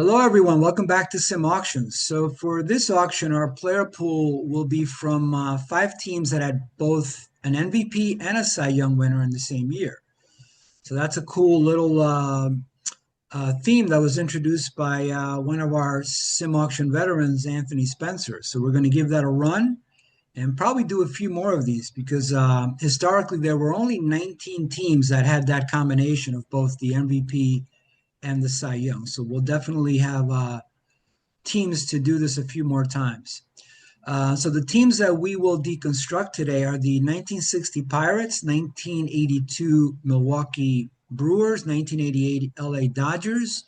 Hello, everyone. Welcome back to Sim Auctions. So for this auction, our player pool will be from five teams that had both an MVP and a Cy Young winner in the same year. So that's a cool little theme that was introduced by one of our Sim Auction veterans, Anthony Spencer. So we're going to give that a run and probably do a few more of these because historically there were only 19 teams that had that combination of both the MVP and the Cy Young. So we'll definitely have teams to do this a few more times. So the teams that we will deconstruct today are the 1960 Pirates, 1982 Milwaukee Brewers, 1988 LA Dodgers,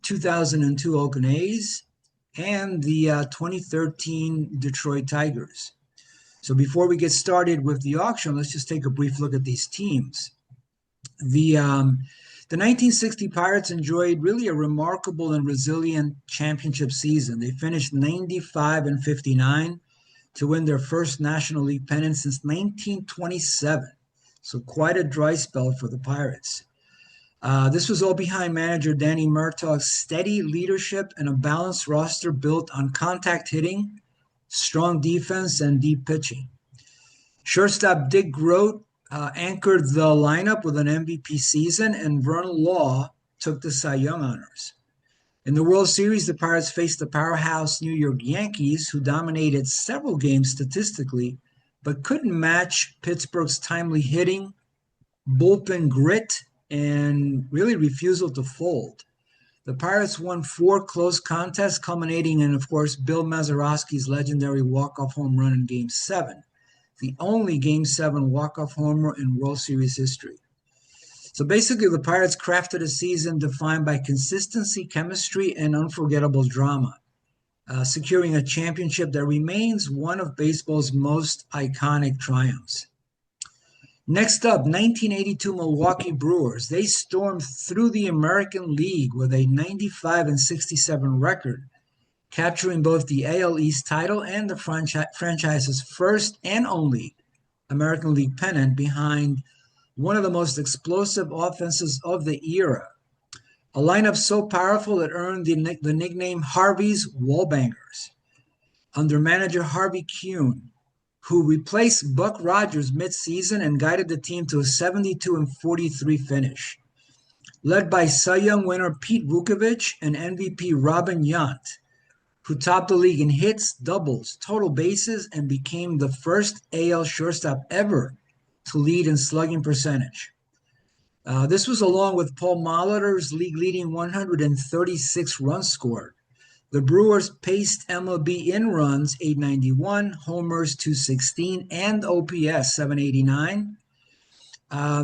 2002 Oakland A's, and the 2013 Detroit Tigers. So before we get started with the auction, let's just take a brief look at these teams. The 1960 Pirates enjoyed really a remarkable and resilient championship season. They finished 95 and 59 to win their first National League pennant since 1927. So quite a dry spell for the Pirates. This was all behind manager Danny Murtaugh's steady leadership and a balanced roster built on contact hitting, strong defense, and deep pitching. Shortstop Dick Groat anchored the lineup with an MVP season, and Vern Law took the Cy Young honors. In the World Series, the Pirates faced the powerhouse New York Yankees, who dominated several games statistically, but couldn't match Pittsburgh's timely hitting, bullpen grit, and really refusal to fold. The Pirates won 4 close contests, culminating in, of course, Bill Mazeroski's legendary walk-off home run in Game 7. The only Game 7 walk-off homer in World Series history. So basically, the Pirates crafted a season defined by consistency, chemistry, and unforgettable drama, securing a championship that remains one of baseball's most iconic triumphs. Next up, 1982 Milwaukee Brewers. They stormed through the American League with a 95 and 67 record, capturing both the AL East title and the franchise's first and only American League pennant behind one of the most explosive offenses of the era. A lineup so powerful it earned the nickname Harvey's Wallbangers. Under manager Harvey Kuhn, who replaced Buck Rogers mid-season and guided the team to a 72 and 43 finish. Led by Cy Young winner Pete Vuckovich and MVP Robin Yount, who topped the league in hits, doubles, total bases, and became the first AL shortstop ever to lead in slugging percentage. This was along with Paul Molitor's league-leading 136 runs scored. The Brewers paced MLB in runs 891, homers 216, and OPS 789.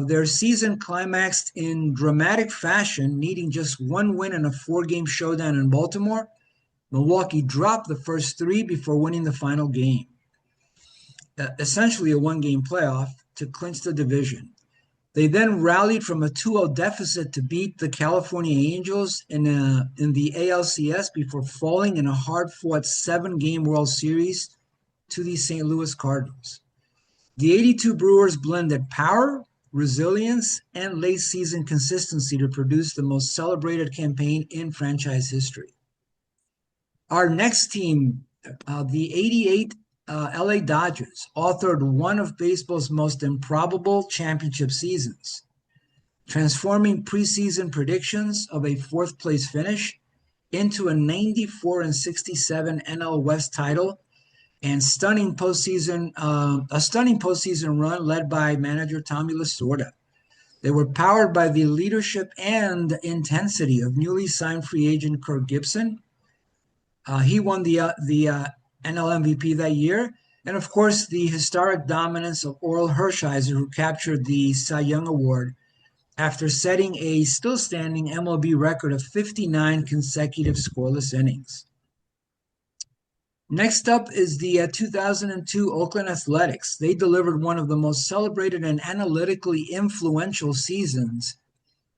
Their season climaxed in dramatic fashion, needing just one win in a 4-game showdown in Baltimore. Milwaukee dropped the first 3 before winning the final game, essentially a 1-game playoff to clinch the division. They then rallied from a 2-0 deficit to beat the California Angels in the ALCS before falling in a hard-fought 7-game World Series to the St. Louis Cardinals. The 82 Brewers blended power, resilience, and late-season consistency to produce the most celebrated campaign in franchise history. Our next team, the 88 LA Dodgers, authored one of baseball's most improbable championship seasons, transforming preseason predictions of a 4th-place finish into a 94 and 67 NL West title and a stunning postseason run led by manager Tommy Lasorda. They were powered by the leadership and intensity of newly signed free agent Kirk Gibson. He won the NL MVP that year. And of course, the historic dominance of Orel Hershiser, who captured the Cy Young Award after setting a still standing MLB record of 59 consecutive scoreless innings. Next up is the 2002 Oakland Athletics. They delivered one of the most celebrated and analytically influential seasons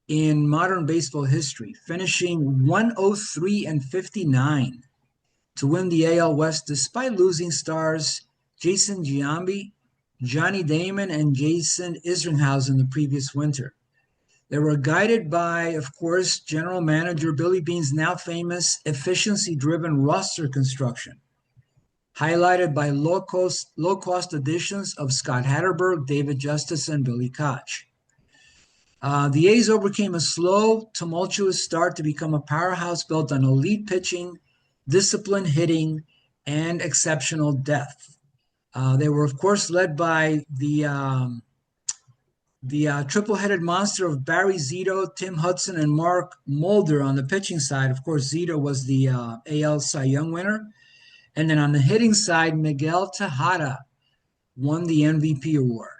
in modern baseball history, finishing 103 and 59 to win the AL West despite losing stars Jason Giambi, Johnny Damon, and Jason Isringhausen the previous winter. They were guided by, of course, general manager Billy Beane's now famous efficiency-driven roster construction, highlighted by low-cost additions of Scott Hatterberg, David Justice, and Billy Koch. The A's overcame a slow, tumultuous start to become a powerhouse built on elite pitching, disciplined hitting, and exceptional depth. They were, of course, led by the triple-headed monster of Barry Zito, Tim Hudson, and Mark Mulder on the pitching side. Of course, Zito was the AL Cy Young winner. And then on the hitting side, Miguel Tejada won the MVP award.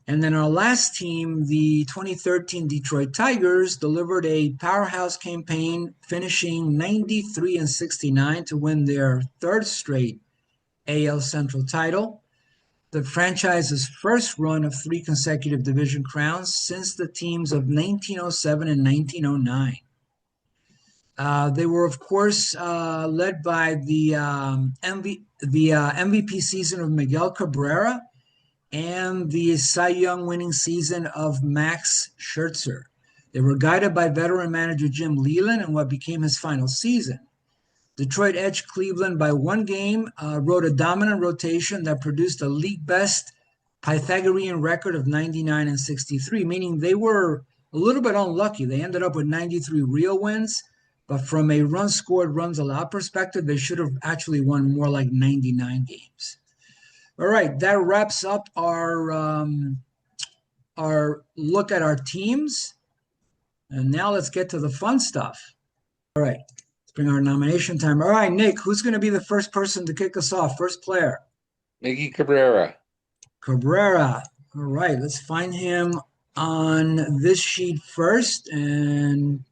And then our last team, the 2013 Detroit Tigers, delivered a powerhouse campaign, finishing 93-69 to win their third straight AL Central title, the franchise's first run of 3 consecutive division crowns since the teams of 1907 and 1909. They were, of course, led by the MVP season of Miguel Cabrera and the Cy Young winning season of Max Scherzer. They were guided by veteran manager Jim Leyland in what became his final season. Detroit edged Cleveland by 1 game, rode a dominant rotation that produced a league-best Pythagorean record of 99-63, meaning they were a little bit unlucky. They ended up with 93 real wins, but from a runs scored, runs allowed perspective, they should have actually won more like 99 games. All right, that wraps up our look at our teams. And now let's get to the fun stuff. All right, let's bring our nomination time. All right, Nick, who's going to be the first person to kick us off? First player. Miggy Cabrera. Cabrera. All right, let's find him on this sheet first. And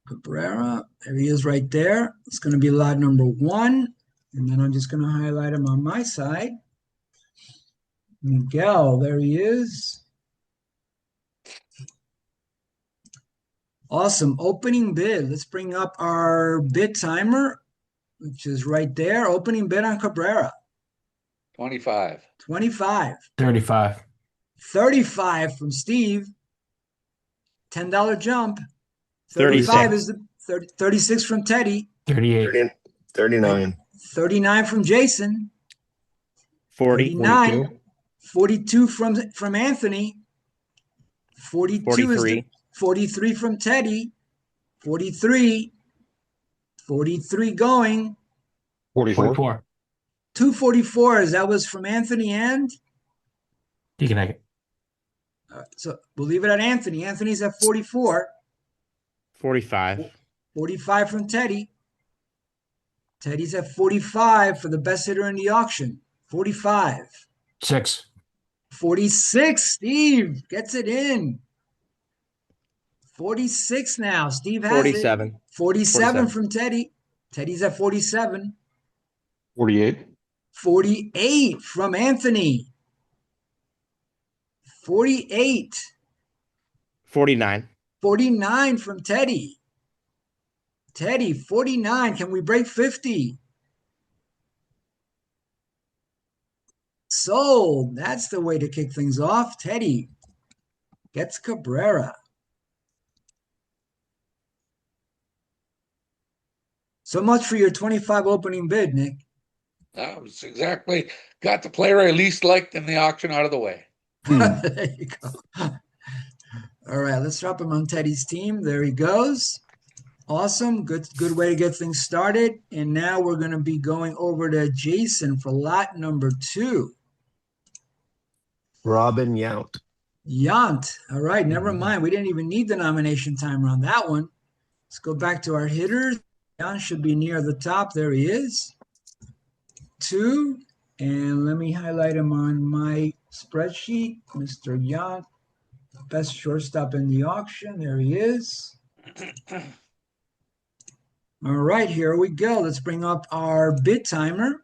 Cabrera, there he is right there. It's going to be lot number 1. And then I'm just going to highlight him on my side. Miguel, there he is. Awesome. Opening bid. Let's bring up our bid timer, which is right there. Opening bid on Cabrera. 25. 25. 35. 35 from Steve. $10 jump. 35 is the 36 from Teddy. 38. 39. 39 from Jason. 40. 49. 42 from Anthony. 42 43. is 43 from Teddy. 43. 43 going. 44. 244s. That was from Anthony and? Deacon Eggett. So we'll leave it at Anthony. Anthony's at 44. 45. 45 from Teddy. Teddy's at 45 for the best hitter in the auction. 45. 6. 46. Steve gets it in. 46 now. Steve has 47. it. 47 from Teddy. Teddy's at 47. 48. 48 from Anthony. 48. 49. 49 from Teddy. Teddy, 49. Can we break 50? Sold. That's the way to kick things off. Teddy gets Cabrera. So much for your 25 opening bid, Nick. That was exactly, got the player I least liked in the auction out of the way. There you go. All right, let's drop him on Teddy's team. There he goes. Awesome. Good way to get things started. And now we're going to be going over to Jason for lot number 2. Robin Yount. Yount. All right, never mind. We didn't even need the nomination timer on that one. Let's go back to our hitters. Yount should be near the top. There he is. 2. And let me highlight him on my spreadsheet. Mr. Yount, best shortstop in the auction. There he is. All right, here we go. Let's bring up our bid timer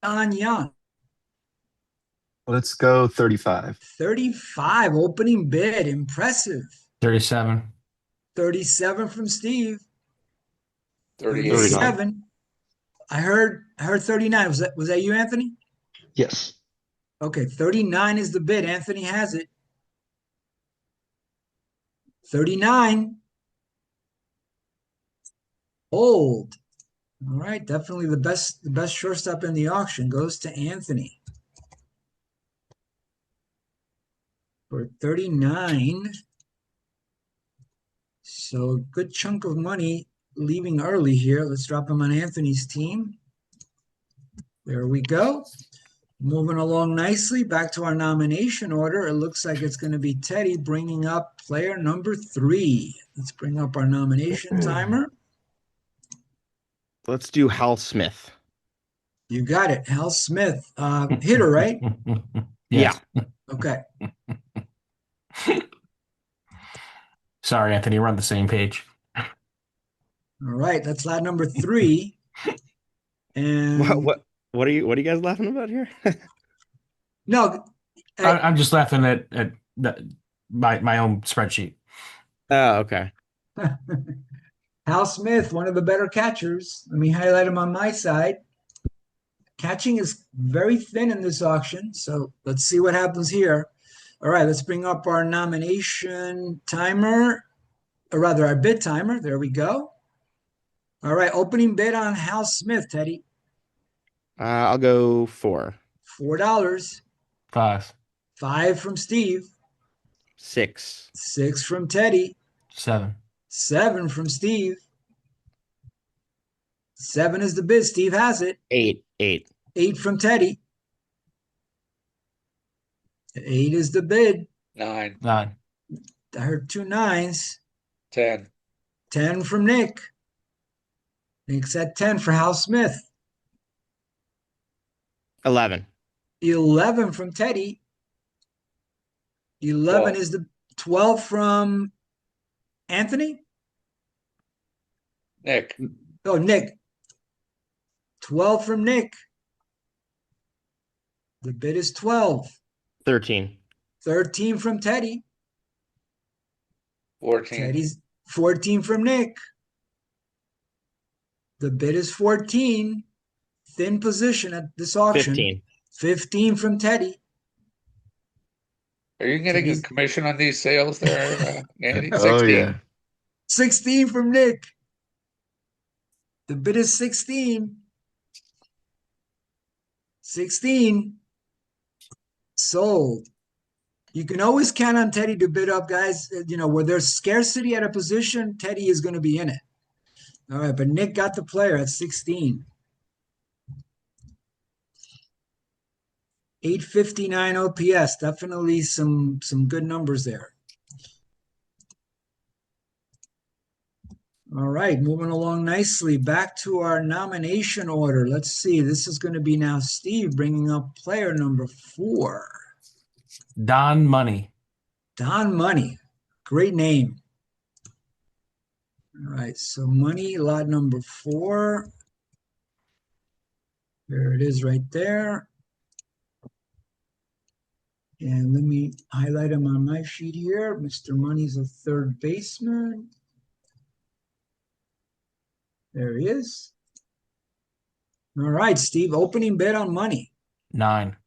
on Yount. Let's go 35. 35 opening bid. Impressive. 37. 37 from Steve. 38. 37. I heard 39. Was that you, Anthony? Yes. Okay, 39 is the bid. Anthony has it. 39. Hold. All right, definitely the best shortstop in the auction goes to Anthony for 39. So a good chunk of money leaving early here. Let's drop him on Anthony's team. There we go. Moving along nicely. Back to our nomination order. It looks like it's going to be Teddy bringing up player number 3. Let's bring up our nomination timer. Let's do Hal Smith. You got it. Hal Smith. Hitter, right? Yeah. Okay. Sorry, Anthony. We're on the same page. All right. That's lot number 3. And What are you guys laughing about here? no, I'm just laughing at my own spreadsheet. Oh, okay. Hal Smith, one of the better catchers. Let me highlight him on my side. Catching is very thin in this auction, so let's see what happens here. All right, let's bring up our nomination timer, or rather our bid timer. There we go. All right, opening bid on Hal Smith, Teddy. I'll go 4. $4. 5. 5 from Steve. 6. 6 from Teddy. 7. 7 from Steve. 7 is the bid. Steve has it. 8. 8 from Teddy. 8 is the bid. 9. I heard 2 9s. 10. 10 from Nick. Nick's at 10 for Hal Smith. 11. 11 from Teddy. 11 12. is the 12 from Anthony? Nick. Oh, Nick. 12 from Nick. The bid is 12. 13. 13 from Teddy. 14. Teddy's 14 from Nick. The bid is 14. Thin position at this auction. 15. 15 from Teddy. Are you getting a commission on these sales there, Andy? 16. Oh, yeah. 16 from Nick. The bid is 16. 16. Sold. You can always count on Teddy to bid up, guys. You know, where there's scarcity at a position, Teddy is going to be in it. All right, but Nick got the player at 16. 859 OPS. Definitely some good numbers there. All right, moving along nicely. Back to our nomination order. Let's see. This is going to be now Steve bringing up player number 4. Don Money. Don Money. Great name. All right, so Money, lot number 4. There it is right there. And let me highlight him on my sheet here. Mr. Money's a third baseman. There he is. All right, Steve, opening bid on Money. 9.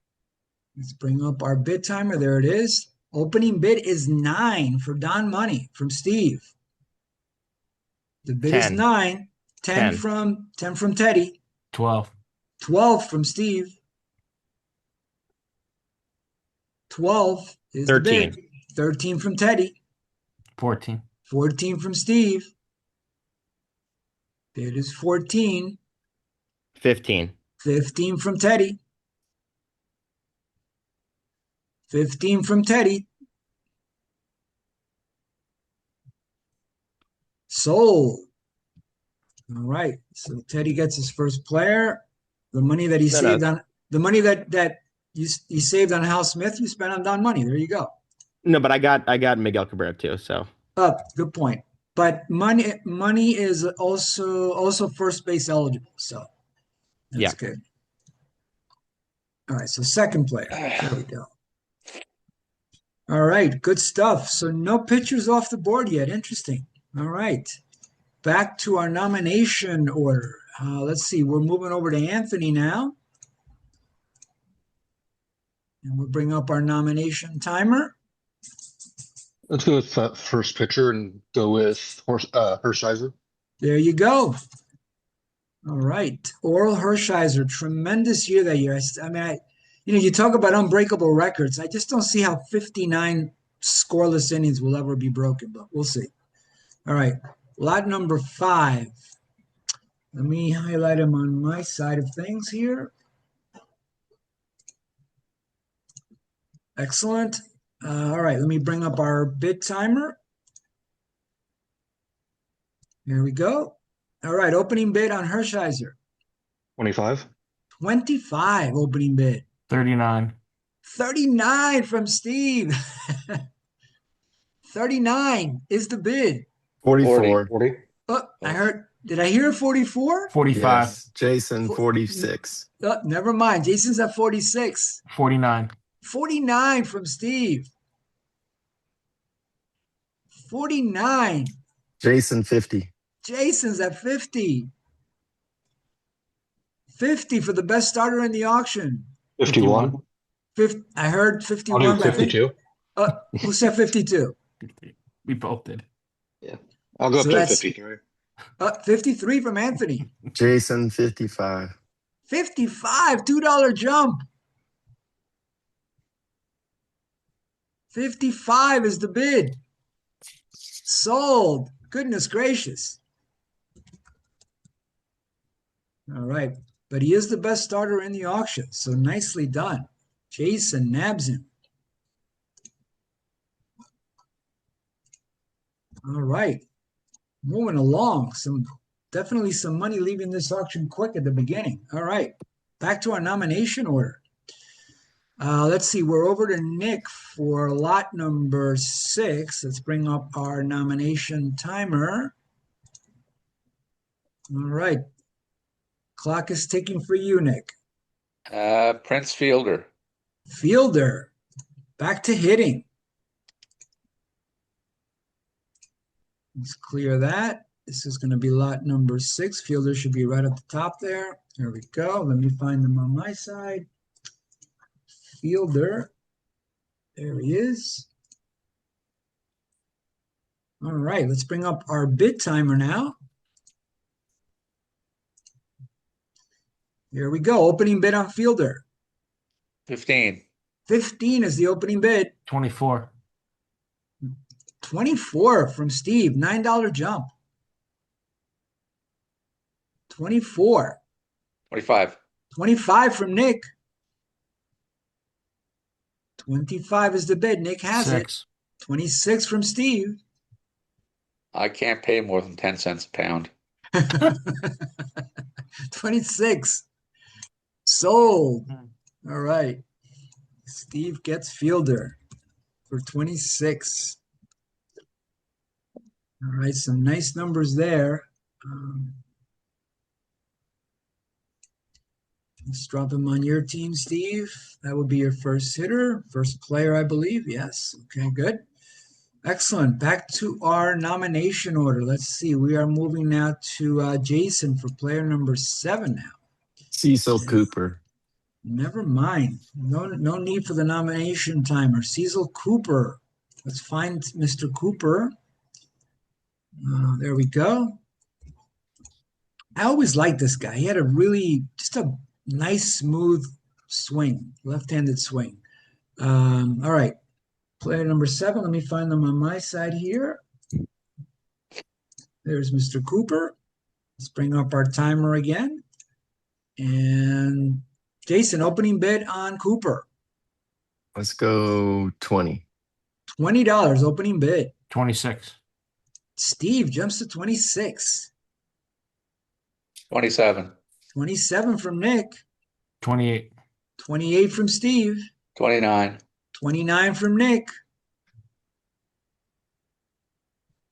Let's bring up our bid timer. There it is. Opening bid is 9 for Don Money from Steve. The bid 10. is 9. 10 from Teddy. 12. 12 from Steve. 12 is 13. the bid. 13 from Teddy. 14. 14 from Steve. Bid is 14. 15. 15 from Teddy. 15 from Teddy. Sold. All right. So Teddy gets his first player. The money that he saved on the money that you saved on Hal Smith, you spent on Don Money. There you go. No, but I got Miguel Cabrera too. So. Good point. But money is also first base eligible. So that's good. All right. So second player. There we go. All right. Good stuff. So no pitchers off the board yet. Interesting. All right. Back to our nomination order. Let's see. We're moving over to Anthony now. And we'll bring up our nomination timer. Let's go with first pitcher and go with Hershiser. There you go. All right. Orel Hershiser, tremendous year that year. I mean, you talk about unbreakable records. I just don't see how 59 scoreless innings will ever be broken, but we'll see. All right. Lot number 5. Let me highlight him on my side of things here. Excellent. All right. Let me bring up our bid timer. Here we go. All right, opening bid on Hershiser. 25. 25 opening bid. 39. 39 from Steve. 39 is the bid. 44. 40. Oh, did I hear 44? 45. Yes. Jason, 46. Oh, never mind. Jason's at 46. 49. 49 from Steve. 49. Jason, 50. Jason's at 50. 50 for the best starter in the auction. 51. I heard 51. I'll do 52. Who said 52? We both did. Yeah. I'll go up to 53. 53 from Anthony. Jason, 55. 55, $2 jump. 55 is the bid. Sold. Goodness gracious. All right. But he is the best starter in the auction. So nicely done. Jason nabs him. All right. Moving along. Definitely some money leaving this auction quick at the beginning. All right. Back to our nomination order. Let's see. We're over to Nick for lot number 6. Let's bring up our nomination timer. All right. Clock is ticking for you, Nick. Prince Fielder. Fielder. Back to hitting. Let's clear that. This is going to be lot number 6. Fielder should be right at the top there. There we go. Let me find them on my side. Fielder. There he is. All right, let's bring up our bid timer now. Here we go. Opening bid on Fielder. 15. 15 is the opening bid. 24. 24 from Steve. $9 jump. 24. 25. 25 from Nick. 25 is the bid. Nick has 6. it. 26 from Steve. I can't pay more than 10 cents a pound. 26. Sold. All right. Steve gets Fielder for 26. All right, some nice numbers there. Let's drop him on your team, Steve. That would be your first hitter, first player, I believe. Yes. Okay, good. Excellent. Back to our nomination order. Let's see. We are moving now to Jason for player number 7 now. Cecil Cooper. Never mind. No need for the nomination timer. Cecil Cooper. Let's find Mr. Cooper. There we go. I always liked this guy. He had just a nice, smooth swing, left-handed swing. All right. Player number 7. Let me find them on my side here. There's Mr. Cooper. Let's bring up our timer again. And Jason, opening bid on Cooper. Let's go 20. $20 opening bid. 26. Steve jumps to 26. 27. 27 from Nick. 28. 28 from Steve. 29. 29 from Nick.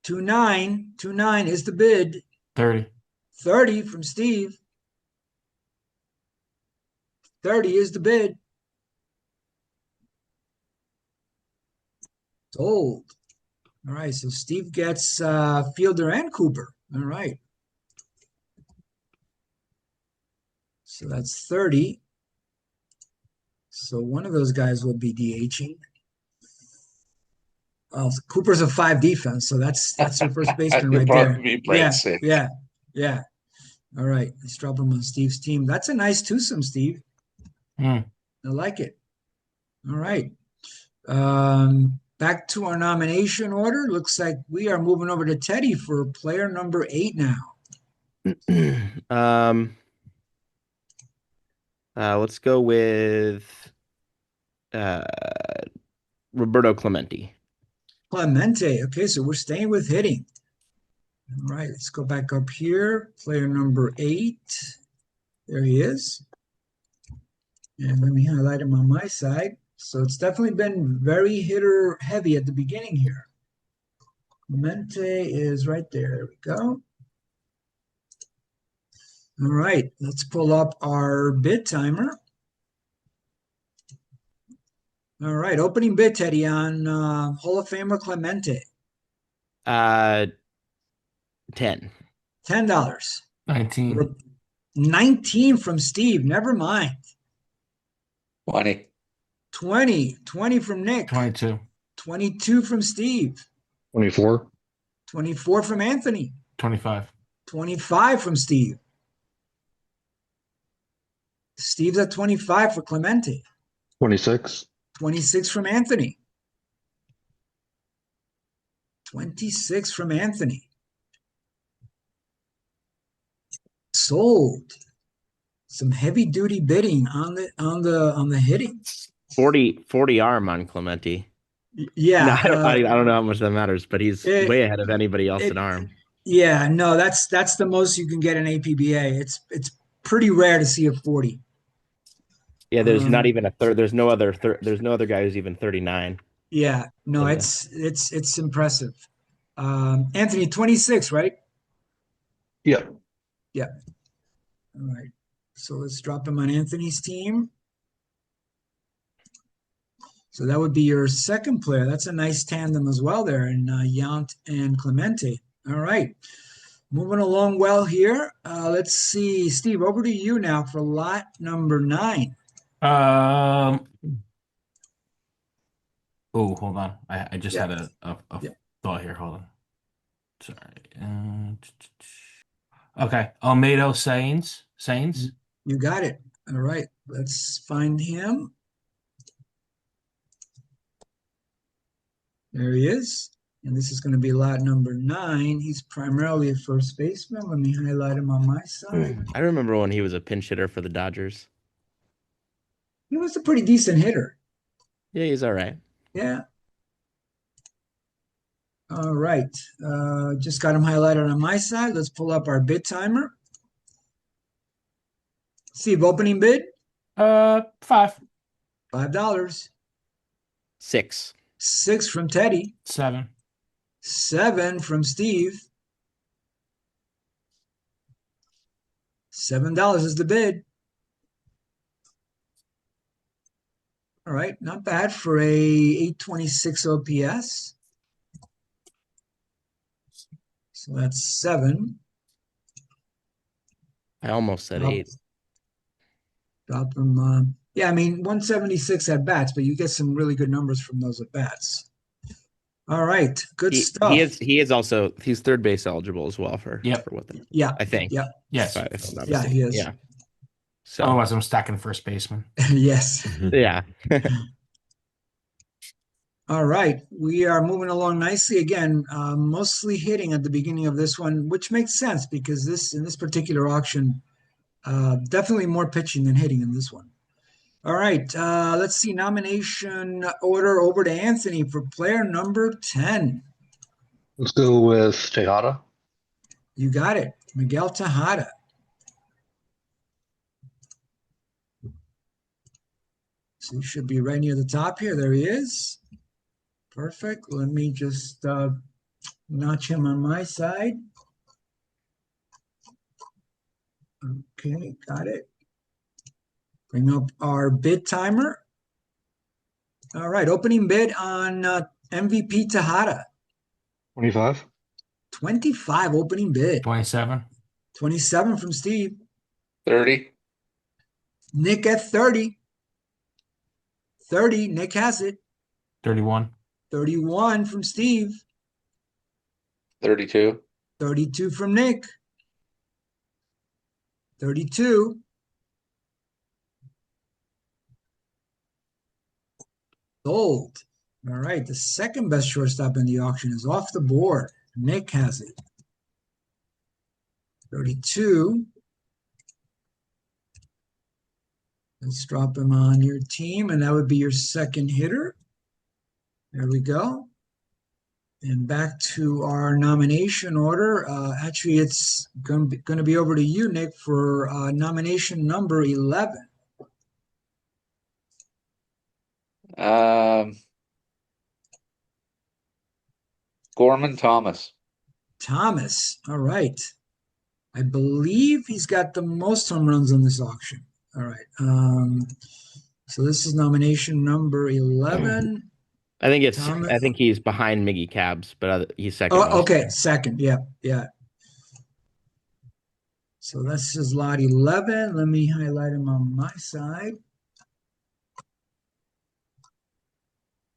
29. 29 is the bid. 30. 30 from Steve. 30 is the bid. Sold. All right, so Steve gets Fielder and Cooper. All right. So that's 30. So one of those guys will be DHing. Well, Cooper's a 5 defense, so that's your first baseman You'll right there. probably be Brett safe. Yeah. All right, let's drop him on Steve's team. That's a nice twosome, Steve. I like it. All right. Back to our nomination order. Looks like we are moving over to Teddy for player number 8 now. Let's go with Roberto Clemente. Clemente. Okay, so we're staying with hitting. All right, let's go back up here. Player number 8. There he is. And let me highlight him on my side. So it's definitely been very hitter heavy at the beginning here. Clemente is right there. There we go. All right, let's pull up our bid timer. All right, opening bid, Teddy, on Hall of Famer Clemente. 10. $10. 19. 19 from Steve. Never mind. 20. 20 from Nick. 22. 22 from Steve. 24. 24 from Anthony. 25. 25 from Steve. Steve's at 25 for Clemente. 26. 26 from Anthony. 26 from Anthony. Sold. Some heavy duty bidding on the hitting. 40 arm on Clemente. Yeah. No, I don't know how much that matters, but he's way ahead of anybody else in arm. Yeah, no, that's the most you can get in APBA. It's pretty rare to see a 40. Yeah, there's not even a third. There's no other guy who's even 39. Yeah, no, it's impressive. Anthony, 26, right? Yeah. Yeah. All right. So let's drop him on Anthony's team. So that would be your second player. That's a nice tandem as well there, in Yount and Clemente. All right. Moving along well here. Let's see. Steve, over to you now for lot number 9. Oh, hold on. I just had a thought here. Hold on. Sorry. Okay. Almeida Sainz. You got it. All right. Let's find him. There he is. And this is going to be lot number 9. He's primarily a first baseman. Let me highlight him on my side. I remember when he was a pinch hitter for the Dodgers. He was a pretty decent hitter. Yeah, he's all right. Yeah. All right. Just got him highlighted on my side. Let's pull up our bid timer. Steve, opening bid? 5. $5. 6. 6 from Teddy. 7. 7 from Steve. $7 is the bid. All right, not bad for a 826 OPS. So that's 7. I almost said 8. Drop him. Yeah, I mean, 176 at bats, but you get some really good numbers from those at bats. All right, good stuff. He's third base eligible as well for what they, I think. Yeah. Yes. If I'm not Yeah, mistaken. he is. Yeah. So Otherwise, I'm stacking first baseman. Yes. yeah. All right, we are moving along nicely again, mostly hitting at the beginning of this one, which makes sense because in this particular auction, definitely more pitching than hitting in this one. All right, let's see, nomination order over to Anthony for player number 10. Let's go with Tejada. You got it, Miguel Tejada. So he should be right near the top here. There he is. Perfect. Let me just notch him on my side. Okay, got it. Bring up our bid timer. All right, opening bid on MVP Tejada. 25. 25 opening bid. 27. 27 from Steve. 30. Nick at 30. 30. Nick has it. 31. 31 from Steve. 32. 32 from Nick. 32. Sold. All right. The second best shortstop in the auction is off the board. Nick has it. 32. Let's drop him on your team, and that would be your second hitter. There we go. And back to our nomination order. Actually, it's going to be over to you, Nick, for nomination number 11. Gorman Thomas. Thomas. All right. I believe he's got the most home runs on this auction. All right. So this is nomination number 11. I think Thomas. I think he's behind Miggy Cabs, but he's second. Oh, okay. Second. Yeah. Yeah. So this is lot 11. Let me highlight him on my side.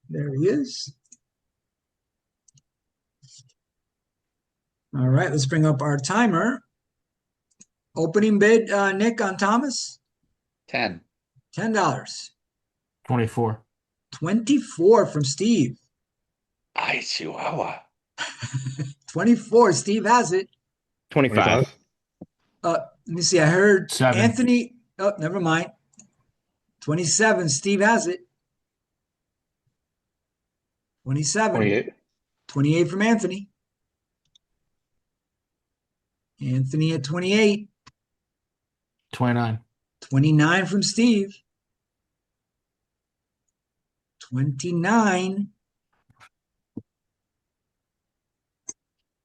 There he is. All right, let's bring up our timer. Opening bid, Nick, on Thomas? 10. $10. 24. 24 from Steve. Ay, Chihuahua. 24. Steve has it. 25. Let me see. I heard 7. Anthony. Oh, never mind. 27. Steve has it. 27. 28. 28 from Anthony. Anthony at 28. 29. 29 from Steve. 29.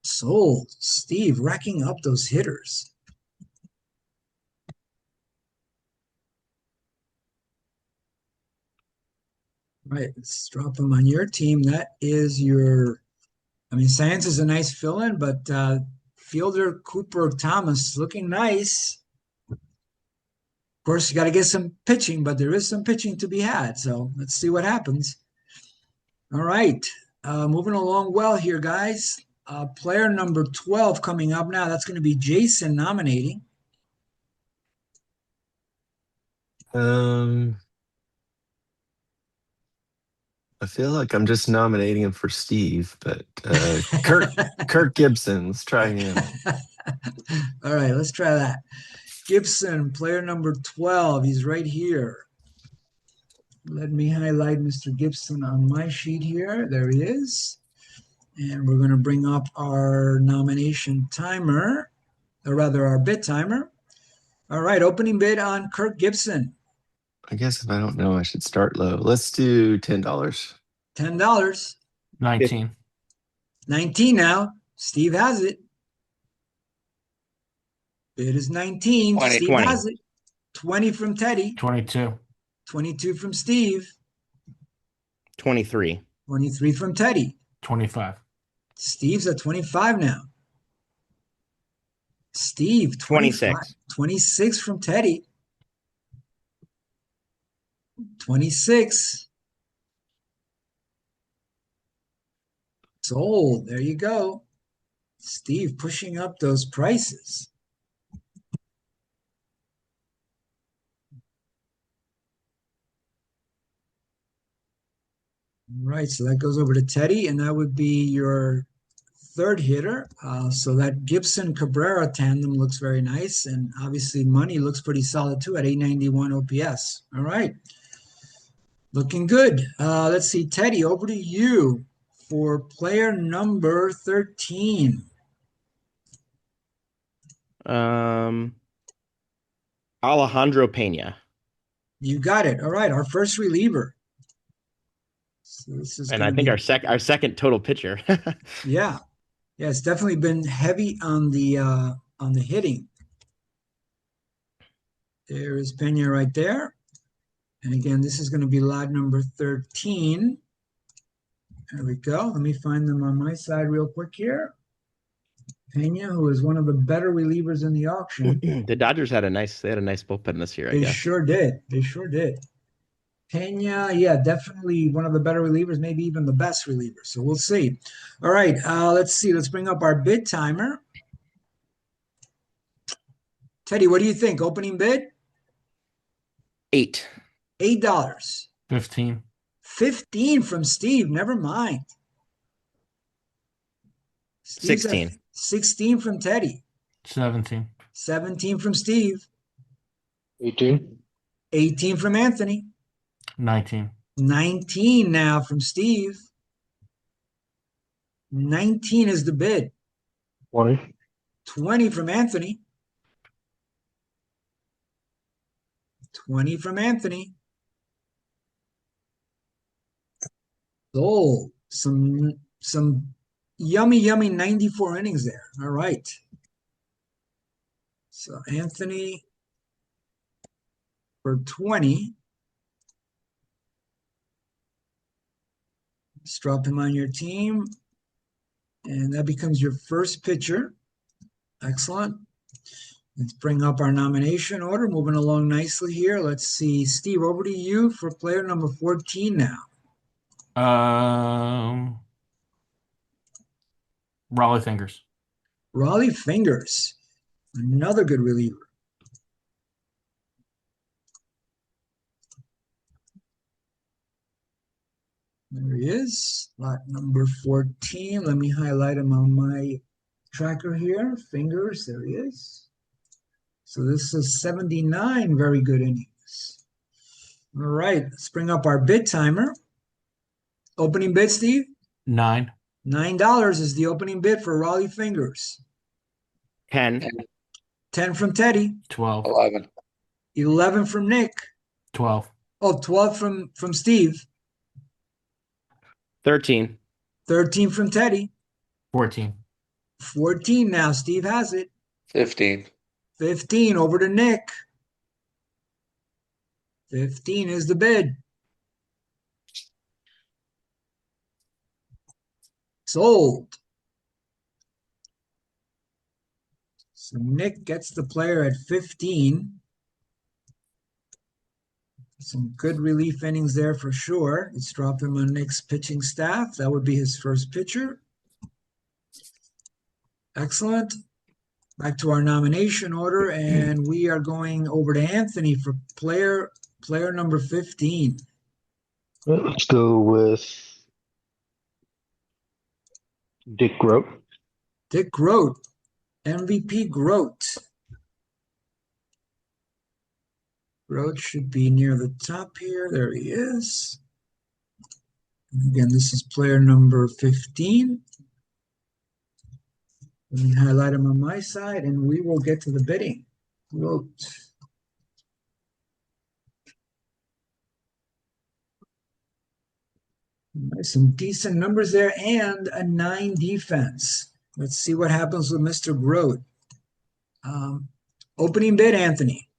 Sold. Steve racking up those hitters. Right, let's drop them on your team. That is your, I mean, Science is a nice fill-in, but fielder Cooper Thomas looking nice. Of course, you got to get some pitching, but there is some pitching to be had. So let's see what happens. All right, moving along well here, guys. Player number 12 coming up now. That's going to be Jason nominating. I feel like I'm just nominating him for Steve, but Kirk Gibson. Let's try him. All right, let's try that. Gibson, player number 12. He's right here. Let me highlight Mr. Gibson on my sheet here. There he is. And we're going to bring up our nomination timer, or rather our bid timer. All right, opening bid on Kirk Gibson. I guess if I don't know, I should start low. Let's do $10. $10. 19. 19 now. Steve has it. Bid is 19. 20, Steve 20. has it. 20 from Teddy. 22. 22 from Steve. 23. 23 from Teddy. 25. Steve's at 25 now. Steve, 26. 26 from Teddy. 26. Sold. There you go. Steve pushing up those prices. All right, so that goes over to Teddy, and that would be your third hitter. So that Gibson Cabrera tandem looks very nice, and obviously money looks pretty solid too at 891 OPS. All right, looking good. Let's see, Teddy, over to you for player number 13. Alejandro Pena. You got it. All right, our first reliever. So this is And I think our second total pitcher. yeah, it's definitely been heavy on the hitting. There is Pena right there, and again, this is going to be lot number 13. There we go. Let me find them on my side real quick here. Pena, who is one of the better relievers in the auction. The Dodgers had a nice bullpen this year, I They guess. sure did. They sure did. Pena, yeah, definitely one of the better relievers, maybe even the best reliever. So we'll see. All right, let's see. Let's bring up our bid timer. Teddy, what do you think? Opening bid? 8. $8. 15. 15 from Steve. Never mind. Steve's at 16. 16 from Teddy. 17. 17 from Steve. 18. 18 from Anthony. 19. 19 now from Steve. 19 is the bid. 20. 20 from Anthony. 20 from Anthony. Oh, some yummy 94 innings there. All right. So Anthony for 20. Let's drop him on your team. And that becomes your first pitcher. Excellent. Let's bring up our nomination order. Moving along nicely here. Let's see. Steve, over to you for player number 14 now. Raleigh Fingers. Raleigh Fingers. Another good reliever. There he is. Lot number 14. Let me highlight him on my tracker here. Fingers. There he is. So this is 79 very good innings. All right. Let's bring up our bid timer. Opening bid, Steve? 9. $9 is the opening bid for Raleigh Fingers. 10. 10 from Teddy. 12. 11. 11 from Nick. 12. Oh, 12 from Steve. 13. 13 from Teddy. 14. 14 now. Steve has it. 15. 15 over to Nick. 15 is the bid. Sold. So Nick gets the player at 15. Some good relief innings there for sure. Let's drop him on Nick's pitching staff. That would be his first pitcher. Excellent. Back to our nomination order, and we are going over to Anthony for player number 15. Let's go with Dick Groat. Dick Groat, MVP Groat. Groat should be near the top here. There he is. And again, this is player number 15. Let me highlight him on my side, and we will get to the bidding. Groat. Some decent numbers there and a 9 defense. Let's see what happens with Mr. Groat. Opening bid, Anthony.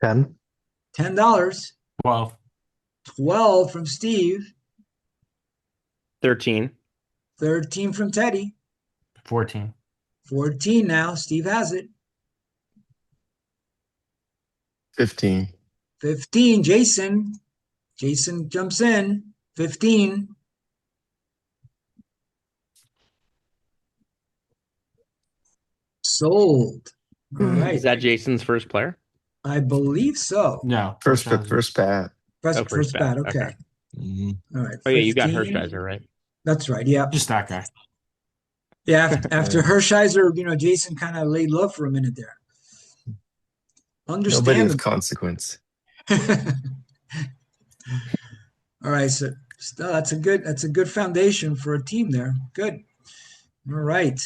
10. $10. 12. 12 from Steve. 13. 13 from Teddy. 14. 14 now. Steve has it. 15. 15, Jason. Jason jumps in. 15. Sold. All right. Is that Jason's first player? I believe so. No. First Hershiser. bat. First bat. Okay. Mhm. All right. Oh, yeah, you got 15. Hershiser, right? That's right. Yeah. Just that guy. Yeah. After Hershiser, Jason kind of laid low for a minute there. Nobody Understand. with consequence. All right, so that's a good foundation for a team there. Good. All right.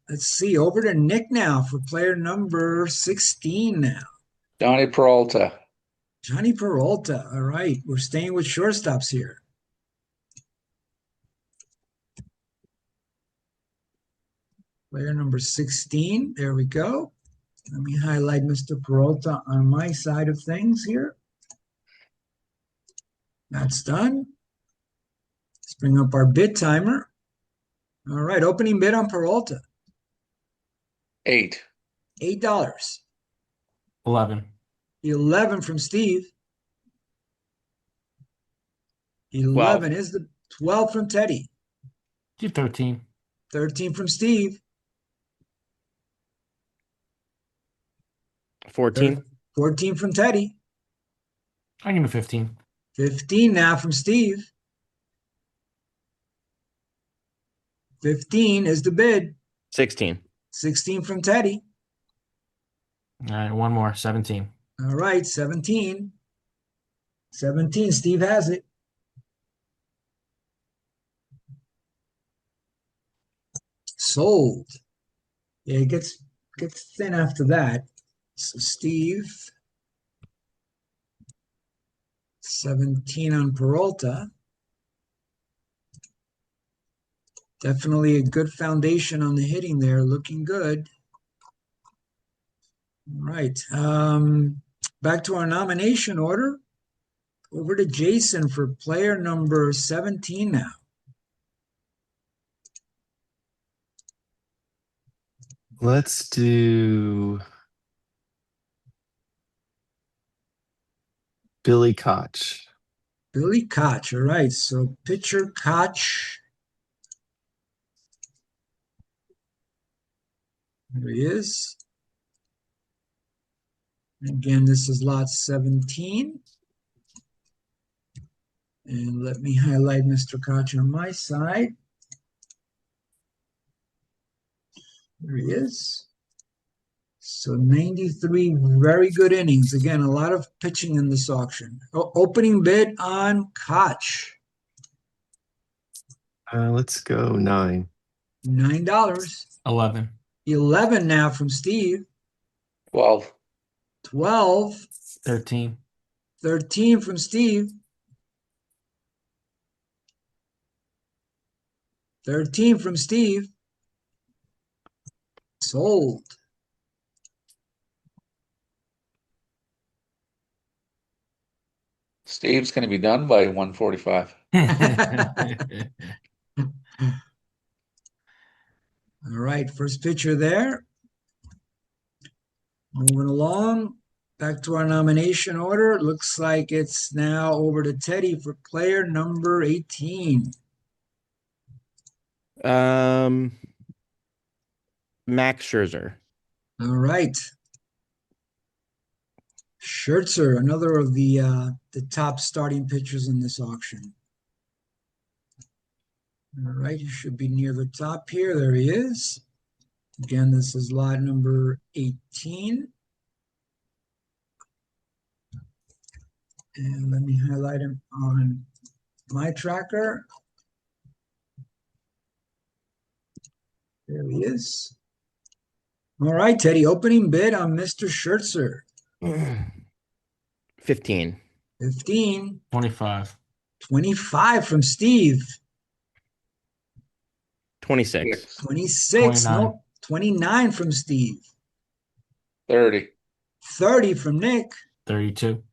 Let's see. Over to Nick now for player number 16 now. Johnny Peralta. Johnny Peralta. All right. We're staying with shortstops here. Player number 16. There we go. Let me highlight Mr. Peralta on my side of things here. That's done. Let's bring up our bid timer. All right, opening bid on Peralta. 8. $8. 11. 11 from Steve. 11 is the 12 from Teddy. Do 13. 13 from Steve. 14. 14 from Teddy. I give him 15. 15 now from Steve. 15 is the bid. 16. 16 from Teddy. All right, one more. 17. All right, 17. 17, Steve has it. Sold. Yeah, it gets thin after that. So Steve, 17 on Peralta. Definitely a good foundation on the hitting there, looking good. All right. Back to our nomination order. Over to Jason for player number 17 now. Let's do Billy Koch. Billy Koch. All right. So pitcher Koch. There he is. Again, this is lot 17. And let me highlight Mr. Koch on my side. There he is. So 93 very good innings. Again, a lot of pitching in this auction. Opening bid on Koch. Let's go 9. $9. 11. 11 now from Steve. 12. 12. 13. 13 from Steve. 13 from Steve. Sold. Steve's going to be done by 1:45. All right, first pitcher there. Moving along, back to our nomination order. Looks like it's now over to Teddy for player number 18. Max Scherzer. All right. Scherzer, another of the top starting pitchers in this auction. All right, he should be near the top here. There he is. Again, this is lot number 18. And let me highlight him on my tracker. There he is. All right, Teddy, opening bid on Mr. Scherzer. 15. 15. 25. 25 from Steve. 26. 26. 29. Nope. 29 from Steve. 30. 30 from Nick. 32.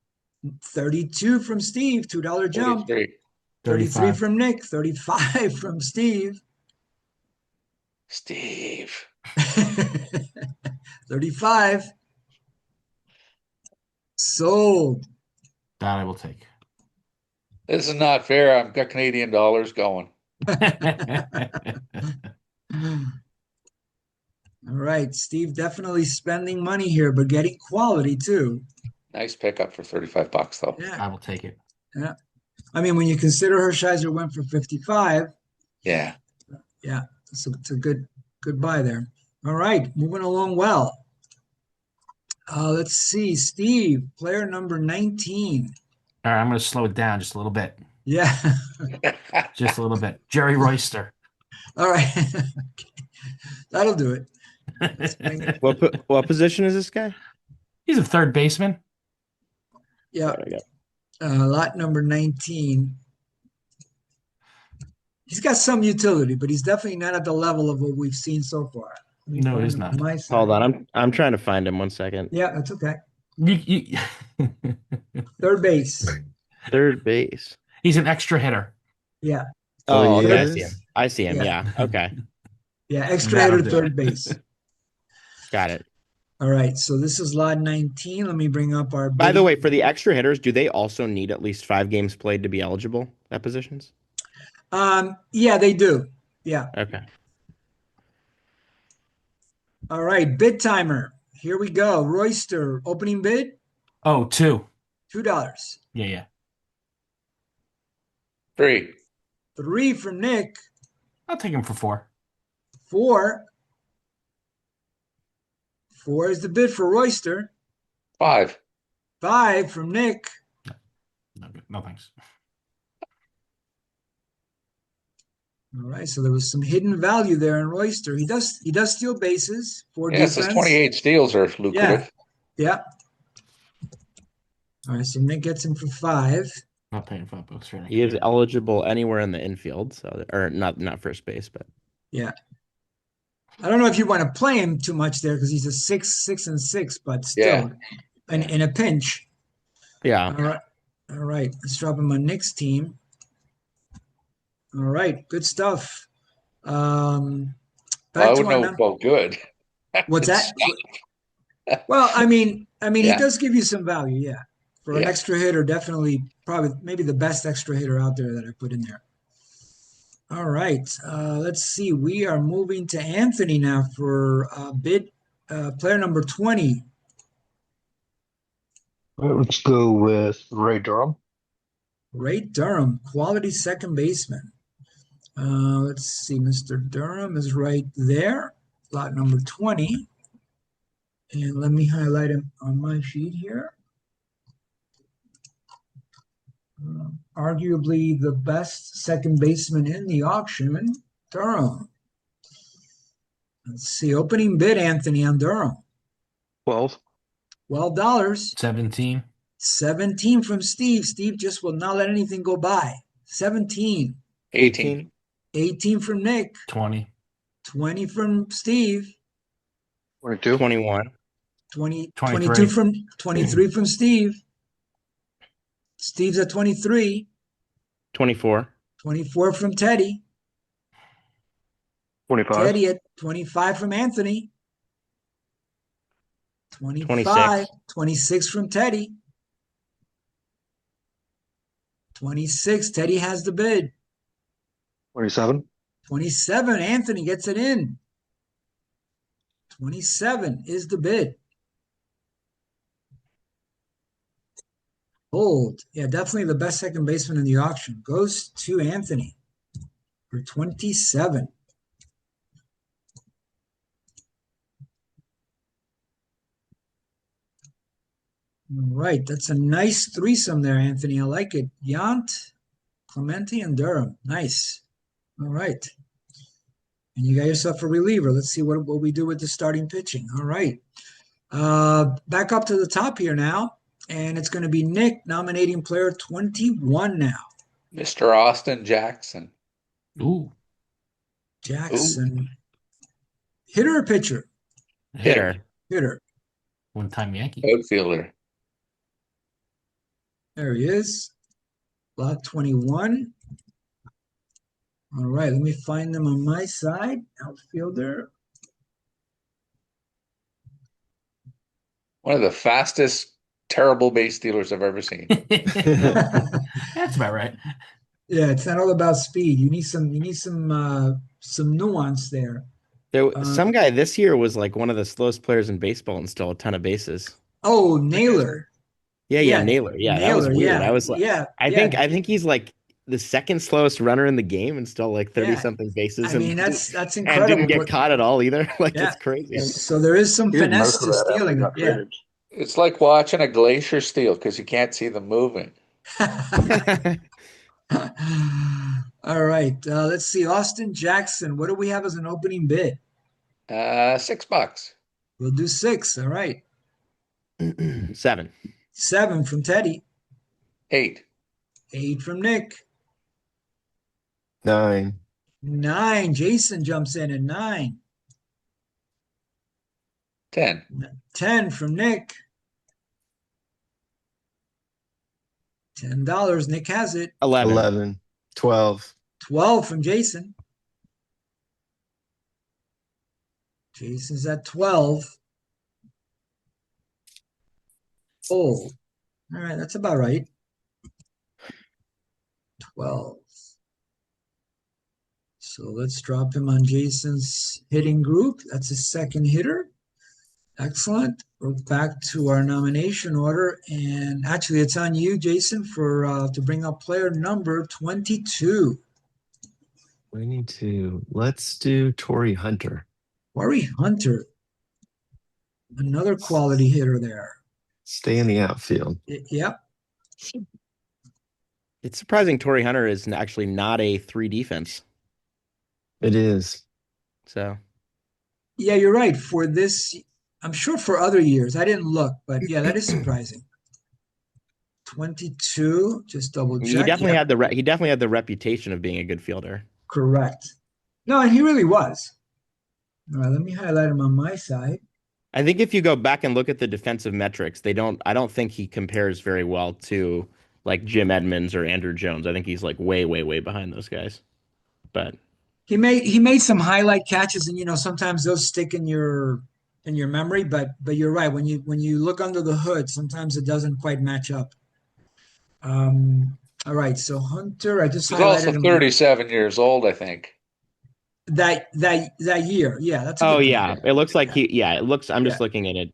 32 from Steve. $2 jump. 33. 33 35. from Nick. 35 from Steve. Steve. 35. Sold. That I will take. This is not fair. I've got Canadian dollars going. All right, Steve definitely spending money here, but getting quality too. Nice pickup for $35 though. Yeah, I will take it. yeah. I mean, when you consider Hershiser went for 55, Yeah. yeah, it's a good buy there. All right, moving along well. Let's see, Steve, player number 19. All right, I'm going to slow it down just a little bit. Yeah. Just a little bit. Jerry Royster. All right. That'll do it. Let's bring it. What position is this guy? He's a third baseman. Yeah. There we go. Lot number 19. He's got some utility, but he's definitely not at the level of what we've seen so far. No, he's not. My side. Hold on, I'm trying to find him 1 second. Yeah, that's okay. You- Third base. Third base. He's an extra hitter. Yeah. Oh, he okay, I is? see him. I see him. Yeah. Yeah. Okay. Yeah, extra That'll hitter, do third it. base. Got it. All right, so this is lot 19. Let me bring up our By the bidding. way, for the extra hitters, do they also need at least 5 games played to be eligible at positions? Yeah, they do. Yeah. Okay. All right, bid timer. Here we go. Royster, opening bid, Oh, two. $2. Yeah. 3. 3 from Nick, I'll take him for 4. 4. 4 is the bid for Royster. 5. 5 from Nick. No thanks. All right, so there was some hidden value there in Royster. He does steal bases for Yes, his defense. 28 steals are lucrative. Yeah. All right, so Nick gets him for 5. Not paying $5 for He is eligible anywhere in the infield, so or not first base, but Yeah. I don't know if you want to play him too much there because he's a 6-6-6, but still in a pinch. yeah. All right. Let's drop him on Nick's team. All right, good stuff. I Back would to our know about good. What's that? Well, I mean, he Yeah. does give you some value, yeah. For an Yeah. extra hitter, definitely, probably, maybe the best extra hitter out there that I put in there. All right, let's see. We are moving to Anthony now for bid player number 20. All right, let's go with Ray Durham. Ray Durham, quality second baseman. Let's see. Mr. Durham is right there, lot number 20. And let me highlight him on my sheet here. Arguably the best second baseman in the auction, Durham. Let's see. Opening bid, Anthony, on Durham. 12. $12. 17. 17 from Steve. Steve just will not let anything go by. 17. 18. 18 from Nick. 20. 20 from Steve. 22. 21. 22 23. from 23 from Steve. Steve's at 23. 24. 24 from Teddy. 25. Teddy at 25 from Anthony. 25. 26. 26 from Teddy. 26. Teddy has the bid. 27. 27. Anthony gets it in. 27 is the bid. Hold. Yeah, definitely the best second baseman in the auction. Goes to Anthony for 27. All right, that's a nice threesome there, Anthony. I like it. Yount, Clemente, and Durham. Nice. All right. And you got yourself a reliever. Let's see what we do with the starting pitching. All right. Back up to the top here now. And it's going to be Nick nominating player 21 now. Mr. Austin Jackson. Ooh. Jackson. Hitter or pitcher? Hitter. Hitter. One-time Yankee. Outfielder. There he is. Lot 21. All right, let me find them on my side. Outfielder. One of the fastest terrible base stealers I've ever seen. That's about right. Yeah, it's not all about speed. You need some nuance there. Some guy this year was like one of the slowest players in baseball and stole a ton of bases. Oh, Naylor. Yeah, Naylor. Yeah, that was Naylor, weird. yeah. I was like, I think he's like the second slowest runner in the game and still like 30 something bases. I mean, that's and incredible. didn't get caught at all either. Like Yeah. it's crazy. So there is some He did finesse most to of that after he stealing. got Yeah. traded. It's like watching a glacier steal because you can't see them moving. All right. Let's see. Austin Jackson. What do we have as an opening bid? $6. We'll do 6. All right. 7. 7 from Teddy. 8. 8 from Nick. 9. 9. Jason jumps in at 9. 10. 10 from Nick. $10. Nick has it. 11. 11. 12. 12 from Jason. Jason's at 12. Oh, all right, that's about right. 12. So let's drop him on Jason's hitting group. That's his second hitter. Excellent. We're back to our nomination order, and actually, it's on you, Jason, for to bring up player number 22. 22. Let's do Torrey Hunter. Torrey Hunter, another quality hitter there. Stay in the outfield. Yep. It's surprising Torrey Hunter is actually not a 3 defense. It is. So Yeah, you're right. For this, I'm sure for other years, I didn't look, but yeah, that is surprising. 22, just double check. he definitely Yep, had the reputation of being a good fielder. correct. No, and he really was. All right, let me highlight him on my side. I think if you go back and look at the defensive metrics, I don't think he compares very well to like Jim Edmonds or Andrew Jones. I think he's like way, way, way behind those guys. But He made some highlight catches, and sometimes those stick in your memory. But you're right. When you look under the hood, sometimes it doesn't quite match up. All right, so Hunter, I just He's also highlighted him 37 years old, I think. that year. Yeah, that's a oh good yeah, point. it looks like it looks. I'm just Yeah. looking at it.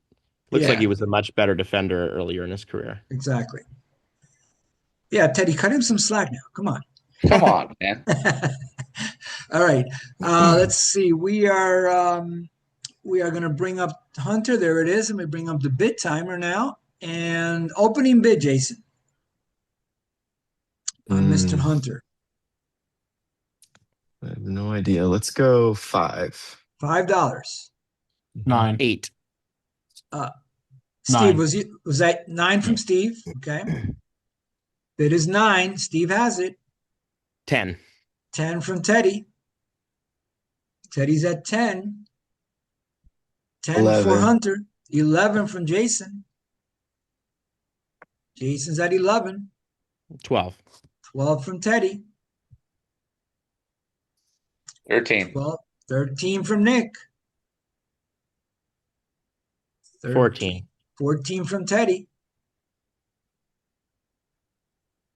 Looks like he was a much better defender earlier in his career. Exactly. Yeah, Teddy, cut him some slack now. Come on. Come on, man. All right. Let's see. We are going to bring up Hunter. There it is. And we bring up the bid timer now. And opening bid, Jason, on Mr. Hunter. I have no idea. Let's go 5. $5. 9. 8. Steve, 9. was that 9 from Steve? Okay. Bid is 9. Steve has it. 10. 10 from Teddy. Teddy's at 10. 10 for 11. Hunter. 11 from Jason. Jason's at 11. 12. 12 from Teddy. 13. 12, 13 from Nick. 14. 14 from Teddy.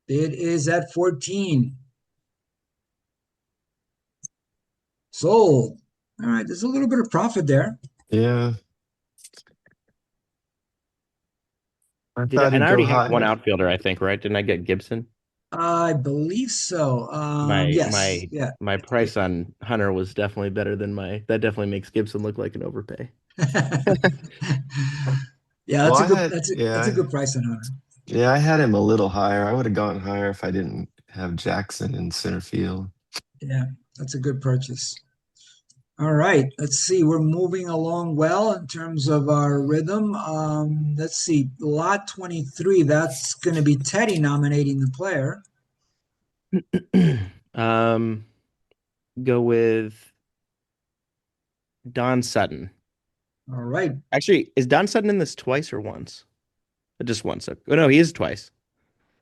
Bid is at 14. Sold. All right, there's a little bit of profit there. Yeah. I And thought I he'd already go have one higher. outfielder, I think, right? Didn't I get Gibson? I believe so. Yes. Yeah. My price on Hunter was definitely better than that definitely makes Gibson look like an overpay. Yeah, Well, that's a good price on Hunter. Yeah, I had him a little higher. I would have gone higher if I didn't have Jackson in center field. Yeah, that's a good purchase. All right, let's see. We're moving along well in terms of our rhythm. Let's see. Lot 23, that's going to be Teddy nominating the player. Go with Don Sutton. All right. Actually, is Don Sutton in this twice or once? Just once. Oh no, he is twice.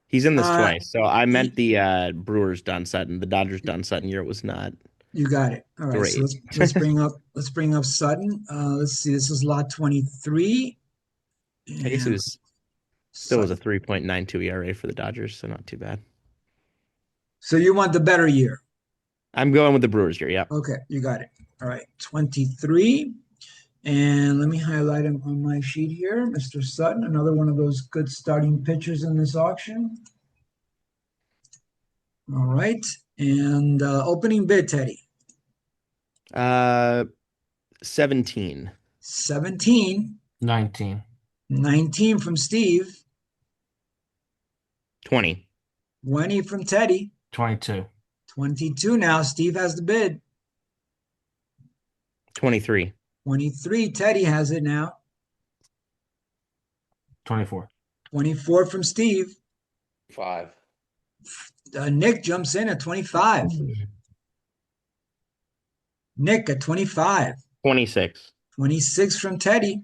He's in this twice. So I meant the Brewers Don Sutton. The Dodgers Don Sutton year was not. You got it. All right. Great. So let's bring up Sutton. Let's see. This is lot 23. I guess it was still was a 3.92 ERA for the Dodgers, so not too bad. So you want the better year? I'm going with the Brewers year. Yeah. Okay, you got it. All right, 23. And let me highlight him on my sheet here. Mr. Sutton, another one of those good starting pitchers in this auction. All right. And opening bid, Teddy. 17. 17. 19. 19 from Steve. 20. 20 from Teddy. 22. 22 now. Steve has the bid. 23. 23. Teddy has it now. 24. 24 from Steve. 5. Nick jumps in at 25. Nick at 25. 26. 26 from Teddy.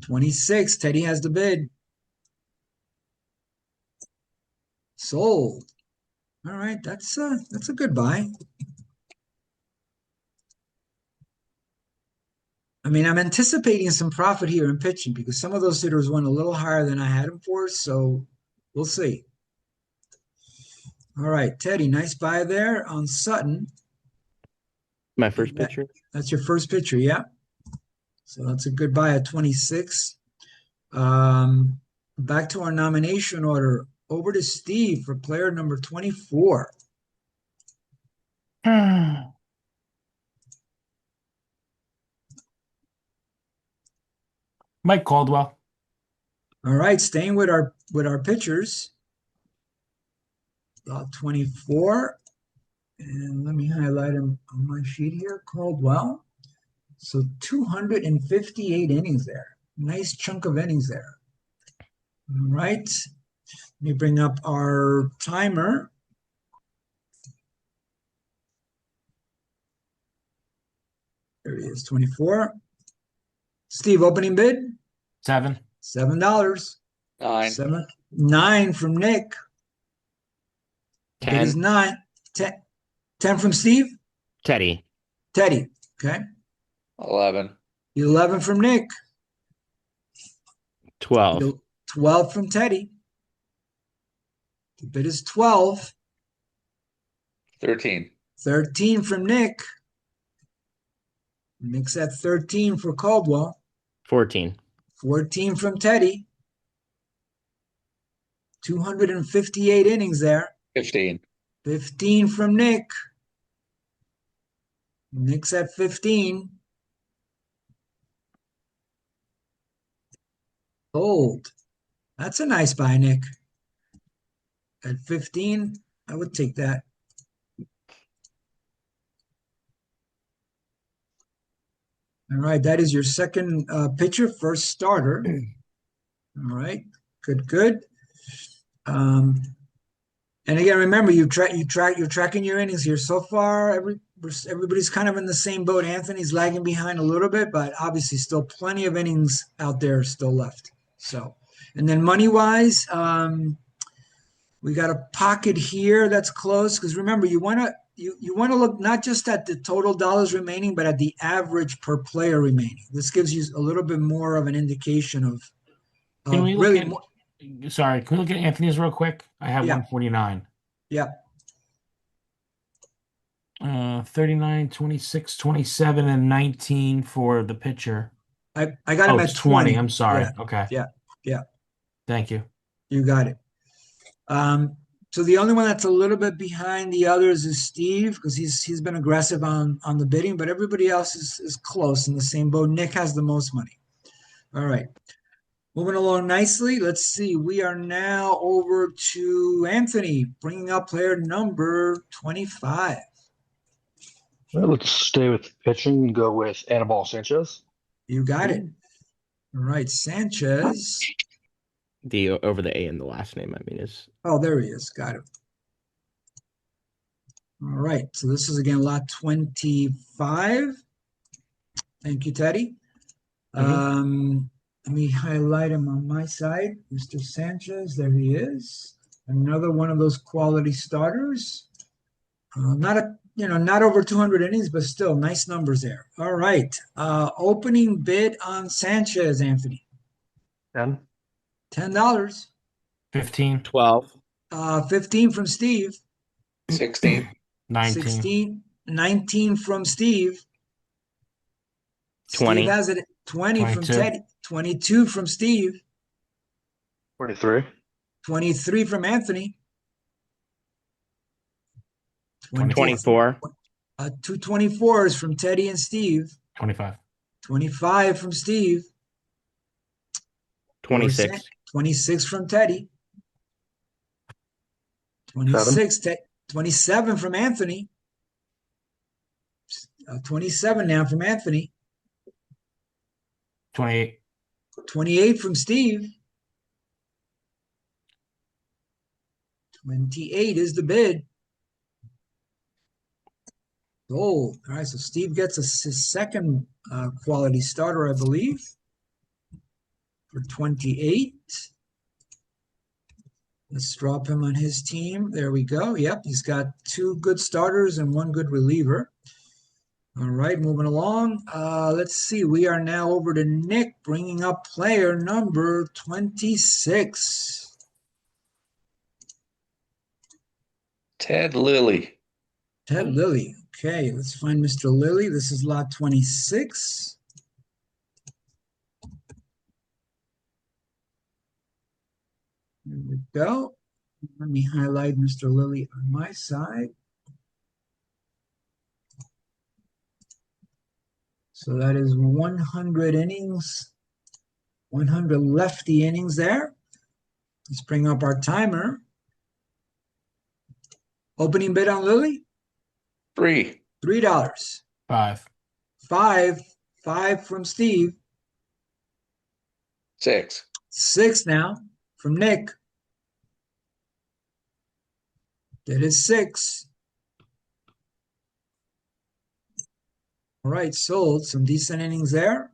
26. Teddy has the bid. Sold. All right, that's a good buy. I mean, I'm anticipating some profit here in pitching because some of those hitters went a little higher than I had them for, so we'll see. All right, Teddy, nice buy there on Sutton. My first pitcher. That's your first pitcher, yeah. So that's a good buy at 26. Back to our nomination order. Over to Steve for player number 24. Mike Caldwell. All right, staying with our pitchers. 24. And let me highlight him on my sheet here. Caldwell. So 258 innings there. Nice chunk of innings there. All right. Let me bring up our timer. There he is, 24. Steve, opening bid? $7. $7. 9. 9 from Nick. Bid is 9. 10 from Steve? Teddy. Teddy. Okay. 11. 11 from Nick. 12. 12 from Teddy. The bid is 12. 13. 13 from Nick. Nick's at 13 for Caldwell. 14. 14 from Teddy. 258 innings there. 15. 15 from Nick. Nick's at 15. Gold. That's a nice buy, Nick. At 15, I would take that. All right, that is your second pitcher, first starter. All right, good. And again, remember you're tracking your innings here. So far, everybody's kind of in the same boat. Anthony's lagging behind a little bit, but obviously still plenty of innings out there still left. So, and then money wise, we got a pocket here that's close because remember you want to look not just at the total dollars remaining, but at the average per player remaining. This gives you a little bit more of an indication of Can we really look more. Sorry, can we look at Anthony's real quick? I have Yeah. 149. Yeah. 39, 26, 27, and 19 for the pitcher. I got him Oh, at it's 20. 20. I'm sorry. Yeah. Okay. Yeah. Thank you. You got it. So the only one that's a little bit behind the others is Steve because he's been aggressive on the bidding, but everybody else is close in the same boat. Nick has the most money. All right. Moving along nicely. Let's see. We are now over to Anthony, bringing up player number 25. Well, let's stay with pitching and go with Anibal Sanchez. You got it. All right. Sanchez. The over the A in the last name, I mean, is Oh, there he is. Got him. All right. So this is again lot 25. Thank you, Teddy. Let me highlight him on my side. Mr. Sanchez, there he is. Another one of those quality starters. Not over 200 innings, but still nice numbers there. All right. Opening bid on Sanchez, Anthony. 10. $10. 15. 12. 15 from Steve. 16. 19. 16. 19 from Steve. 20. Steve has it at 20 from 22. Teddy. 22 from Steve. 23. 23 from Anthony. 24. 2 24s from Teddy and Steve. 25. 25 from Steve. 26. 26 from Teddy. 26. 27 from Anthony. 27 now from Anthony. 28. 28 from Steve. 28 is the bid. Gold. All right, so Steve gets his second quality starter, I believe, for 28. Let's drop him on his team. There we go. Yep, he's got 2 good starters and 1 good reliever. All right, moving along. Let's see. We are now over to Nick, bringing up player number 26. Ted Lilly. Ted Lilly. Okay, let's find Mr. Lilly. This is lot 26. Here we go. Let me highlight Mr. Lilly on my side. So that is 100 innings, 100 lefty innings there. Let's bring up our timer. Opening bid on Lilly? $3. $3. 5. 5 from Steve. 6. 6 now from Nick. That is 6. All right, sold. Some decent innings there.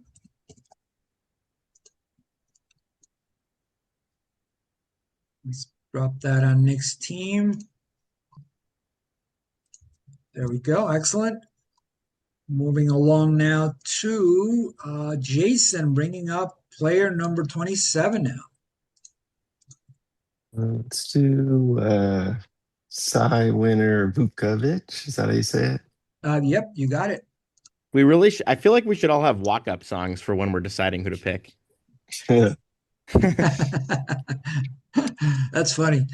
Let's drop that on Nick's team. There we go. Excellent. Moving along now to Jason, bringing up player number 27 now. Let's do Cy winner Vuckovich. Is that how you say it? Yep, you got it. We really I feel like we should all have walk-up songs for when we're deciding who to pick. That's funny.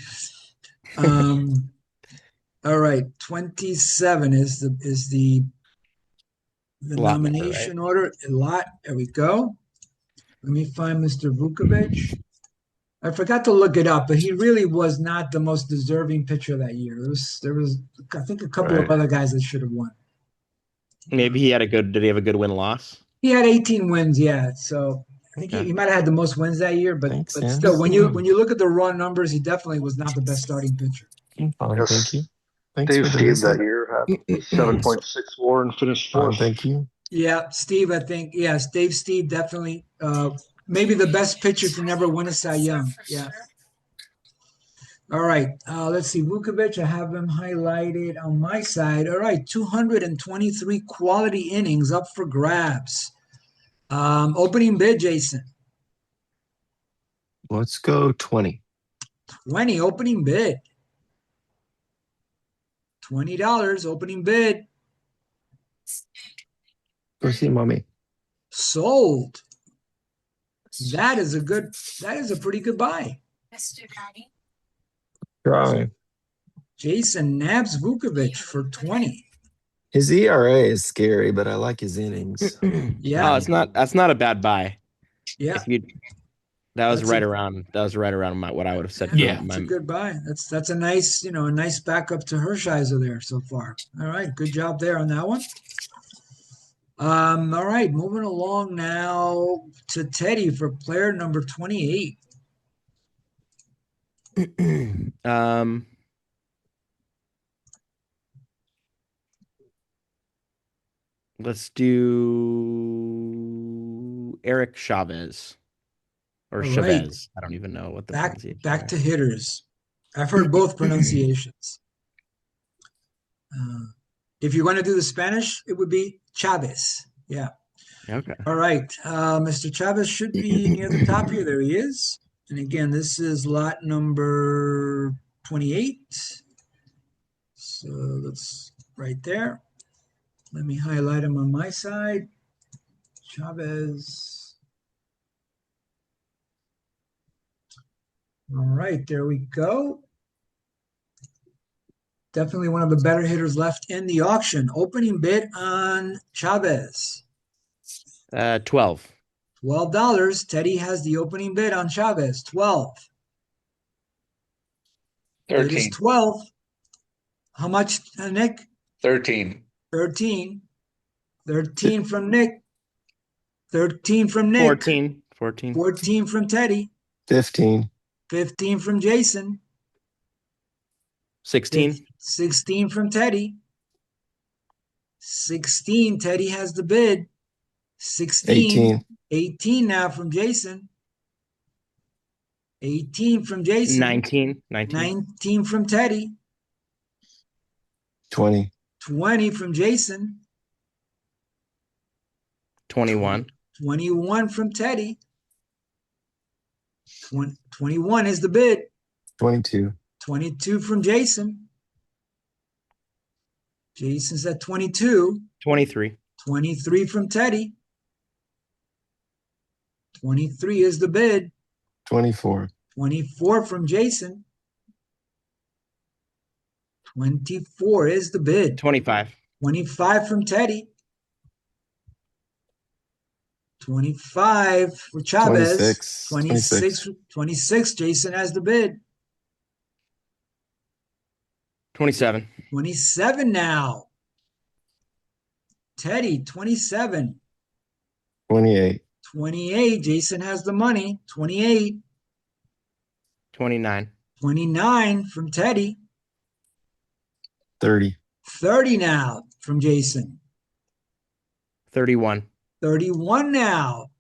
All right, 27 is the Lot number, nomination order. A lot. There we go. Let me find Mr. Vuckovich. I forgot to look it up, but he really was not the most deserving pitcher that year. There was I think a couple of other guys that should have won. Maybe he had did he have a good win-loss? He had 18 wins, yeah. So I think he might have had the most wins that year, but still, when you look at the raw numbers, he definitely was not the best starting pitcher. Fine, thank you. Thanks Dave for the Steve visit. that year had 7.6 WAR and finished fourth. Thank you. Yeah, Steve, I think, yes, Dave Steve definitely, maybe the best pitcher to never win a Cy Young. Yeah. All right, let's see. Vuckovich, I have him highlighted on my side. All right, 223 quality innings up for grabs. Opening bid, Jason. Let's go 20. 20 opening bid. $20 opening bid. Go see mommy. Sold. That is a pretty good buy. Try. Jason nabs Vuckovich for 20. His ERA is scary, but I like his innings. Yeah. Oh, that's not a bad buy. Yeah. That was right around what I would have said. Yeah. It's a good buy. That's a nice, a nice backup to Hershiser there so far. All right, good job there on that one. All right, moving along now to Teddy for player number 28. Let's do Eric Chavez or Chavez. I don't even know what the pronunciation back to hitters. I've heard both pronunciations. If you're going to do the Spanish, it would be Chavez. Yeah. Okay. All right. Mr. Chavez should be near the top here. There he is. And again, this is lot number 28. So that's right there. Let me highlight him on my side. Chavez. All right, there we go. Definitely one of the better hitters left in the auction. Opening bid on Chavez. 12. $12. Teddy has the opening bid on Chavez. 12. 13. It is 12. How much, Nick? 13. 13. 13 from Nick. 13 from Nick. 14. 14 from Teddy. 15. 15 from Jason. 16. 16 from Teddy. 16. Teddy has the bid. 16. 18. 18 now from Jason. 18 from Jason. 19. 19 from Teddy. 20. 20 from Jason. 21. 21 from Teddy. 21 is the bid. 22. 22 from Jason. Jason's at 22. 23. 23 from Teddy. 23 is the bid. 24. 24 from Jason. 24 is the bid. 25. 25 from Teddy. 25 for Chavez. 26. 26. Jason has the bid. 27. 27 now. Teddy, 27. 28. 28. Jason has the money. 28. 29. 29 from Teddy. 30. 30 now from Jason. 31. 31 now.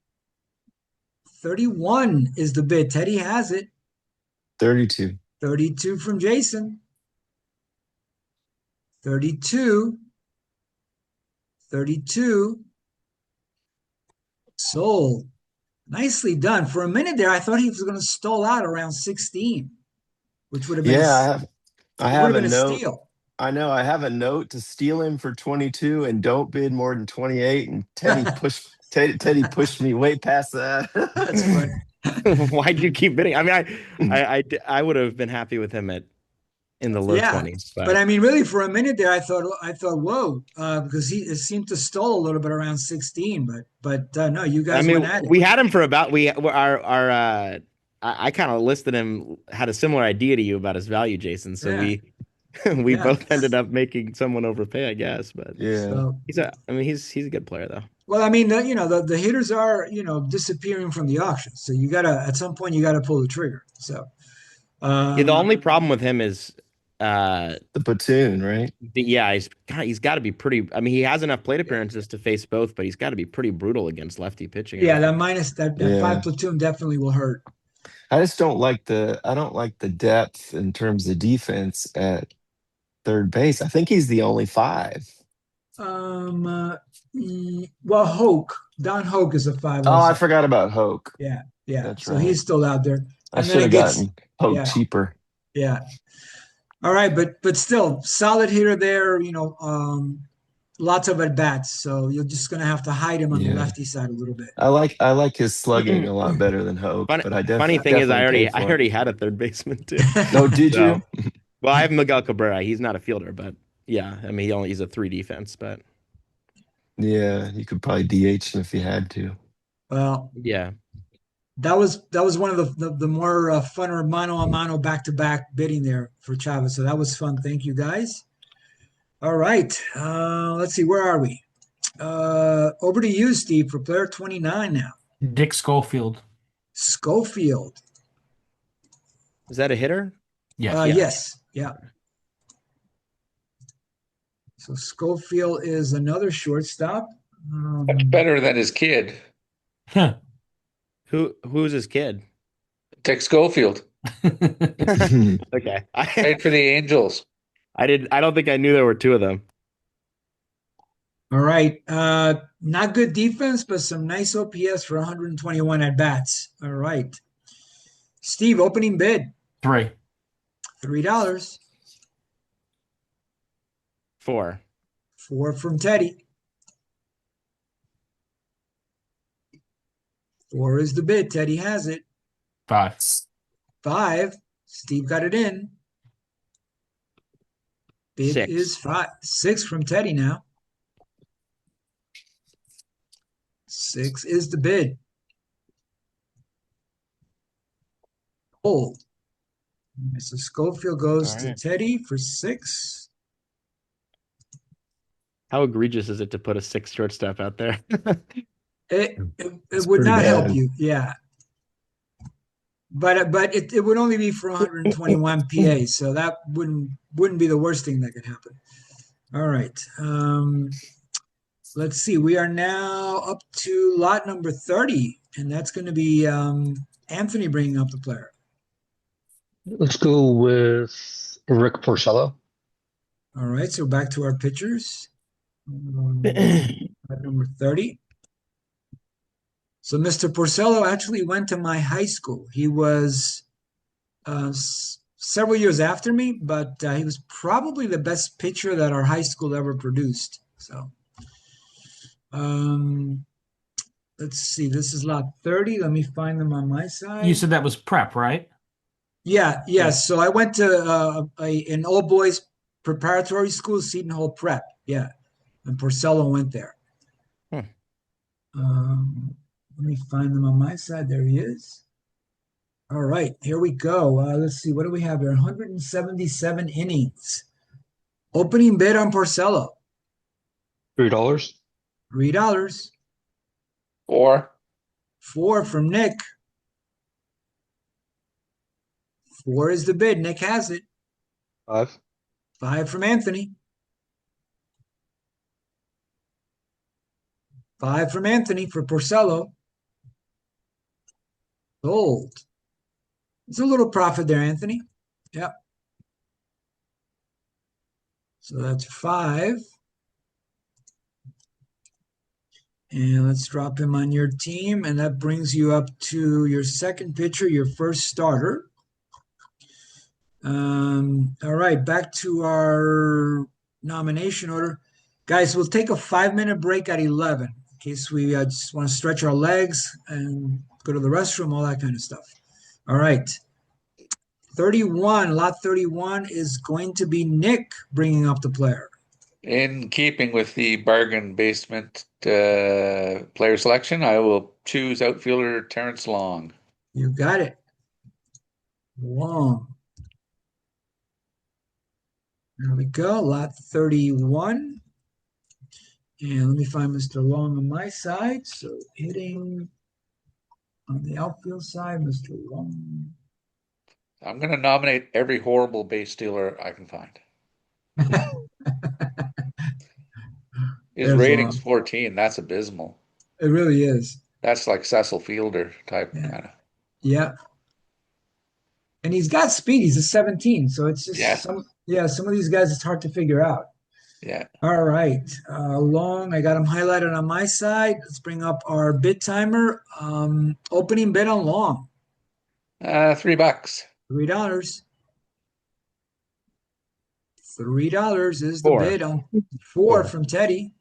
31 is the bid. Teddy has it. 32. 32 from Jason. 32. 32. Sold. Nicely done. For a minute there, I thought he was going to stall out around 16, which would have been I have a been note. steal. I know I have a note to steal him for 22 and don't bid more than 28. And Teddy pushed me way past that. That's funny. Why'd you keep bidding? I mean, I would have been happy with him in the low 20s. But I mean, really, for a minute there, I thought, whoa, because it seemed to stall a little bit around 16. But no, you guys went at it. We had him for about I kind of listed him, had a similar idea to you about his value, Jason. So we both ended up making someone overpay, I guess. But So, he's a good player though. well, I mean, the hitters are disappearing from the auction. So at some point you gotta pull the trigger. So the only problem with him is the platoon, right? He's got to be pretty. I mean, he has enough plate appearances to face both, but he's got to be pretty brutal against lefty pitching. Yeah, that 5 platoon definitely will hurt. I just don't like the depth in terms of defense at third base. I think he's the only 5. Well, Don Hoke is a 5. Oh, I forgot about Hoke. Yeah. That's so right. he's still out there. I should have gotten Hoke cheaper. Yeah. All right, but still solid hitter there. Lots of at bats, so you're just gonna have to hide him on the lefty side a little bit. I like his slugging a lot better than Hoke. But I definitely. Funny thing is, I already had a third baseman too. Oh, did you? Well, I have Miguel Cabrera. He's not a fielder, but yeah, I mean he's a 3 defense, but yeah, you could probably DH him if you had to. Well, yeah. That was one of the more funner mano a mano back-to-back bidding there for Chavez. So that was fun. Thank you, guys. All right. Let's see. Where are we? Over to you, Steve, for player 29 now. Dick Schofield. Schofield. Is that a hitter? Yeah. Yes. Yeah. So Schofield is another shortstop. Much better than his kid, Who's his kid? Dick Schofield. Okay. Played for the Angels. I don't think I knew there were 2 of them. All right. Not good defense, but some nice OPS for 121 at bats. All right. Steve, opening bid. 3. $3. 4. 4 from Teddy. 4 is the bid. Teddy has it. 5. 5. Steve got it in. Bid 6. is 5. 6 from Teddy now. 6 is the bid. Hold. So Schofield goes to Teddy for 6. How egregious is it to put a 6 shortstop out there? It would not help you, yeah. But it would only be for 121 PA, so that wouldn't be the worst thing that could happen. All right. Let's see. We are now up to lot number 30, and that's going to be Anthony bringing up the player. Let's go with Rick Porcello. All right, so back to our pitchers. Lot number 30. So Mr. Porcello actually went to my high school. He was several years after me, but he was probably the best pitcher that our high school ever produced. So let's see. This is lot 30. Let me find them on my side. You said that was prep, right? Yeah, yes. So I went to an old boys preparatory school, Seton Hall Prep. Yeah, and Porcello went there. Let me find them on my side. There he is. All right, here we go. Let's see. What do we have here? 177 innings. Opening bid on Porcello. $3. $3. 4. 4 from Nick. 4 is the bid. Nick has it. 5. 5 from Anthony. 5 from Anthony for Porcello. Sold. It's a little profit there, Anthony. Yep. So that's 5. And let's drop him on your team. And that brings you up to your second pitcher, your first starter. All right, back to our nomination order. Guys, we'll take a 5-minute break at 11 in case we just want to stretch our legs and go to the restroom, all that kind of stuff. All right. 31, lot 31 is going to be Nick bringing up the player. In keeping with the bargain basement player selection, I will choose outfielder Terrence Long. You got it. Long. There we go, lot 31. And let me find Mr. Long on my side. So hitting on the outfield side, Mr. Long. I'm going to nominate every horrible base stealer I can find. His There's rating's Long. 14. That's abysmal. It really is. That's like Cecil Fielder type kind of. Yeah. And he's got speed. He's a 17. So it's just some of these guys, it's hard to figure out. Yeah. All right. Long, I got him highlighted on my side. Let's bring up our bid timer. Opening bid on Long. $3. $3. $3 is the 4. bid on 4 from Teddy.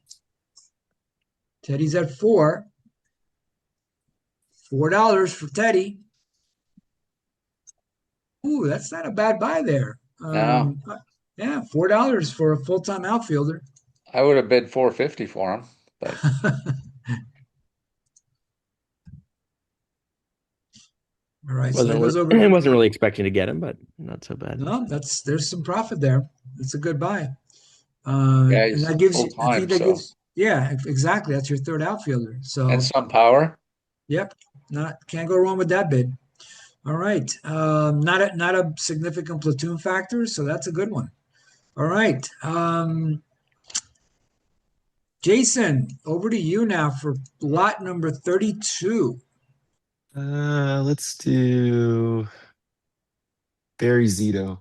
Teddy's at 4. $4 for Teddy. Ooh, that's not a bad buy there. No. Yeah, $4 for a full-time outfielder. I would have bid $4.50 for him, but All right, Wasn't really expecting to get him, but not so bad. No, there's some profit there. It's a good buy. yeah, and that gives you, I think full-time, that gives, yeah, exactly. That's your third outfielder. So, and some power. yep, can't go wrong with that bid. All right, not a significant platoon factor, so that's a good one. All right, Jason, over to you now for lot number 32. Let's do Barry Zito.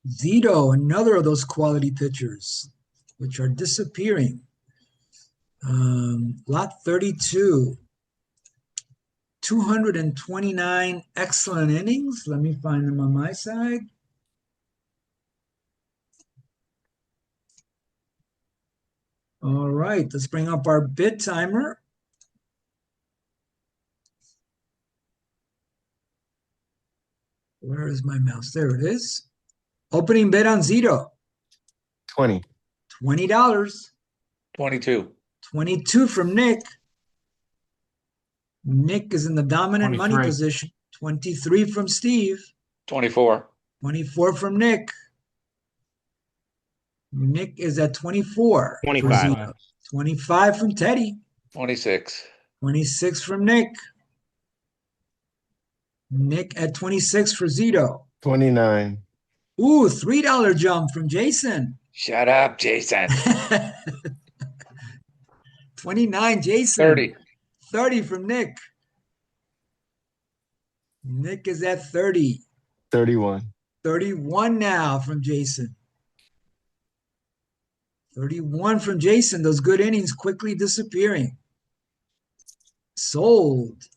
Zito, another of those quality pitchers, which are disappearing. Lot 32, 229 excellent innings. Let me find them on my side. All right, let's bring up our bid timer. Where is my mouse? There it is. Opening bid on Zito. 20. $20. 22. 22 from Nick. Nick is in the dominant money 23. position. 23 from Steve. 24. 24 from Nick. Nick is at 24. 25. 25 from Teddy. 26. 26 from Nick. Nick at 26 for Zito. 29. Ooh, $3 jump from Jason. Shut up, Jason. 29, Jason. 30. 30 from Nick. Nick is at 30. 31. 31 now from Jason. 31 from Jason. Those good innings quickly disappearing. Sold.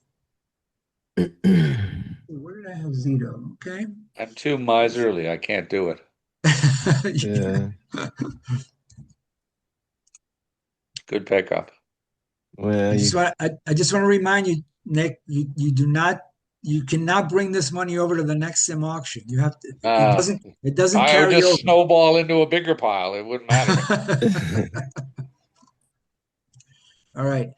Where did I have Zito? Okay. I'm too miserly. I can't do it. Yeah. Good pickup. Well, I just want to remind you, Nick, you cannot bring this money over to the next sim auction. You have to. It doesn't I would carry just over. snowball into a bigger pile. It wouldn't matter. All right.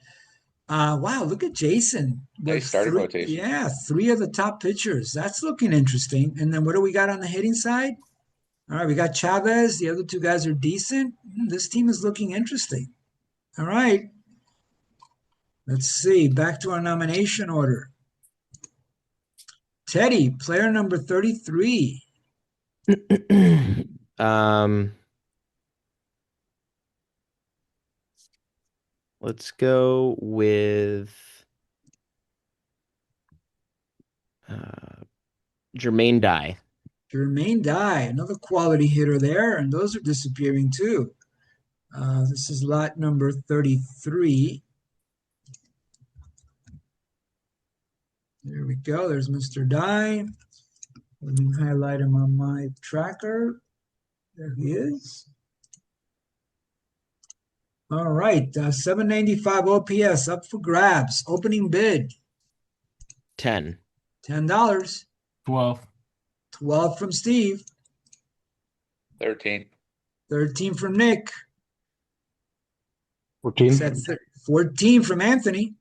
Wow, look at Jason. Nice starting rotation. Yeah, 3 of the top pitchers. That's looking interesting. And then what do we got on the hitting side? All right, we got Chavez. The other 2 guys are decent. This team is looking interesting. All right. Let's see. Back to our nomination order. Teddy, player number 33. Let's go with Jermaine Dye. Jermaine Dye, another quality hitter there, and those are disappearing too. This is lot number 33. There we go. There's Mr. Dye. Let me highlight him on my tracker. There he is. All right, 795 OPS up for grabs. Opening bid. 10. $10. 12. 12 from Steve. 13. 13 from Nick. 14. 14 from Anthony.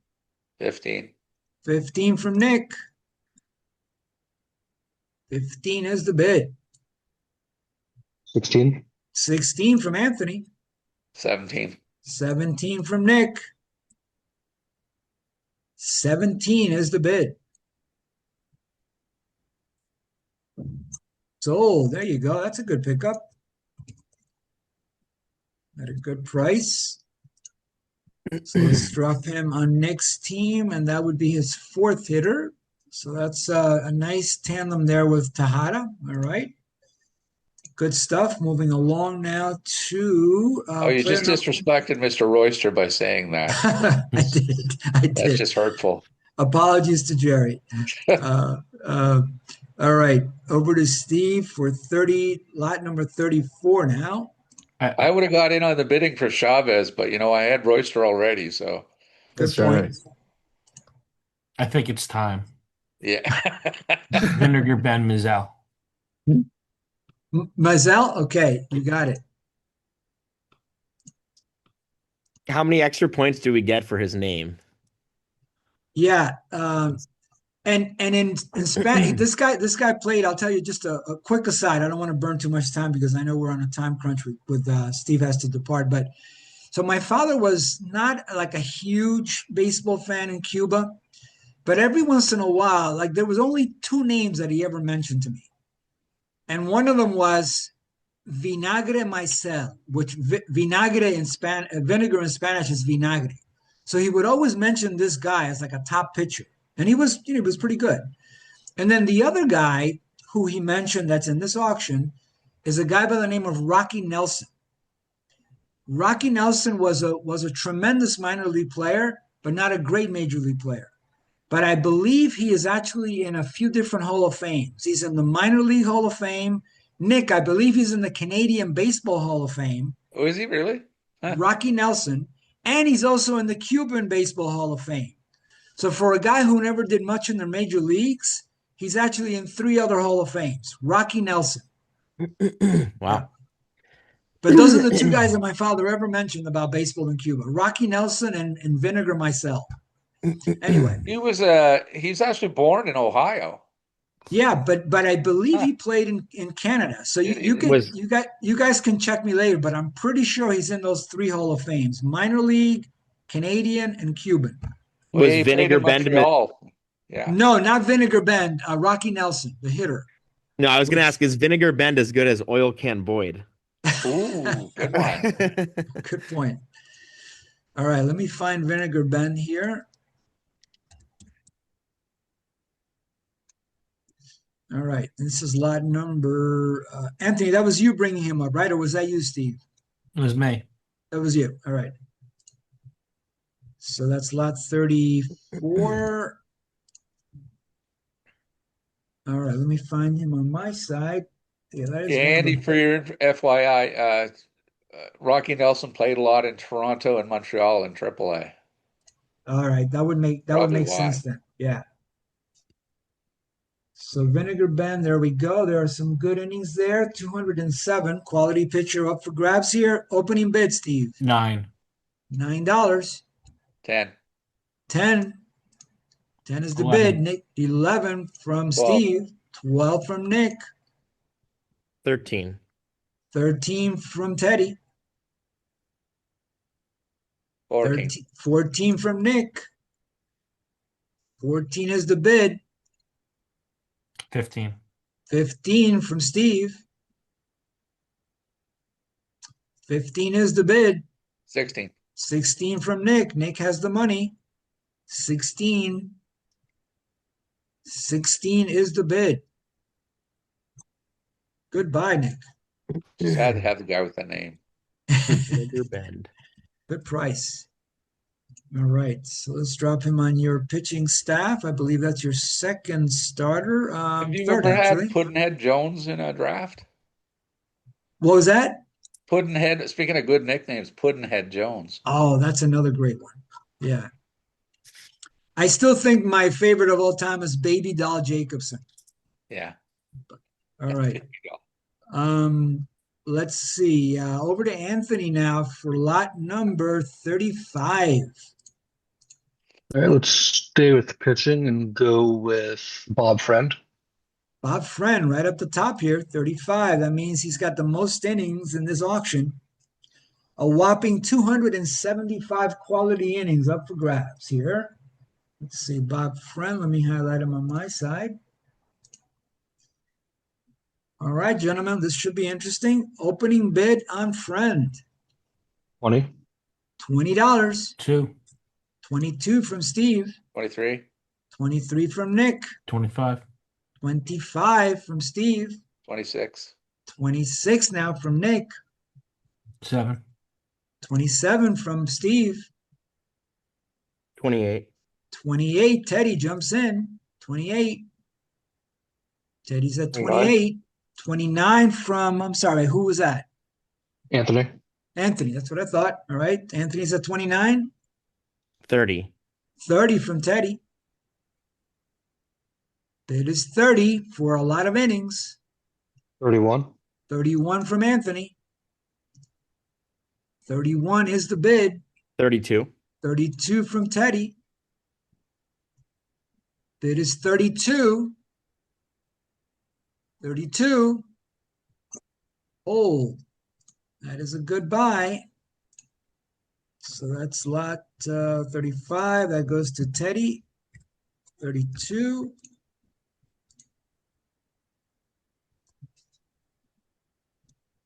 15. 15 from Nick. 15 is the bid. 16. 16 from Anthony. 17. 17 from Nick. 17 is the bid. Sold. There you go. That's a good pickup. At a good price. So let's drop him on Nick's team, and that would be his 4th hitter. So that's a nice tandem there with Tejada. All right. Good stuff. Moving along now to. You just disrespected Mr. Royster by saying that. I did. That's just hurtful. Apologies to Jerry. All right. Over to Steve for lot number 34 now. I would have got in on the bidding for Chavez, but I had Royster already, so. Good point. Right. I think it's time. Yeah. Vinegar Ben Mizell. Mazel? Okay, you got it. How many extra points do we get for his name? Yeah. And in Spanish, this guy played. I'll tell you just a quick aside. I don't want to burn too much time because I know we're on a time crunch with Steve has to depart. But so my father was not like a huge baseball fan in Cuba, but every once in a while, like there was only 2 names that he ever mentioned to me, and one of them was vinagre maicel, which vinegar in Spanish is vinagre. So he would always mention this guy as like a top pitcher. And he was pretty good. And then the other guy who he mentioned that's in this auction is a guy by the name of Rocky Nelson. Rocky Nelson was a tremendous minor league player, but not a great major league player. But I believe he is actually in a few different Hall of Fames. He's in the minor league Hall of Fame. Nick, I believe he's in the Canadian Baseball Hall of Fame. Oh, is he really? Huh. Rocky Nelson. And he's also in the Cuban Baseball Hall of Fame. So for a guy who never did much in the major leagues, he's actually in 3 other Hall of Fames. Rocky Nelson. Wow. But those are the 2 guys that my father ever mentioned about baseball in Cuba. Rocky Nelson and Vinegar Maicel. Anyway. He's actually born in Ohio. Yeah, but I believe he played in Canada. So you guys can check me later, but I'm pretty sure he's in those 3 Hall of Fames. Minor league, Canadian, and Cuban. Was Vinegar Bend? Yeah. No, not Vinegar Bend. Rocky Nelson, the hitter. No, I was going to ask, is Vinegar Bend as good as Oil Can Boyd? Ooh, good one. Good point. All right, let me find Vinegar Bend here. All right, this is lot number. Anthony, that was you bringing him up, right? Or was that you, Steve? It was me. That was you. All right. So that's lot 34. All right, let me find him on my side. Yeah, that is Yeah, one of Andy, the. for your FYI, Rocky Nelson played a lot in Toronto and Montreal in AAA. All right, that would make Probably sense why. then. Yeah. So Vinegar Bend, there we go. There are some good innings there. 207. Quality pitcher up for grabs here. Opening bid, Steve. 9. $9. 10, 10. 10 is the 11. bid. Nick, 11 from 12, Steve. 12 from Nick. 13. 13 from Teddy. 14, 14 from Nick. 14 is the bid. 15. 15 from Steve. 15 is the bid. 16, 16 from Nick. Nick has the money. 16. 16 is the bid. Goodbye, Nick. just had to have the guy with the name. Vinegar Bend. Good price. All right, so let's drop him on your pitching staff. I believe that's your second starter. Have you Third, ever had actually. Puddinhead Jones in a draft? What was that? Puddinhead, speaking of good nicknames, Puddinhead Jones. Oh, that's another great one. Yeah. I still think my favorite of all time is Baby Doll Jacobson. Yeah. All right. Let's see. Over to Anthony now for lot number 35. All right, let's stay with pitching and go with Bob Friend. Bob Friend, right up the top here, 35. That means he's got the most innings in this auction. A whopping 275 quality innings up for grabs here. Let's see, Bob Friend. Let me highlight him on my side. All right, gentlemen, this should be interesting. Opening bid on Friend. 20. $20. 2. 22 from Steve. 23, 23 from Nick. 25. 25 from Steve. 26, 26 now from Nick. 7. 27 from Steve. 28. 28. Teddy jumps in. 28. Teddy's at 29. 28. 29 from, I'm sorry, who was that? Anthony. Anthony. That's what I thought. All right. Anthony's at 29. 30. 30 from Teddy. Bid is 30 for a lot of innings. 31. 31 from Anthony. 31 is the bid. 32. 32 from Teddy. Bid is 32. 32. Oh, that is a good buy. So that's lot 35. That goes to Teddy. 32.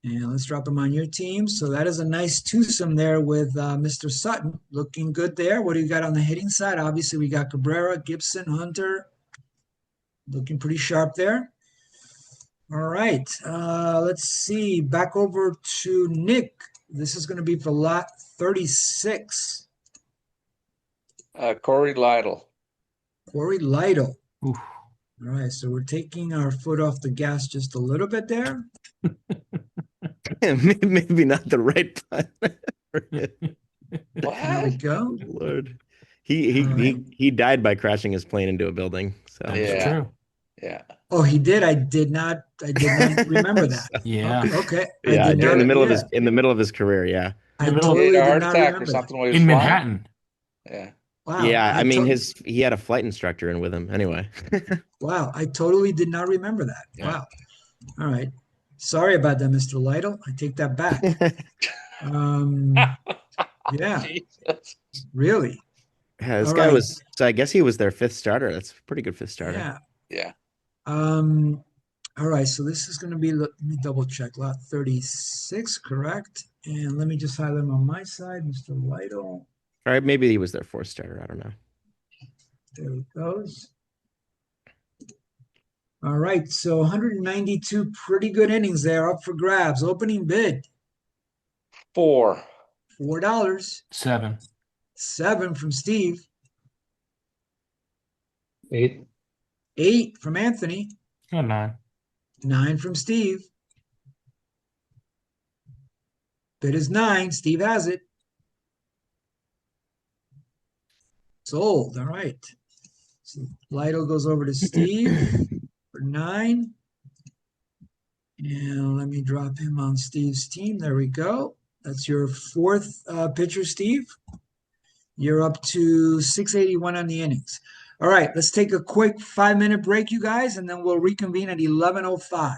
And let's drop him on your team. So that is a nice twosome there with Mr. Sutton. Looking good there. What do you got on the hitting side? Obviously, we got Cabrera, Gibson, Hunter. Looking pretty sharp there. All right. Let's see. Back over to Nick. This is going to be for lot 36. Corey Lytle. Corey Lytle. Oof. All right. So we're taking our foot off the gas just a little bit there. Maybe not the right button. There we What? go. Lord. He All right. he died by crashing his plane into a building. So That's Yeah. true. Yeah. Oh, he did. I did not remember that. Yeah. Okay. I yeah, did in the not- middle of yeah. his career, yeah. I In the middle of- He totally had a did heart not attack remember or that. something while he was In flying. Manhattan. Yeah. Wow. Yeah, I mean to- he had a flight instructor in with him anyway. Wow, I totally did not remember that. Yeah. Wow. All right. Sorry about that, Mr. Lytle. I take that back. Yeah, Jesus. really. Yeah, this All guy right. was so I guess he was their fifth starter. That's a pretty good fifth starter. Yeah. Yeah. All right, so this is going to be, let me double check, lot 36, correct? And let me just highlight him on my side, Mr. Lytle. All right, maybe he was their fourth starter. I don't know. There he goes. All right, so 192 pretty good innings there up for grabs. Opening bid, 4, $4. 7. 7 from Steve. 8. 8 from Anthony. Oh, 9. 9 from Steve. Bid is 9. Steve has it. Sold. All right. So Lido goes over to Steve for 9. And let me drop him on Steve's team. There we go. That's your 4th pitcher, Steve. You're up to 681 on the innings. All right, let's take a quick 5-minute break, you guys, and then we'll reconvene at 11:05.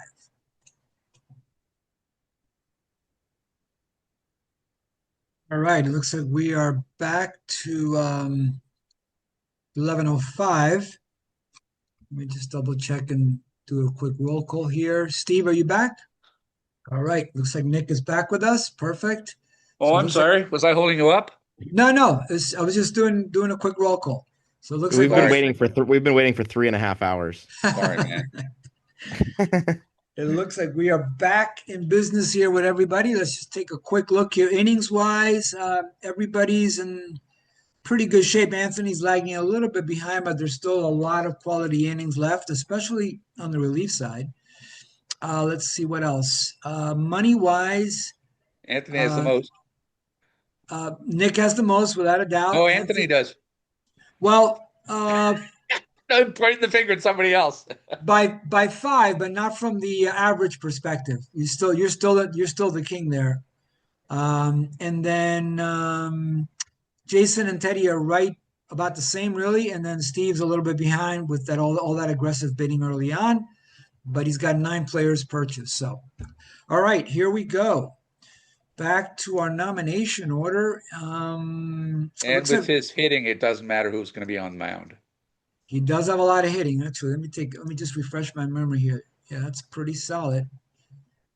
All right, it looks like we are back to 11:05. Let me just double check and do a quick roll call here. Steve, are you back? All right, looks like Nick is back with us. Perfect. Oh, So it I'm looks like- sorry. Was I holding you up? No, I was just doing a quick roll call. So it looks We've like been waiting for 3.5 hours. Sorry, man. It looks like we are back in business here with everybody. Let's just take a quick look here. Innings wise, everybody's in pretty good shape. Anthony's lagging a little bit behind, but there's still a lot of quality innings left, especially on the relief side. Let's see what else. Money wise, Anthony has the most. Nick has the most without a doubt. Oh, Anthony does. Well, I'm pointing the finger at somebody else. by 5, but not from the average perspective. You're still the king there. And then Jason and Teddy are right about the same, really. And then Steve's a little bit behind with that all that aggressive bidding early on, but he's got 9 players purchased. So, all right, here we go. Back to our nomination order. And with his hitting, it doesn't matter who's going to be on the mound. He does have a lot of hitting, actually. Let me just refresh my memory here. Yeah, that's pretty solid.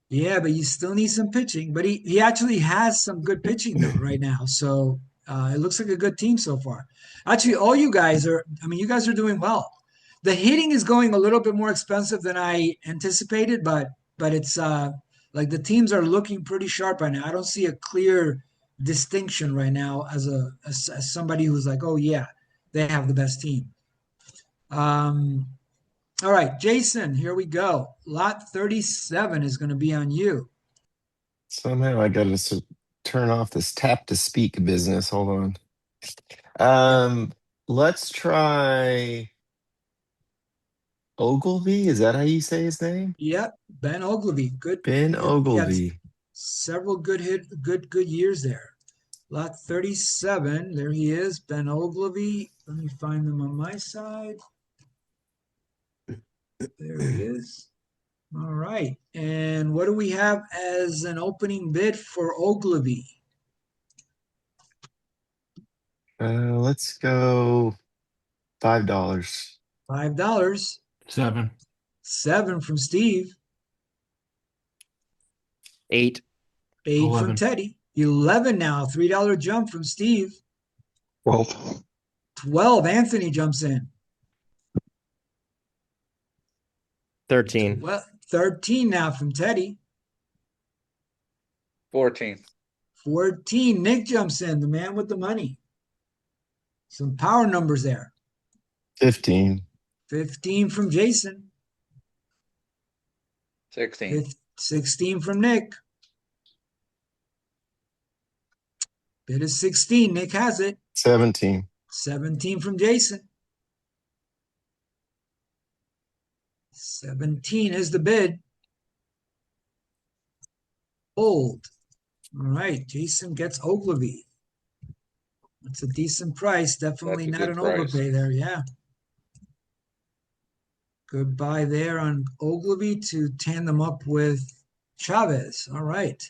Yeah, but you still need some pitching. But he actually has some good pitching though right now. So it looks like a good team so far. Actually, all you guys you guys are doing well. The hitting is going a little bit more expensive than I anticipated, but it's like the teams are looking pretty sharp right now. I don't see a clear distinction right now as somebody who's like, oh yeah, they have the best team. All right, Jason, here we go. Lot 37 is going to be on you. Somehow I got to turn off this tap to speak business. Hold on. Let's try Ogilvy. Is that how you say his name? Yep, Ben Ogilvy. Good. Ben Ogilvy. Yeah, several good years there. Lot 37, there he is, Ben Ogilvy. Let me find them on my side. There he is. All right. And what do we have as an opening bid for Ogilvy? Let's go $5. $5. 7. 7 from Steve. 8. 8 from 11. Teddy. 11 now. $3 jump from Steve. 12. 12. Anthony jumps in. 13. Well, 13 now from Teddy. 14. 14. Nick jumps in, the man with the money. Some power numbers there. 15. 15 from Jason. 16. 16 from Nick. Bid is 16. Nick has it. 17. 17 from Jason. 17 is the bid. Hold. All right. Jason gets Ogilvy. That's a decent price. Definitely That's a not an good price. overpay there. Yeah. Good buy there on Ogilvy to tandem up with Chavez. All right.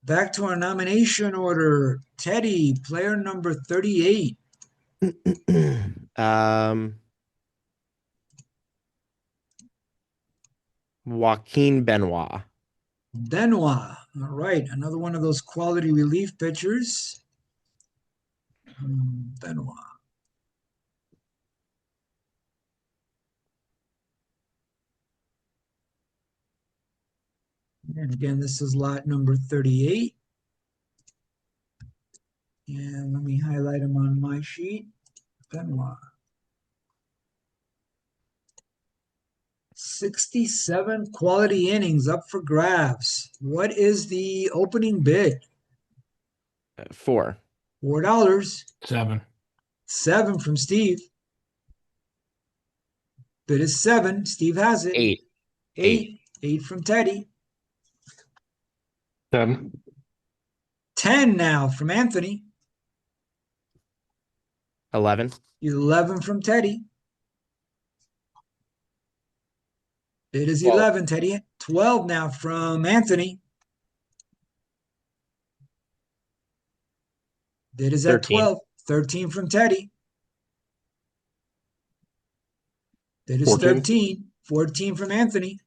Back to our nomination order. Teddy, player number 38. Joaquin Benoit. Benoit. All right. Another one of those quality relief pitchers. Benoit. And again, this is lot number 38. And let me highlight him on my sheet. Benoit. 67 quality innings up for grabs. What is the opening bid? 4. $4. 7. 7 from Steve. Bid is 7. Steve has it. 8. 8 from Teddy. 10. 10 now from Anthony. 11. 11 from Teddy. Bid is 12. 11, Teddy. 12 now from Anthony. Bid is at 13. 12. 13 from Teddy. Bid is 14. 13. 14 from Anthony.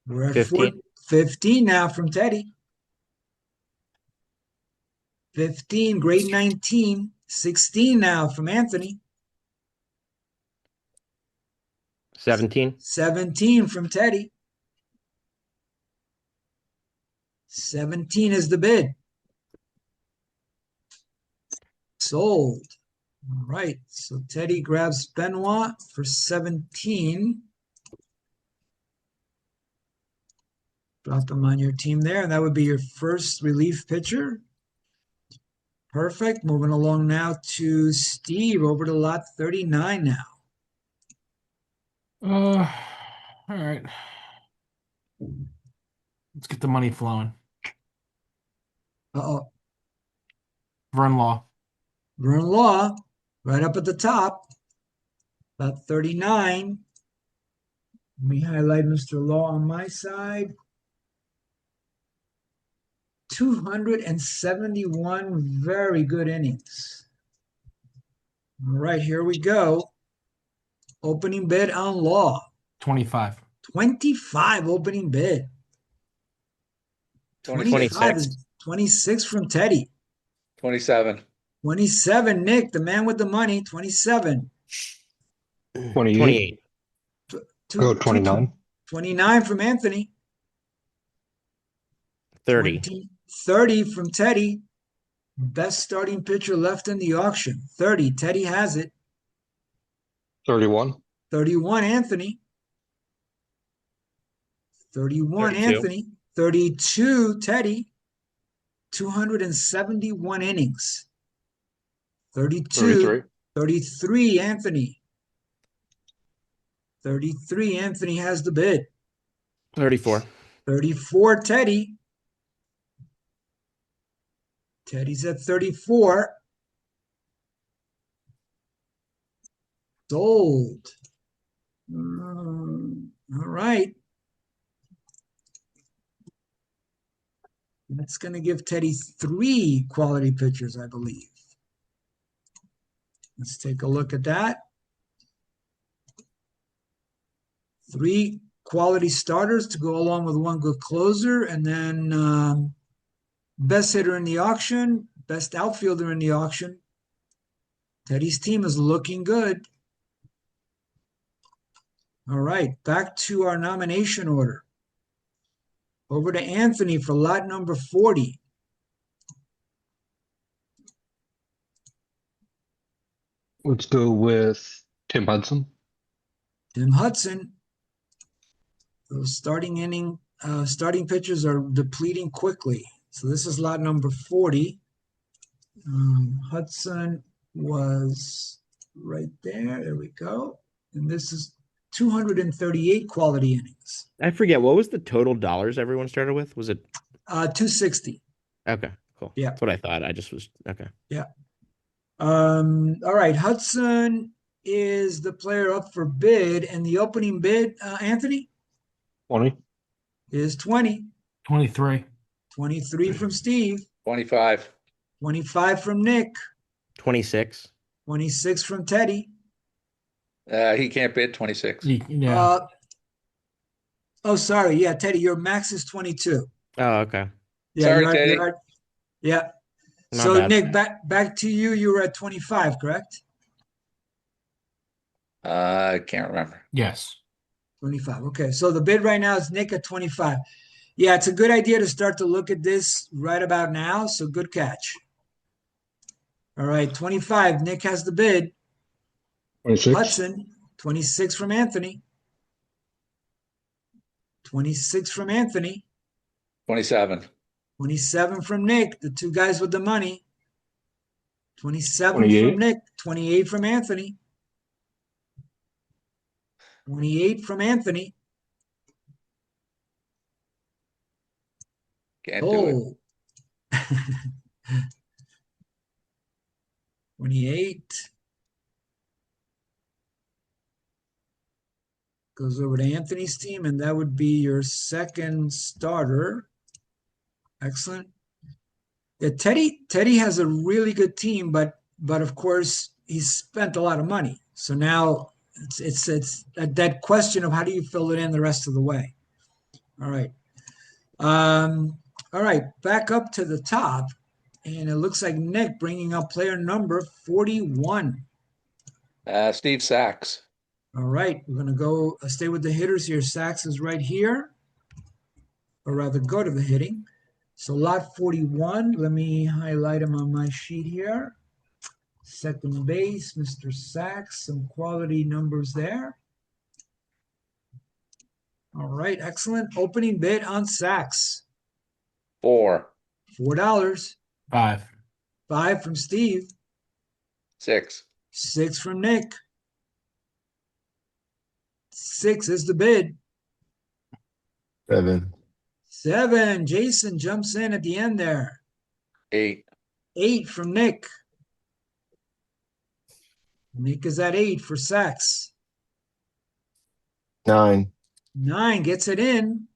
We're at 15. 15 now from Teddy. 15, grade 19. 16 now from Anthony. 17. 17 from Teddy. 17 is the bid. Sold. All right. So Teddy grabs Benoit for 17. Drop him on your team there. And that would be your first relief pitcher. Perfect. Moving along now to Steve over to lot 39 now. All right. Let's get the money flowing. Uh-oh. Vern Law. Vern Law, right up at the top. Lot 39. Let me highlight Mr. Law on my side. 271 very good innings. All right, here we go. Opening bid on Law. 25. 25 opening bid. 25 is 26 from Teddy. 27. 27, Nick, the man with the money, 27. 28. Go 29. 29 from Anthony. 30. 30 from Teddy. Best starting pitcher left in the auction. 30. Teddy has it. 31. 31, Anthony. 31, 32. Anthony. 32, Teddy. 271 innings. 32. 33. 33, Anthony. 33, Anthony has the bid. 34. 34, Teddy. Teddy's at 34. Sold. All right. That's going to give Teddy 3 quality pitchers, I believe. Let's take a look at that. 3 quality starters to go along with 1 good closer, and then best hitter in the auction, best outfielder in the auction. Teddy's team is looking good. All right, back to our nomination order. Over to Anthony for lot number 40. Let's go with Tim Hudson. Tim Hudson. Those starting pitchers are depleting quickly. So this is lot number 40. Hudson was right there. There we go. And this is 238 quality innings. I forget, what was the total dollars everyone started with? Was it 260. okay? Cool. Yeah. That's what I thought. I just was okay. Yeah. All right. Hudson is the player up for bid, and the opening bid, Anthony, 20. is 20. 23. 23 from Steve. 25. 25 from Nick. 26. 26 from Teddy. He can't bid 26. Yeah. Sorry. Yeah, Teddy, your max is 22. Oh, okay. Yeah, Sorry, Teddy. Yeah. Not So bad. Nick, back to you. You were at 25, correct? I can't remember. Yes. 25. Okay. So the bid right now is Nick at 25. Yeah, it's a good idea to start to look at this right about now. So good catch. All right, 25. Nick has the bid. 26. Hudson, 26 from Anthony. 26 from Anthony. 27. 27 from Nick, the two guys with the money. 27 from 28. Nick. 28 from Anthony. 28 from Anthony. Can't do it. Oh. 28. Goes over to Anthony's team, and that would be your second starter. Excellent. Yeah, Teddy has a really good team, but of course he's spent a lot of money. So now it's that question of how do you fill it in the rest of the way. All right. All right, back up to the top, and it looks like Nick bringing up player number 41. Steve Sachs. All right, we're going to go stay with the hitters here. Sachs is right here, or rather go to the hitting. So lot 41, let me highlight him on my sheet here. Second base, Mr. Sachs, some quality numbers there. All right, excellent. Opening bid on Sachs. 4. $4. 5. 5 from Steve. 6. 6 from Nick. 6 is the bid. 7. 7. Jason jumps in at the end there. 8. 8 from Nick. Nick is at 8 for Sachs. 9. 9 gets it in.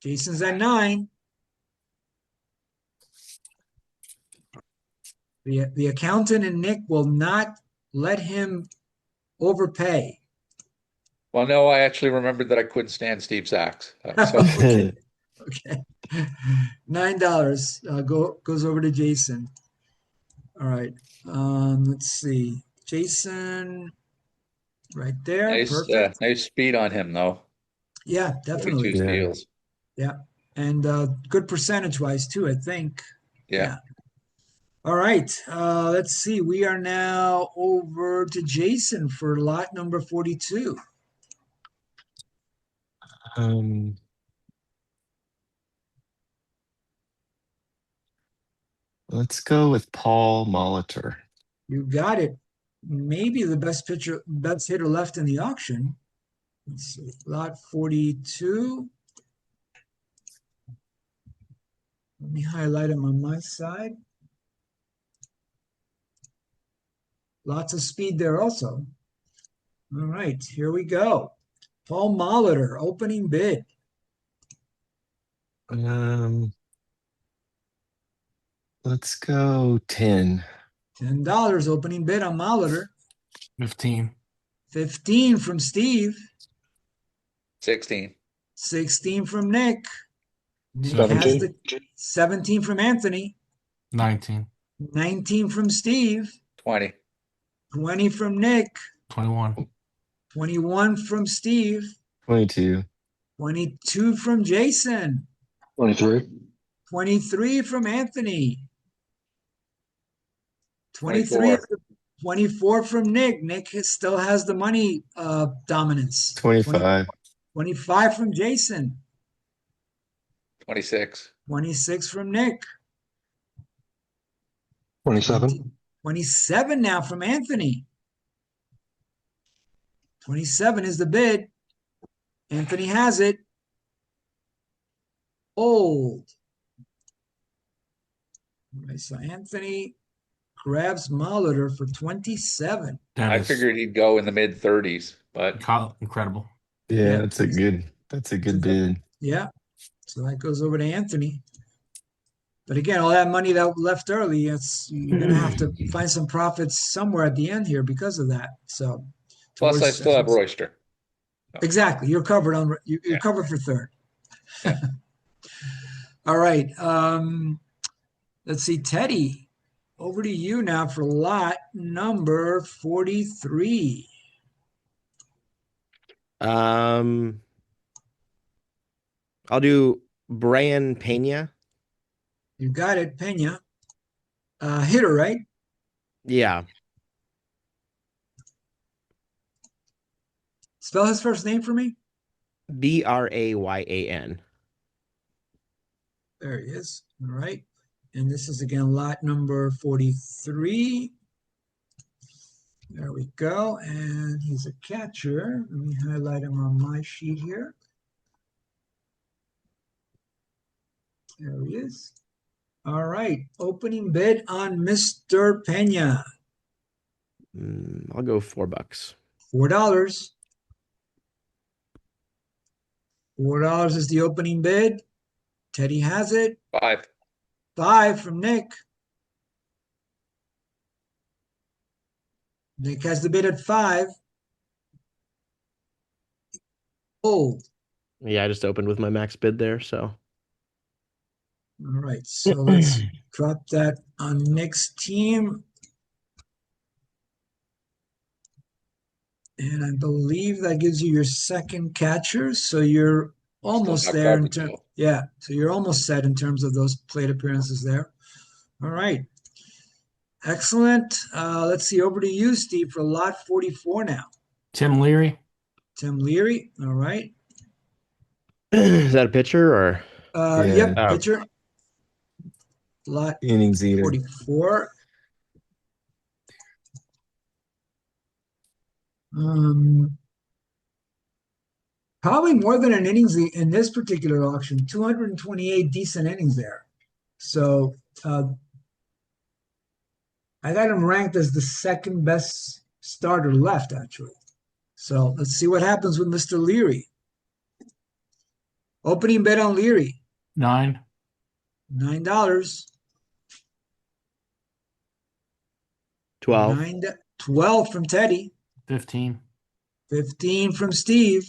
Jason's at 9. The accountant and Nick will not let him overpay. Well, no, I actually remembered that I couldn't stand Steve Sachs. So Okay. $9 goes over to Jason. All right. Let's see. Jason, right there. Perfect. nice speed on him, though. Yeah, definitely. 42 steals. Yeah. And good percentage-wise, too, I think. Yeah. All right. Let's see. We are now over to Jason for lot number 42. Let's go with Paul Molitor. You got it. Maybe the best hitter left in the auction. Let's see. Lot 42. Let me highlight him on my side. Lots of speed there also. All right, here we go. Paul Molitor, opening bid. Let's go 10. $10 opening bid on Molitor. 15. 15 from Steve. 16. 16 from Nick. Nick 17. has 17 from Anthony. 19. 19 from Steve. 20. 20 from Nick. 21. 21 from Steve. 22. 22 from Jason. 23. 23 from Anthony. 23. 24 from Nick. Nick still has the money dominance. 25. 25 from Jason. 26. 26 from Nick. 27. 27 now from Anthony. 27 is the bid. Anthony has it. Old. All right, so Anthony grabs Molitor for 27. I figured he'd go in the mid 30s, but incredible. Yeah, that's a good bid. Yeah. So that goes over to Anthony. But again, all that money that left early, you're going to have to find some profits somewhere at the end here because of that. So, plus I still have Royster. Exactly, you're covered on. You're covered for third. Yeah. All right. Let's see, Teddy. Over to you now for lot number 43. I'll do Brian Pena. You got it, Pena. Hitter, right? Yeah. Spell his first name for me. Brayyan. There he is. All right. And this is again lot number 43. There we go. And he's a catcher. Let me highlight him on my sheet here. There he is. All right. Opening bid on Mr. Pena. I'll go $4. $4. $4 is the opening bid. Teddy has it. 5. 5 from Nick. Nick has the bid at 5. Oh, Yeah, I just opened with my max bid there, so. all right. So let's drop that on Nick's team. And I believe that gives you your second catcher. So you're almost Still not there in garbage, terms. though. Yeah. So you're almost set in terms of those plate appearances there. All right. Excellent. Let's see. Over to you, Steve, for lot 44 now. Tim Leary. Tim Leary. All right. Is that a pitcher or? Yeah. Yep. Oh. Pitcher. Lot Innings eater. 44. Probably more than an innings in this particular auction. 228 decent innings there. So I got him ranked as the second best starter left, actually. So let's see what happens with Mr. Leary. Opening bid on Leary. 9. $9. 12. 12 from Teddy. 15. 15 from Steve.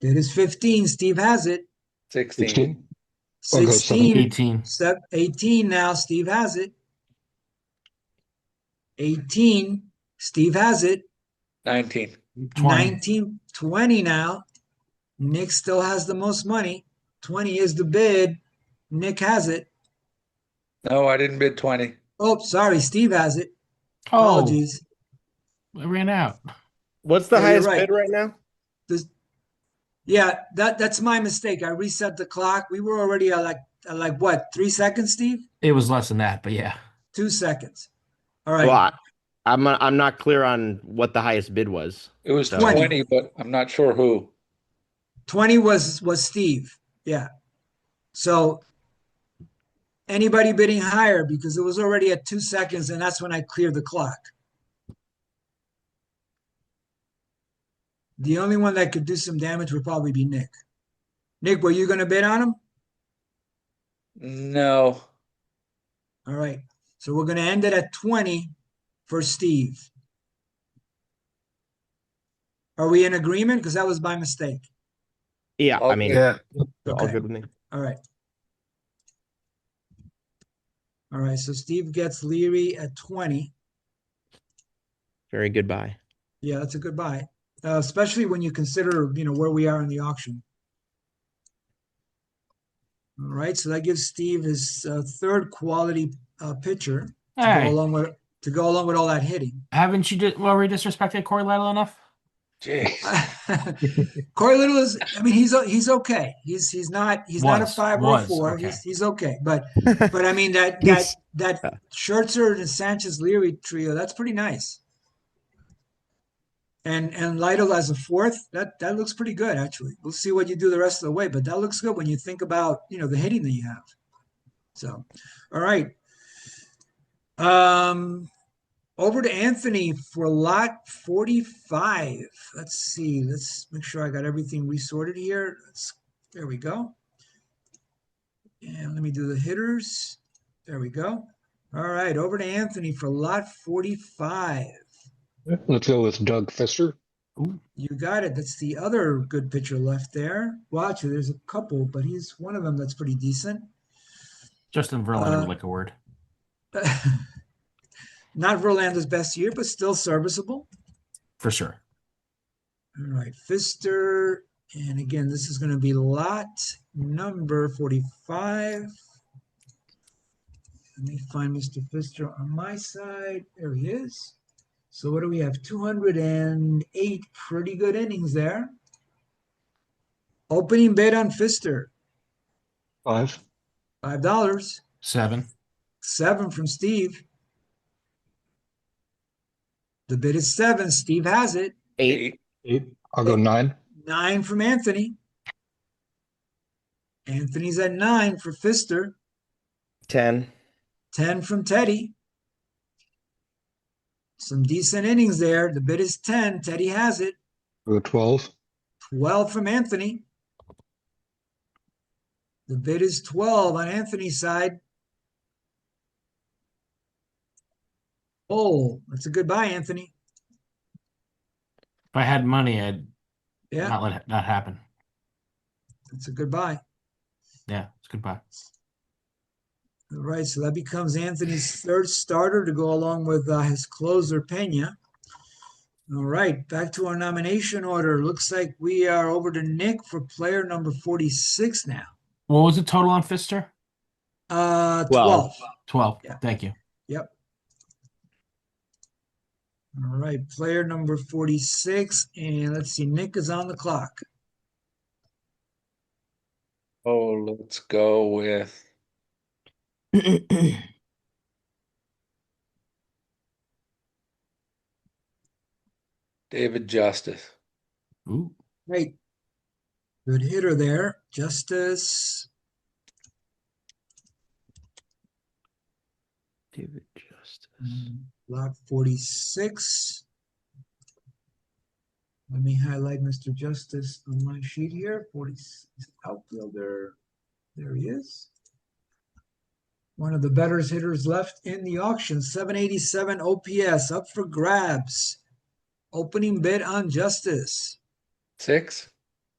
Bid is 15. Steve has it. 16. 16. I'll go 16. 18. 18 now. Steve has it. 18. Steve has it. 19. 20. 19. 20 now. Nick still has the most money. 20 is the bid. Nick has it. No, I didn't bid 20. Oh, sorry. Steve has it. Oh, Apologies. I ran out. What's the Oh, you're highest right. bid right now? Yeah, that's my mistake. I reset the clock. We were already at like what, 3 seconds, Steve? It was less than that, but yeah. 2 seconds. All right. Well, I'm not clear on what the highest bid was. It was So- 20, but I'm not sure who. 20 was Steve. Yeah. So anybody bidding higher, because it was already at 2 seconds, and that's when I cleared the clock. The only one that could do some damage would probably be Nick. Nick, were you going to bid on him? No. All right. So we're going to end it at 20 for Steve. Are we in agreement? Because that was my mistake. Yeah, I Okay. mean, Yeah. all Okay. good with me. All right. All right. So Steve gets Leary at 20. Very good buy. Yeah, that's a good buy, especially when you consider, where we are in the auction. All right. So that gives Steve his third quality pitcher to Hey. go along with all that hitting. Haven't you already disrespected Corey Little enough? Jeez. Corey Little is, he's okay. He's not a 5 or a 4. Okay. He's okay. But I mean that Scherzer and Sanchez Leary trio, that's pretty nice. And Lytle as a fourth, that looks pretty good actually. We'll see what you do the rest of the way, but that looks good when you think about the hitting that you have. So, all right. Over to Anthony for lot 45. Let's see. Let's make sure I got everything resorted here. There we go. And let me do the hitters. There we go. All right. Over to Anthony for lot 45. Let's go with Doug Fister. You got it. That's the other good pitcher left there. Well, actually, there's a couple, but he's one of them that's pretty decent. Justin Verlander would like a word. Not Verlander's best year, but still serviceable. For sure. All right. Fister And again, this is going to be lot number 45. Let me find Mr. Pfister on my side. There he is. So what do we have? 208 pretty good innings there. Opening bid on Pfister. $5. $5. 7. 7 from Steve. The bid is 7. Steve has it. 8. 8. I'll go 9. 9 from Anthony. Anthony's at 9 for Pfister. 10. 10 from Teddy. Some decent innings there. The bid is 10. Teddy has it. I'll go 12. 12 from Anthony. The bid is 12 on Anthony's side. Oh, that's a good buy, Anthony. If I had money, I'd Yeah, not let it not happen. that's a good buy. Yeah, it's a good buy. All right, so that becomes Anthony's third starter to go along with his closer, Pena. All right, back to our nomination order. Looks like we are over to Nick for player number 46 now. What was the total on Pfister? 12. 12. Yeah. Thank you. Yep. All right, player number 46. And let's see, Nick is on the clock. Oh, let's go with David Justice. Ooh. Great. Good hitter there. Justice. David Justice. Lot 46. Let me highlight Mr. Justice on my sheet here. 40 outfielder. There he is. One of the better hitters left in the auction. 787 OPS up for grabs. Opening bid on Justice. 6.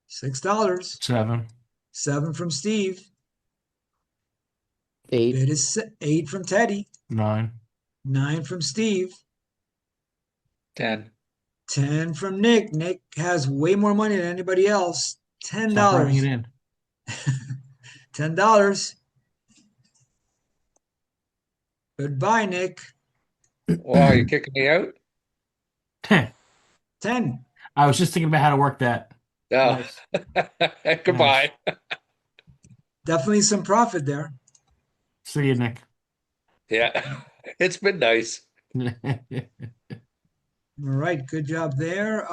$6. 7. 7 from Steve. 8. Bid is 8 from Teddy. 9. 9 from Steve. 10. 10 from Nick. Nick has way more money than anybody else. $10. Stop writing it in. $10. Goodbye, Nick. Wow, you kicking me out? 10. 10. I was just thinking about how to work that. No. Goodbye. Definitely some profit there. See you, Nick. Yeah, it's been nice. All right, good job there.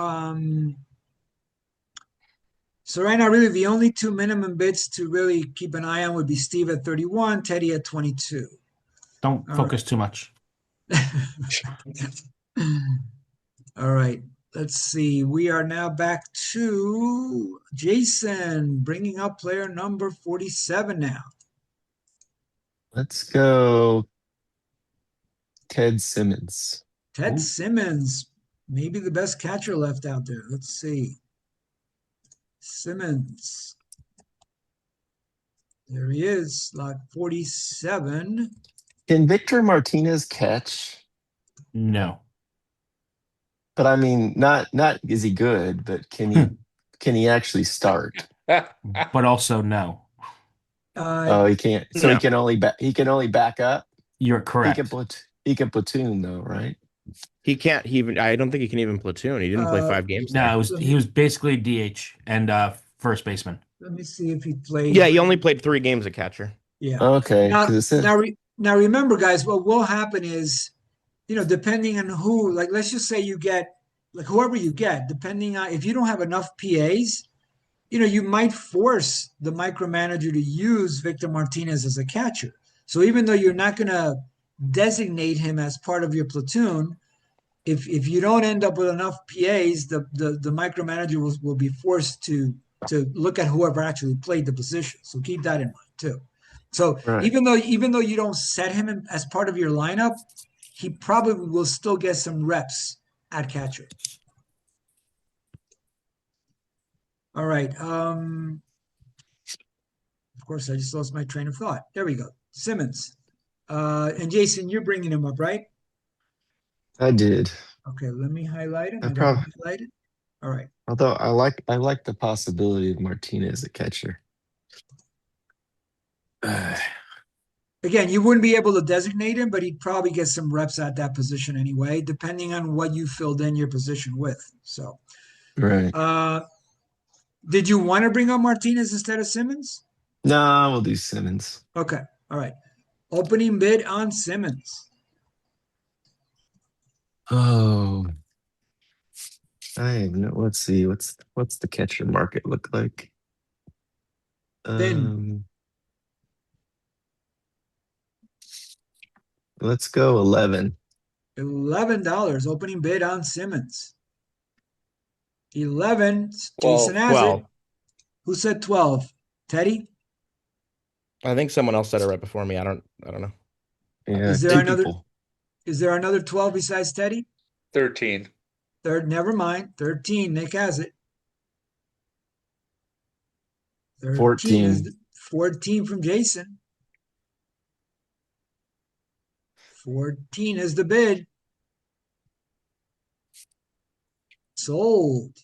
So right now, really, the only two minimum bids to really keep an eye on would be Steve at 31, Teddy at 22. Don't All focus too much. All right, let's see. We are now back to Jason, bringing up player number 47 now. Let's go Ted Simmons. Ted Ooh. Simmons, maybe the best catcher left out there. Let's see. Simmons. There he is, slot 47. Can Victor Martinez catch? No. But I mean, not is he good, but can he actually start? But also no. Oh, he can't. So No. he can only back up. You're correct. He can platoon though, right? He can't even. I don't think he can even platoon. He didn't play 5 games. No, he was basically DH and first baseman. Let me see if he played. Yeah, he only played 3 games at catcher. Yeah. Okay. Now remember, guys, what will happen is, depending on who, like, let's just say you get, like, whoever you get, depending on, if you don't have enough PAs, you might force the micromanager to use Victor Martinez as a catcher. So even though you're not going to designate him as part of your platoon, if you don't end up with enough PAs, the micromanager will be forced to look at whoever actually played the position. So keep that in mind too. So Right. even though you don't set him as part of your lineup, he probably will still get some reps at catcher. All right. Of course, I just lost my train of thought. There we go. Simmons. And Jason, you're bringing him up, right? I did. Okay, let me highlight him. I I got prob- him highlighted. All right. Although I like the possibility of Martinez at catcher. Again, you wouldn't be able to designate him, but he'd probably get some reps at that position anyway, depending on what you filled in your position with. So, Right. did you want to bring up Martinez instead of Simmons? No, we'll do Simmons. Okay. All right. Opening bid on Simmons. Oh, I have no. Let's see. What's the catcher market look like? Thin. Let's go 11. $11 opening bid on Simmons. 11. 12. Jason has it. 12. Who said 12? Teddy? I think someone else said it right before me. I don't know. Yeah, Is there two another- people. Is there another 12 besides Teddy? 13. Never mind. 13. Nick has it. 13 14. is 14 from Jason. 14 is the bid. Sold.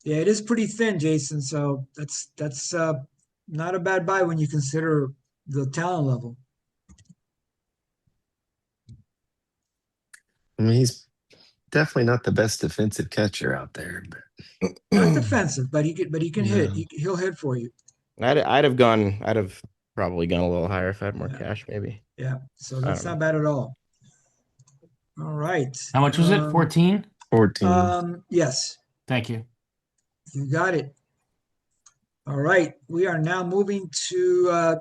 Yeah, it is pretty thin, Jason. So that's not a bad buy when you consider the talent level. I mean, he's definitely not the best defensive catcher out there. But Not defensive, but he can hit. No. He'll hit for you. I'd have probably gone a little higher if I had more cash, maybe. Yeah. So that's not bad at all. All right. How much was it? 14? 14. Yes. Thank you. You got it. All right. We are now moving to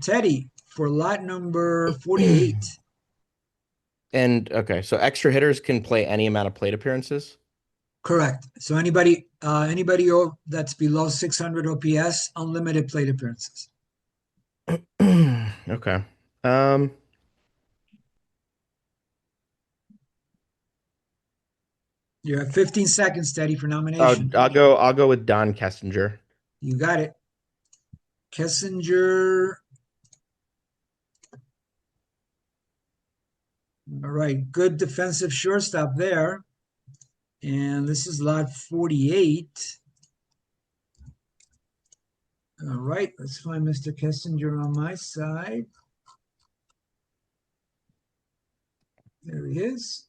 Teddy for lot number 48. And okay, so extra hitters can play any amount of plate appearances. Correct. So anybody that's below 600 OPS, unlimited plate appearances. Okay. You have 15 seconds, Teddy, for nomination. I'll go with Don Kessinger. You got it. Kessinger. All right. Good defensive shortstop there. And this is lot 48. All right. Let's find Mr. Kessinger on my side. There he is.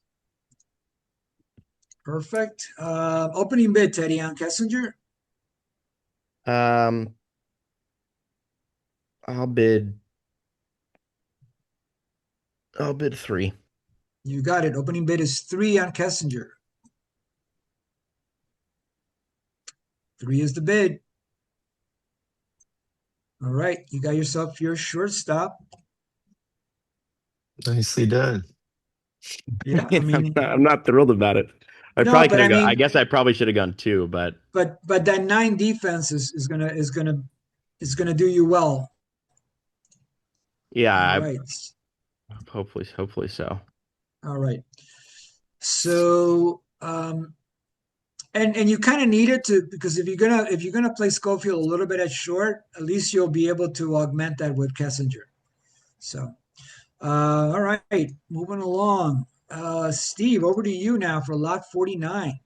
Perfect. Opening bid, Teddy, on Kessinger. I'll bid 3. You got it. Opening bid is 3 on Kessinger. 3 is the bid. All right. You got yourself your shortstop. Nicely done. Yeah, I mean, I'm not thrilled about it. I guess I probably should have gone 2, but that 9 defense is gonna do you well. yeah, All right. hopefully so. All right. So and you kind of need it because if you're gonna play Schofield a little bit at short, at least you'll be able to augment that with Kessinger. So all right, moving along. Steve, over to you now for lot 49.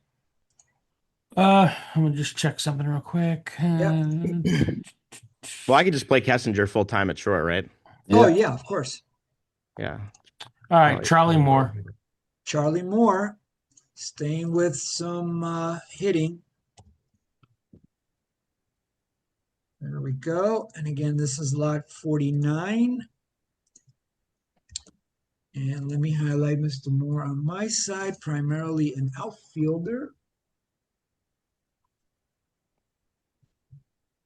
I'm gonna just check something real quick. Well, I could just play Kessinger full time at short, right? Oh yeah, of course. Yeah. All right, Charlie Moore. Charlie Moore, staying with some hitting. There we go. And again, this is lot 49. And let me highlight Mr. Moore on my side, primarily an outfielder.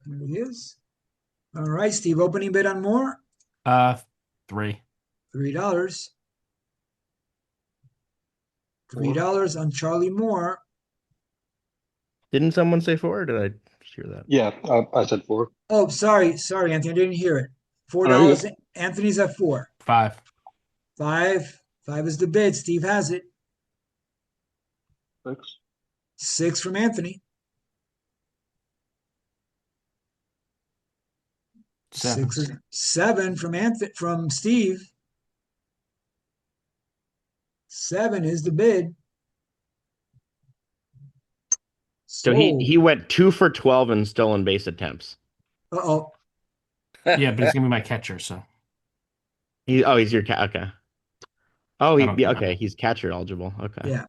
There he is. All right, Steve, opening bid on Moore? 3. $3. $3 on Charlie Moore. Didn't someone say 4? Or did I just hear that? Yeah, I said 4. Oh, sorry, Anthony, I didn't hear it. $4. Anthony's at 4. 5. 5 is the bid. Steve has it. 6. 6 from Anthony. 7. 7 from Steve. 7 is the bid. So he went 2 for 12 in stolen base attempts. Uh-oh. Yeah, but he's gonna be my catcher, so He's your okay. Oh, I don't care. okay. He's catcher eligible. Okay. Yeah.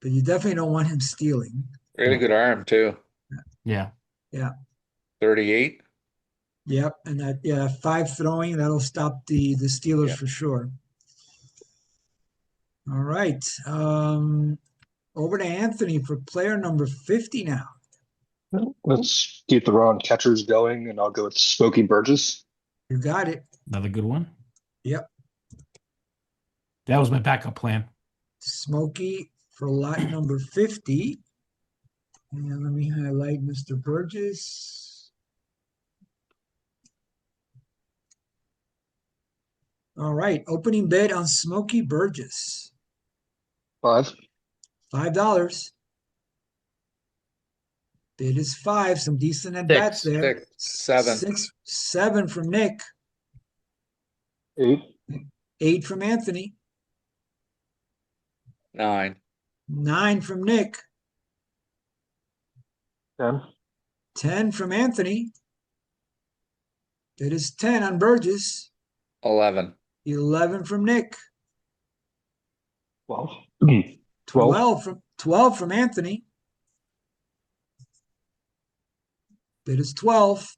But you definitely don't want him stealing. Really good arm too. Yeah. Yeah. 38. Yep. And that 5 throwing, that'll stop the Steelers Yeah. for sure. All right. Over to Anthony for player number 50 now. Let's keep the run catchers going, and I'll go with Smokey Burgess. You got it. Another good one. Yep. That was my backup plan. Smokey for lot number 50. And let me highlight Mr. Burgess. All right. Opening bid on Smokey Burgess. 5. $5. Bid is 5. Some decent at bats there. 7. 7 from Nick. 8. 8 from Anthony. 9. 9 from Nick. 10. 10 from Anthony. Bid is 10 on Burgess. 11. 11 from Nick. 12. 12 from Anthony. Bid is 12.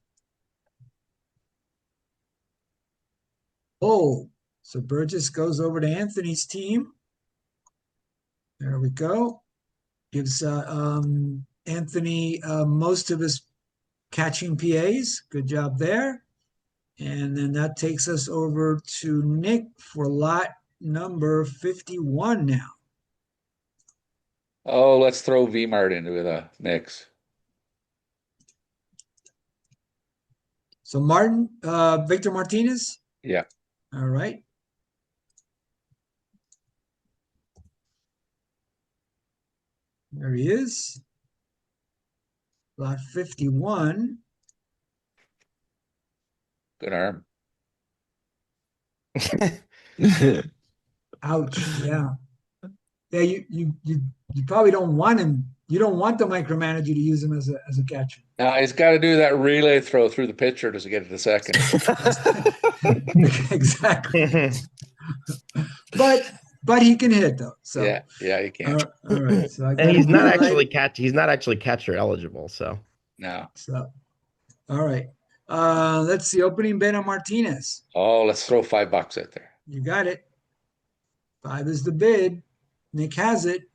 Oh, so Burgess goes over to Anthony's team. There we go. Gives Anthony most of his catching PAs. Good job there. And then that takes us over to Nick for lot number 51 now. Oh, let's throw V-Mart into the mix. So Victor Martinez? Yeah. All right. There he is. Lot 51. Good arm. Ouch. Yeah. Yeah, you probably don't want him. You don't want the micromanager to use him as a catcher. Now he's got to do that relay throw through the pitcher to get to the second. Exactly. But he can hit though. So yeah, he can. All right. So And he's not actually catcher eligible, so. No. So all right. Let's see. Opening bid on Martinez. Oh, let's throw $5 out there. You got it. 5 is the bid. Nick has it.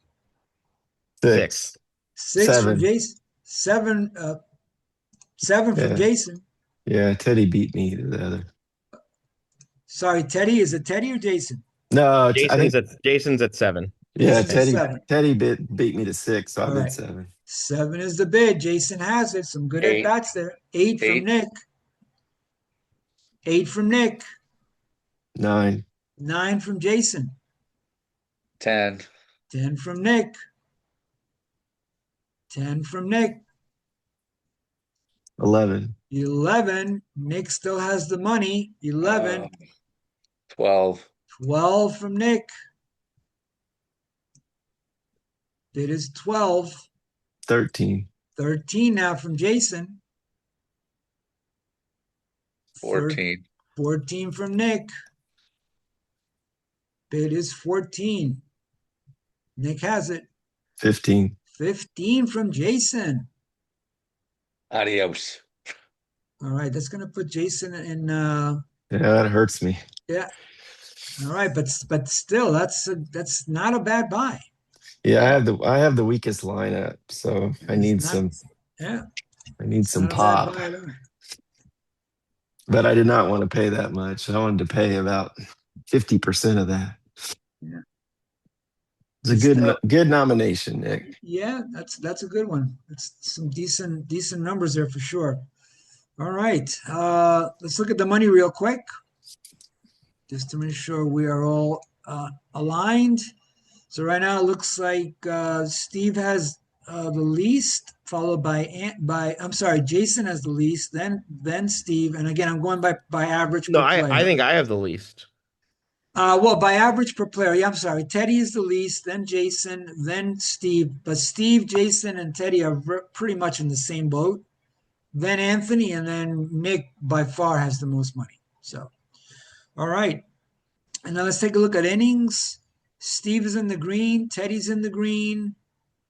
6. 6 from Jason. 7 from Jason. Yeah, Teddy beat me to the other. Sorry, Teddy. Is it Teddy or Jason? No, Jason's at 7. Yeah, Jason's Teddy beat me to 6, so I bid 7. 7 is the bid. Jason has it. Some good 8. at bats there. 8 from Nick. 8 from Nick. 9. 9 from Jason. 10. 10 from Nick. 10 from Nick. 11. 11. Nick still has the money. 11. 12. 12 from Nick. It is 12. 13. 13 now from Jason. 14. 14 from Nick. Bid is 14. Nick has it. 15. 15 from Jason. Adios. All right, that's going to put Jason in. Yeah, that hurts me. Yeah. All right, but still, that's not a bad buy. Yeah, I have the weakest lineup, so I need some. Yeah. I need some pop. But I did not want to pay that much. I wanted to pay about 50% of that. Yeah. It's a good nomination, Nick. Yeah, that's a good one. It's some decent numbers there for sure. All right. Let's look at the money real quick, just to make sure we are all aligned. So right now it looks like Steve has the least, followed by I'm sorry, Jason has the least, then Steve, and again I'm going by average. No, per player. I think I have the least. Well, by average per player. Yeah, I'm sorry. Teddy is the least, then Jason, then Steve. But Steve, Jason, and Teddy are pretty much in the same boat. Then Anthony, and then Nick by far has the most money. So, all right. And now let's take a look at innings. Steve is in the green. Teddy's in the green.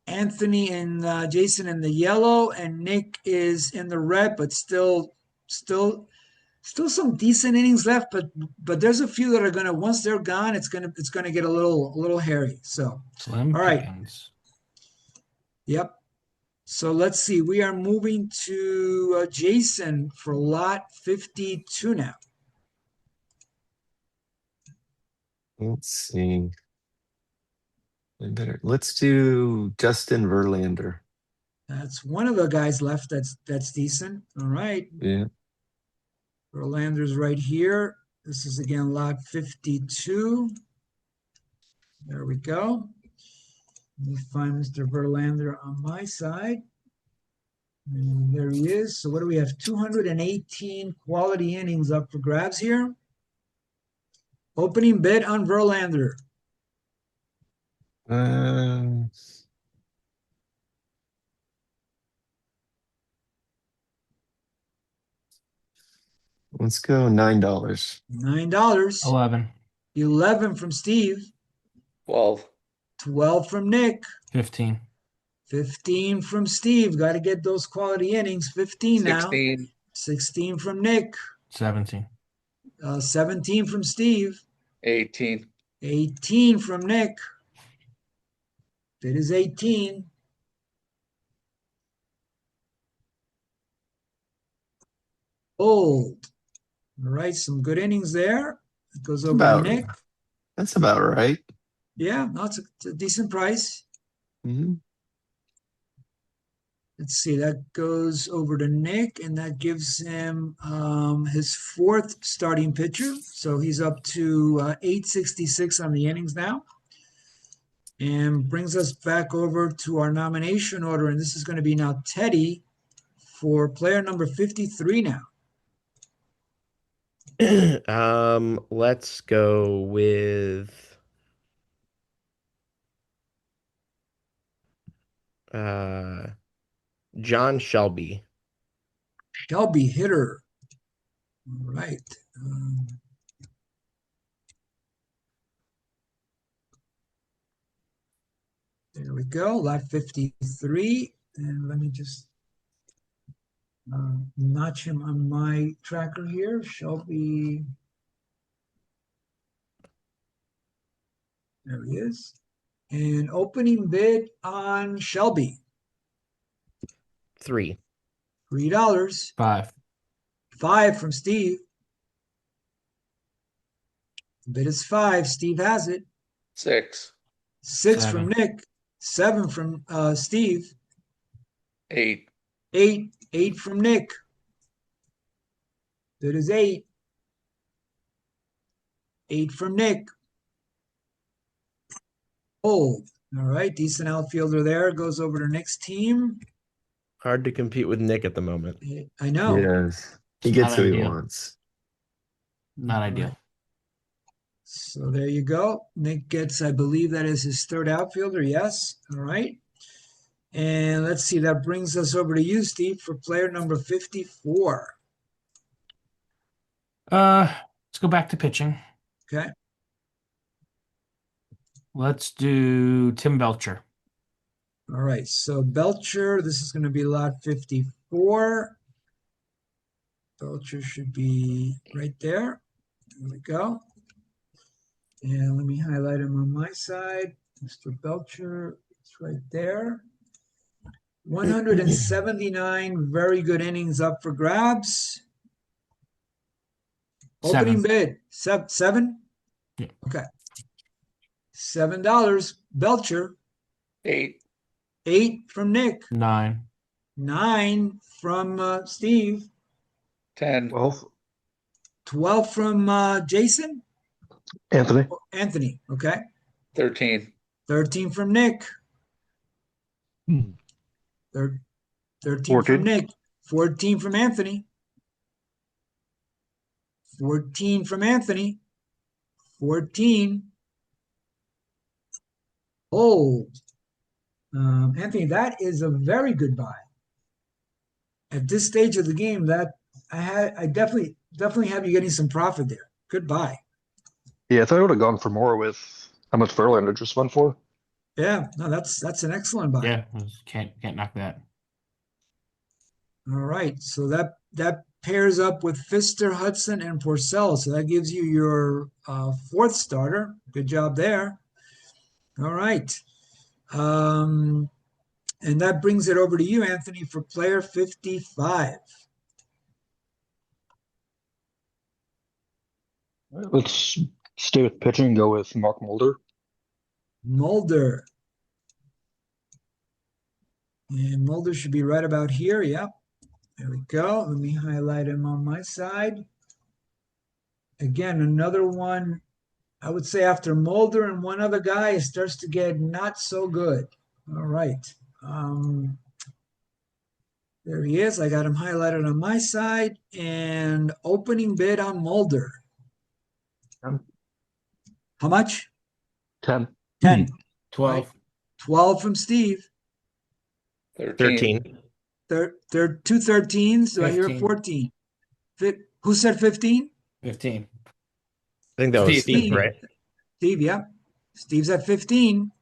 Anthony and Jason in the yellow, and Nick is in the red, but still some decent innings left. But there's a few that are gonna, once they're gone, it's gonna get a little hairy. So Slim all right. pickings. Yep. So let's see. We are moving to Jason for lot 52 now. Let's see. Let's do Justin Verlander. That's one of the guys left that's decent. All right. Yeah. Verlander's right here. This is again lot 52. There we go. Let me find Mr. Verlander on my side. And there he is. So what do we have? 218 quality innings up for grabs here. Opening bid on Verlander. Let's go $9. $9. 11. 11 from Steve. 12. 12 from Nick. 15. 15 from Steve. Got to get those quality innings. 15 now. 16. 16 from Nick. 17. 17 from Steve. 18. 18 from Nick. Bid is 18. Old. All right, some good innings there. It goes over to Nick. That's about right. Yeah, no, it's a decent price. Mm-hmm. Let's see, that goes over to Nick, and that gives him his fourth starting pitcher. So he's up to 866 on the innings now. And brings us back over to our nomination order. And this is going to be now Teddy for player number 53 now. Let's go with John Shelby. Shelby hitter. All right. There we go. Lot 53. And let me just notch him on my tracker here. Shelby. There he is. And opening bid on Shelby. $3. $3. 5. 5 from Steve. The bid is 5. Steve has it. 6. 6 7. from Nick. 7 from Steve. 8. 8. 8 from Nick. Bid is 8. 8 from Nick. Old. All right, decent outfielder there. Goes over to Nick's team. Hard to compete with Nick at the moment. I know. Yes. He gets Not who he ideal. wants. Not ideal. So there you go. Nick gets, I believe that is his third outfielder. Yes. All right. And let's see, that brings us over to you, Steve, for player number 54. Let's go back to pitching. Okay. Let's do Tim Belcher. All right. So Belcher, this is going to be lot 54. Belcher should be right there. There we go. And let me highlight him on my side. Mr. Belcher, it's right there. 179 very good innings up for grabs. Opening bid, 7? Yeah. Okay. $7. Belcher. 8. 8 from Nick. 9. 9 from Steve. 10. 12. 12 from Jason. Anthony. Anthony. Okay. 13. 13 from Nick. 13 14. from Nick. 14 from Anthony. 14 from Anthony. 14. Oh, Anthony, that is a very good buy. At this stage of the game, that I definitely have you getting some profit there. Good buy. Yeah, I thought I would have gone for more with how much Verlander just went for. Yeah, no, that's an excellent buy. Yeah, can't knock that. All right, so that pairs up with Fister, Hudson, and Porcel. So that gives you your fourth starter. Good job there. All right. And that brings it over to you, Anthony, for player 55. Let's stay with pitching and go with Mark Mulder. Mulder. And Mulder should be right about here. Yep. There we go. Let me highlight him on my side. Again, another one. I would say after Mulder and one other guy, it starts to get not so good. All right. There he is. I got him highlighted on my side. And opening bid on Mulder. 10. How much? 10. 10. 12. Right. 12 from Steve. 13. They're two 13s. Do I hear 15. 14? Who said 15? 15. I think that was Steve. Steve, right? Steve, yeah. Steve's at 15.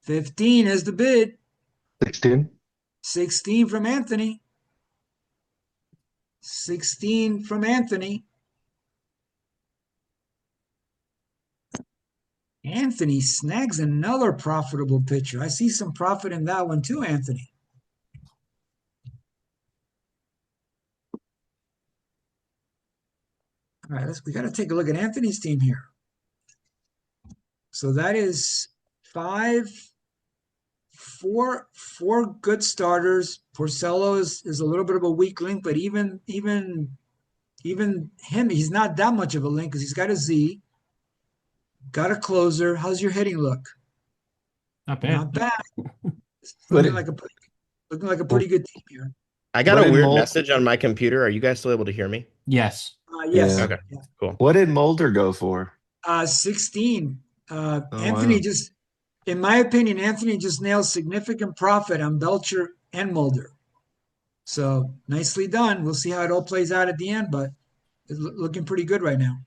15 is the bid. 16. 16 from Anthony. 16 from Anthony. Anthony snags another profitable pitcher. I see some profit in that one too, Anthony. All right, we got to take a look at Anthony's team here. So that is four good starters. Porcello is a little bit of a weak link, but even him, he's not that much of a link because he's got a Z, got a closer. How's your hitting look? Not bad. Not bad. Looking like a pretty good team here. I got What a did weird Mulder- message on my computer. Are you guys still able to hear me? Yes. Yes. Yeah. Okay, cool. What did Mulder go for? 16. wow. Anthony just, in my opinion, Anthony just nails significant profit on Belcher and Mulder. So nicely done. We'll see how it all plays out at the end, but it's looking pretty good right now.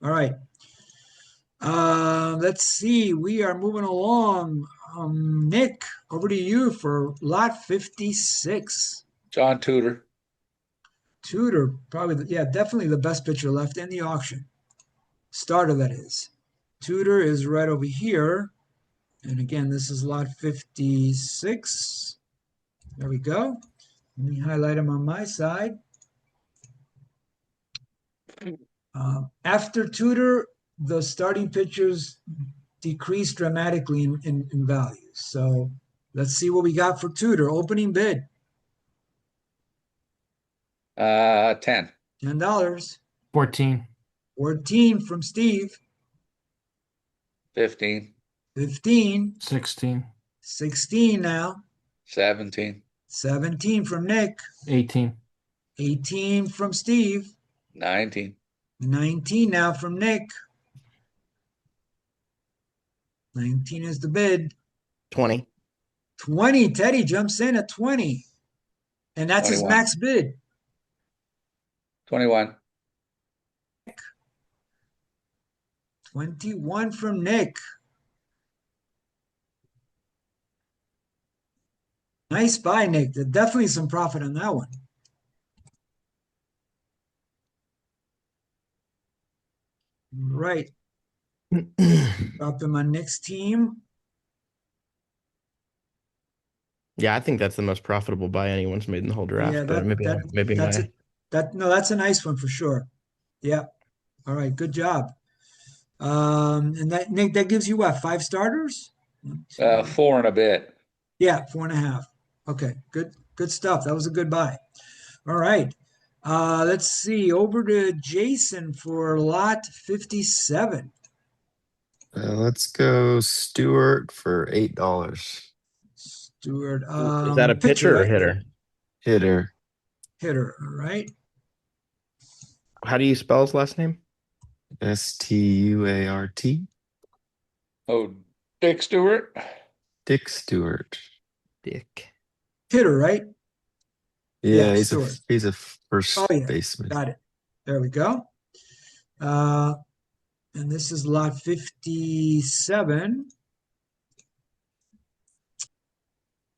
All right. Let's see. We are moving along. Nick, over to you for lot 56. John Tudor. Tudor, probably, definitely the best pitcher left in the auction. Starter, that is. Tudor is right over here. And again, this is lot 56. There we go. Let me highlight him on my side. After Tudor, the starting pitchers decreased dramatically in value. So let's see what we got for Tudor. Opening bid. 10. $10. 14. 14 from Steve. 15. 15. 16. 16 now. 17. 17 from Nick. 18. 18 from Steve. 19. 19 now from Nick. 19 is the bid. 20. 20. Teddy jumps in at 20. And that's his 21. max bid. 21. 21 from Nick. Nice buy, Nick. There's definitely some profit on that one. Right. Drop him on Nick's team. Yeah, I think that's the most profitable buy anyone's made in the whole draft. Yeah, but maybe that's my... that's a nice one for sure. Yeah. All right, good job. And that, Nick, that gives you what, 5 starters? 4 and a bit. Yeah, 4.5. Okay, good stuff. That was a good buy. All right. Let's see. Over to Jason for lot 57. Let's go Stewart for $8. Stewart. Is that a pitcher or right? hitter? Hitter. Hitter, all right. How do you spell his last name? Stuart. Oh, Dick Stewart. Dick Stewart. Dick. Hitter, right? Yeah, Stewart. he's a first Oh, yeah. baseman. Got it. There we go. And this is lot 57.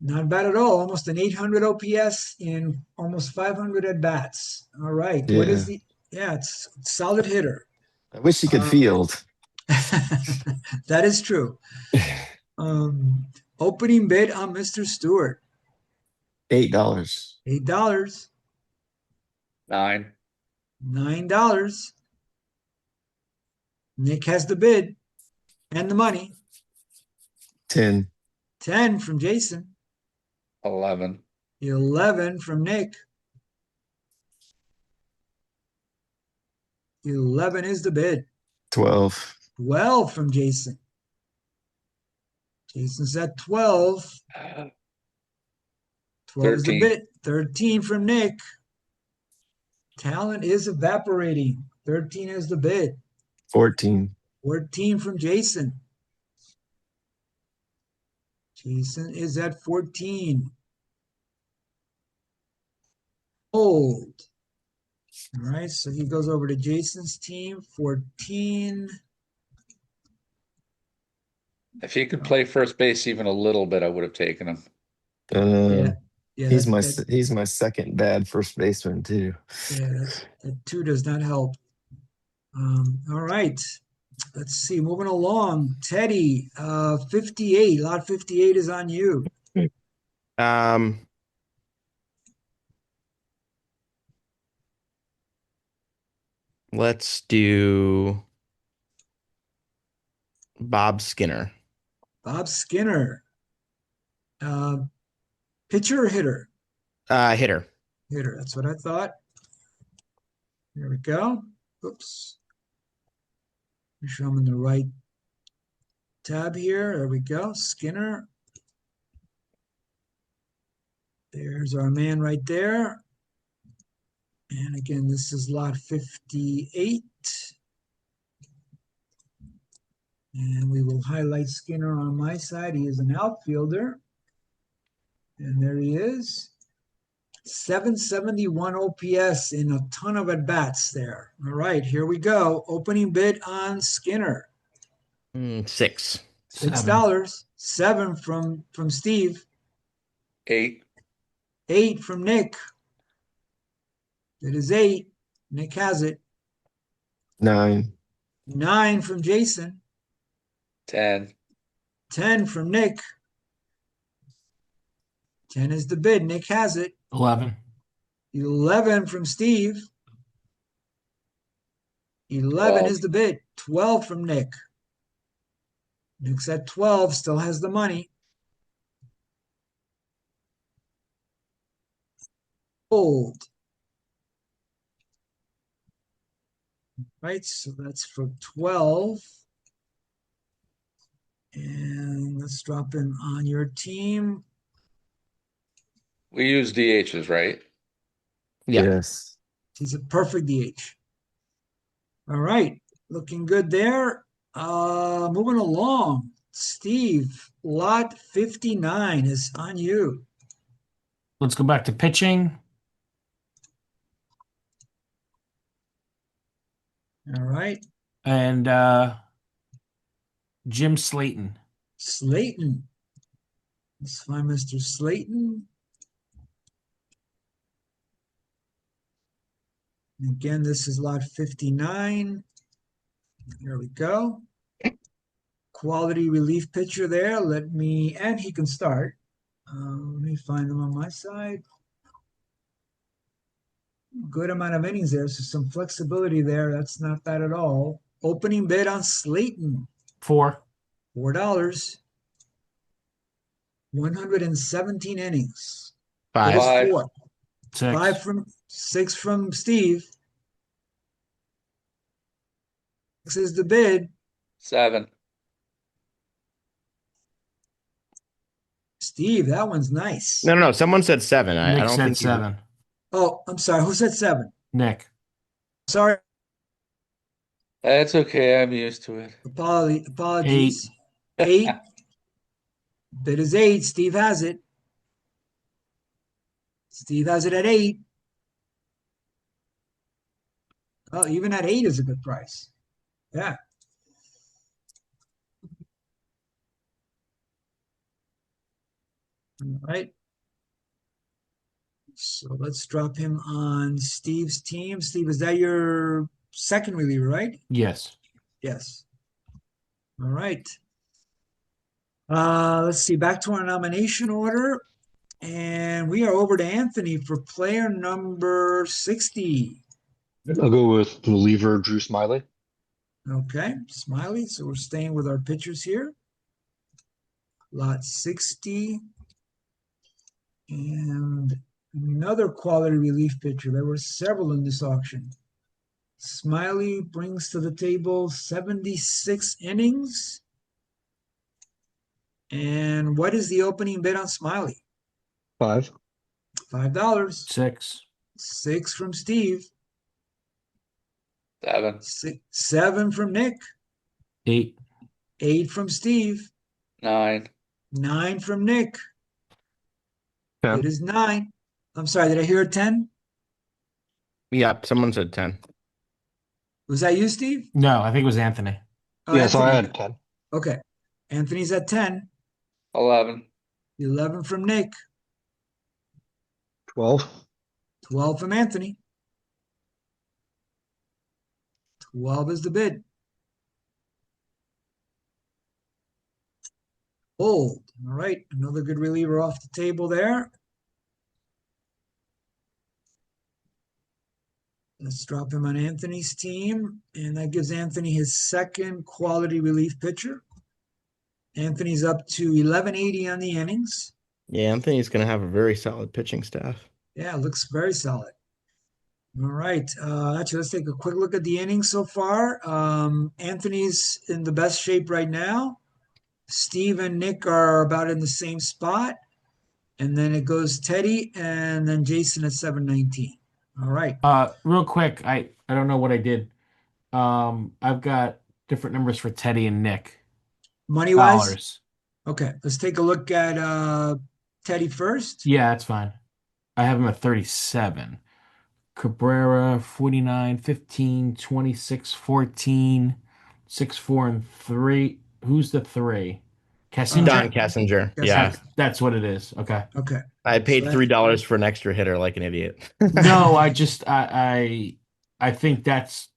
Not bad at all. Almost an 800 OPS in almost 500 at bats. All right. What is Yeah. it's a solid hitter. I wish he could field. That is true. Opening bid on Mr. Stewart. $8. $8. $9. $9. Nick has the bid and the money. 10. 10 from Jason. 11. 11 from Nick. 11 is the bid. 12. 12 from Jason. Jason's at 12. 12 is the 13. bid. 13 from Nick. Talent is evaporating. 13 is the bid. 14. 14 from Jason. Jason is at 14. Hold. All right, so he goes over to Jason's team. 14. If he could play first base even a little bit, I would have taken him. Yeah, he's my second bad first baseman too. Yeah, that 2 does not help. All right. Let's see. Moving along. Teddy, 58. Lot 58 is on you. Let's do Bob Skinner. Bob Skinner. Pitcher or hitter? Hitter. Hitter. That's what I thought. There we go. Oops. Make sure I'm in the right tab here. There we go. Skinner. There's our man right there. And again, this is lot 58. And we will highlight Skinner on my side. He is an outfielder. And there he is. 771 OPS in a ton of at-bats there. All right, here we go. Opening bid on Skinner. $6. $6. 7 from Steve. 8. 8 from Nick. It is 8. Nick has it. 9. 9 from Jason. 10. 10 from Nick. 10 is the bid. Nick has it. 11. 11 from Steve. 11 12. is the bid. 12 from Nick. Nick's at 12, still has the money. Hold. Right, so that's for 12. And let's drop him on your team. We use DHs, right? Yeah. Yes. He's a perfect DH. All right, looking good there. Moving along. Steve, lot 59 is on you. Let's go back to pitching. All right. And Jim Slayton. Slayton. Let's find Mr. Slayton. Again, this is lot 59. There we go. Quality relief pitcher there. And he can start. Let me find him on my side. Good amount of innings there, so some flexibility there. That's not bad at all. Opening bid on Slayton. 4. $4. 117 innings. 5. It is 5. 4. 6. 6 from Steve. 6 is the bid. 7. Steve, that one's nice. No. Someone said 7. I Nick don't said think 7. Oh, I'm sorry. Who said 7? Nick. Sorry. That's okay. I'm used to it. Apologies. 8. Bid is 8. Steve has it. Steve has it at 8. Well, even at 8 is a good price. Yeah. All right. So let's drop him on Steve's team. Steve, is that your second reliever, right? Yes. Yes. All right. Let's see. Back to our nomination order. And we are over to Anthony for player number 60. I'll go with reliever Drew Smiley. Okay, Smiley. So we're staying with our pitchers here. Lot 60. And another quality relief pitcher. There were several in this auction. Smiley brings to the table 76 innings. And what is the opening bid on Smiley? $5. $5. 6. 6 from Steve. 7. 7 from Nick. 8. 8 from Steve. 9. 9 from Nick. 10. It is 9. I'm sorry, did I hear a 10? Yeah, someone said 10. Was that you, Steve? No, I think it was Anthony. Oh, Yeah, so I Anthony. had 10. Okay. Anthony's at 10. 11. 11 from Nick. 12. 12 from Anthony. 12 is the bid. Hold. All right. Another good reliever off the table there. Let's drop him on Anthony's team. And that gives Anthony his second quality relief pitcher. Anthony's up to 1180 on the innings. Yeah, Anthony's going to have a very solid pitching staff. Yeah, looks very solid. All right. Actually, let's take a quick look at the innings so far. Anthony's in the best shape right now. Steve and Nick are about in the same spot. And then it goes Teddy and then Jason at 719. All right. Real quick, I don't know what I did. I've got different numbers for Teddy and Nick. Money-wise? Dollars. Okay. Let's take a look at Teddy first. Yeah, that's fine. I have him at 37. Cabrera, 49, 15, 26, 14, 6, 4, and 3. Who's the 3? Kessinger? Don Kessinger. Yeah. That's what it is. Okay. Okay. I paid So $3 for an extra hitter like an idiot. No, I think that's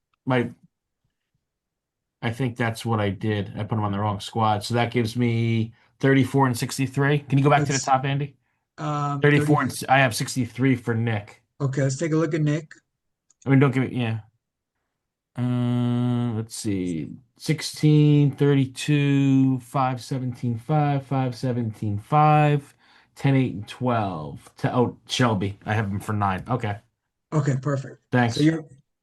what I did. I put him on the wrong squad. So that gives me 34 and 63. Can you go back to the top, Andy? 34 and I have 63 for Nick. Okay, let's take a look at Nick. I mean, don't give it, yeah. Let's see. 16, 32, 5, 17, 5, 5, 17, 5, 10, 8, and 12. Shelby. I have him for 9. Okay. Okay, perfect. Thanks.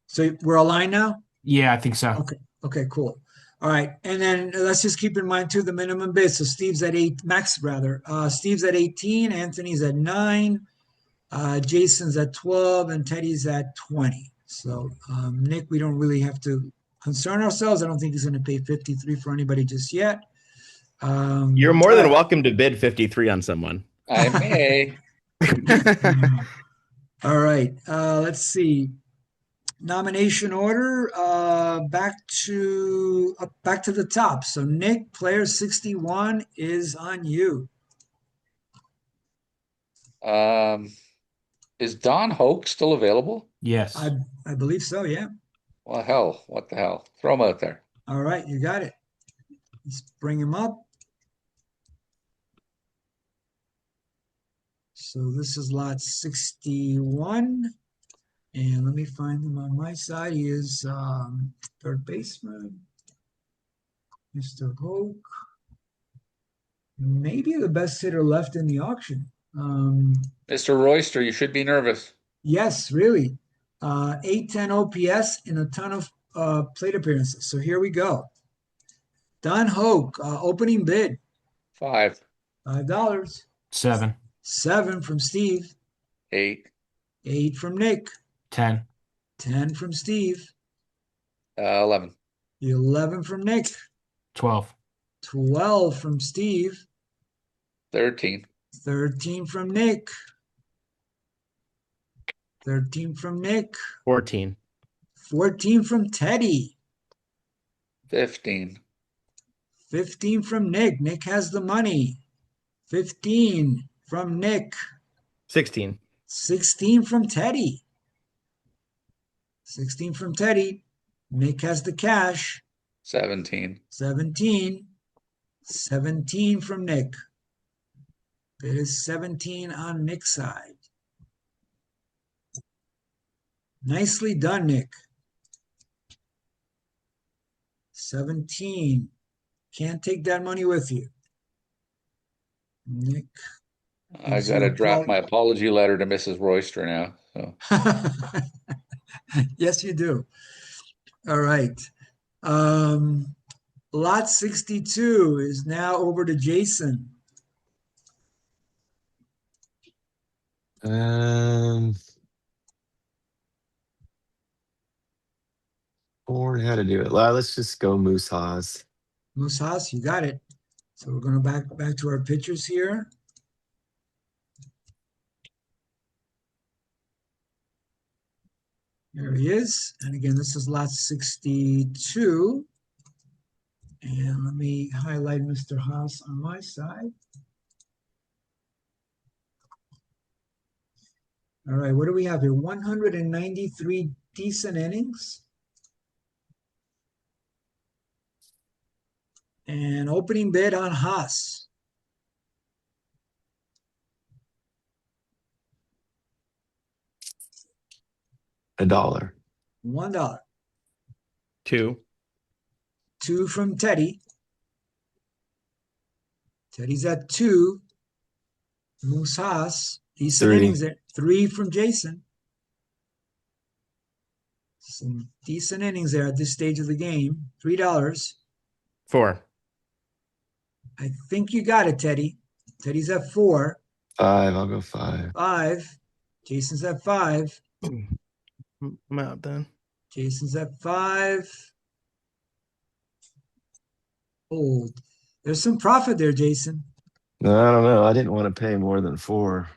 So we're aligned now? Yeah, I think so. Okay. Okay, cool. All right. And then let's just keep in mind too the minimum bid. So Steve's at 8, Max rather. Steve's at 18, Anthony's at 9, Jason's at 12, and Teddy's at 20. So Nick, we don't really have to concern ourselves. I don't think he's going to pay 53 for anybody just yet. You're more than welcome to bid 53 on someone. I may. All right. Let's see. Nomination order. Back to the top. So Nick, player 61 is on you. Is Don Hoke still available? Yes. I believe so. Yeah. Well, hell, what the hell? Throw him out there. All right, you got it. Let's bring him up. So this is lot 61. And let me find him on my side. He is third baseman, Mr. Hoke. Maybe the best hitter left in the auction. Mr. Royster, you should be nervous. Yes, really. 810 OPS and a ton of plate appearances. So here we go. Don Hoke, opening bid. $5. $5. 7. 7 from Steve. 8. 8 from Nick. 10. 10 from Steve. 11. 11 from Nick. 12. 12 from Steve. 13. 13 from Nick. 13 from Nick. 14. 14 from Teddy. 15. 15 from Nick. Nick has the money. 15 from Nick. 16. 16 from Teddy. 16 from Teddy. Nick has the cash. 17. 17. 17 from Nick. It is 17 on Nick's side. Nicely done, Nick. 17. Can't take that money with you. Nick. I got to draft my apology letter to Mrs. Royster now. So. Yes, you do. All right. Lot 62 is now over to Jason. Bored how to do it. Well, let's just go Moose Haas. Moose Haas, you got it. So we're going to back to our pitchers here. There he is. And again, this is lot 62. And let me highlight Mr. Haas on my side. All right, what do we have here? 193 decent innings. And opening bid on Haas. $1. $1. 2. 2 from Teddy. Teddy's at 2. Moose Haas. Decent 3. innings there. 3 from Jason. Some decent innings there at this stage of the game. $3. 4. I think you got it, Teddy. Teddy's at 4. 5. I'll go 5. 5. Jason's at 5. I'm out then. Jason's at 5. Oh, there's some profit there, Jason. No, I don't know. I didn't want to pay more than 4.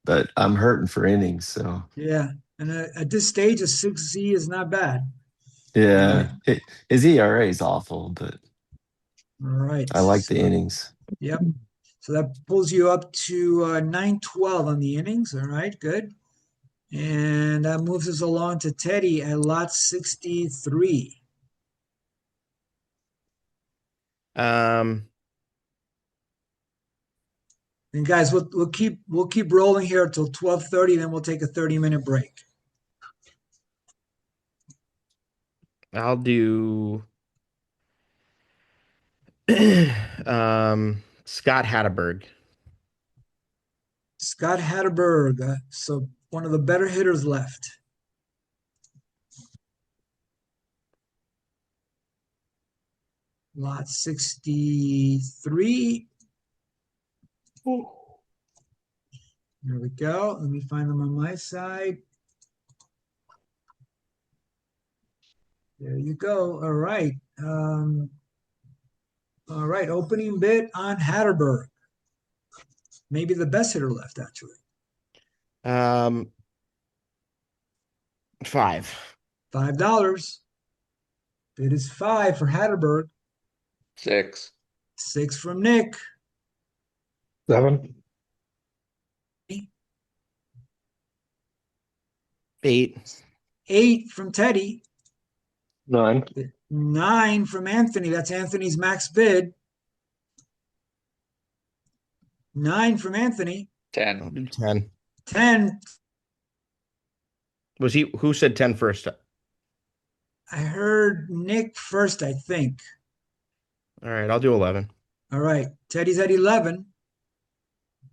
But I'm hurting for innings, so. Yeah, and at this stage, a 6Z is not bad. Yeah, his ERA is awful, but all right. I like the innings. Yep. So that pulls you up to 912 on the innings. All right, good. And that moves us along to Teddy at lot 63. And guys, we'll keep rolling here until 12:30. Then we'll take a 30-minute break. I'll do Scott Hatterberg. Scott Hatterberg, so one of the better hitters left. Lot 63. There we go. Let me find them on my side. There you go. All right. All right. Opening bid on Hatterberg. Maybe the best hitter left, actually. 5. $5. Bid is 5 for Hatterberg. 6. 6 from Nick. 7. 8. 8 from Teddy. 9. 9 from Anthony. That's Anthony's max bid. 9 from Anthony. 10. I'll do 10. 10. Was he who said 10 first? I heard Nick first, I think. All right, I'll do 11. All right. Teddy's at 11.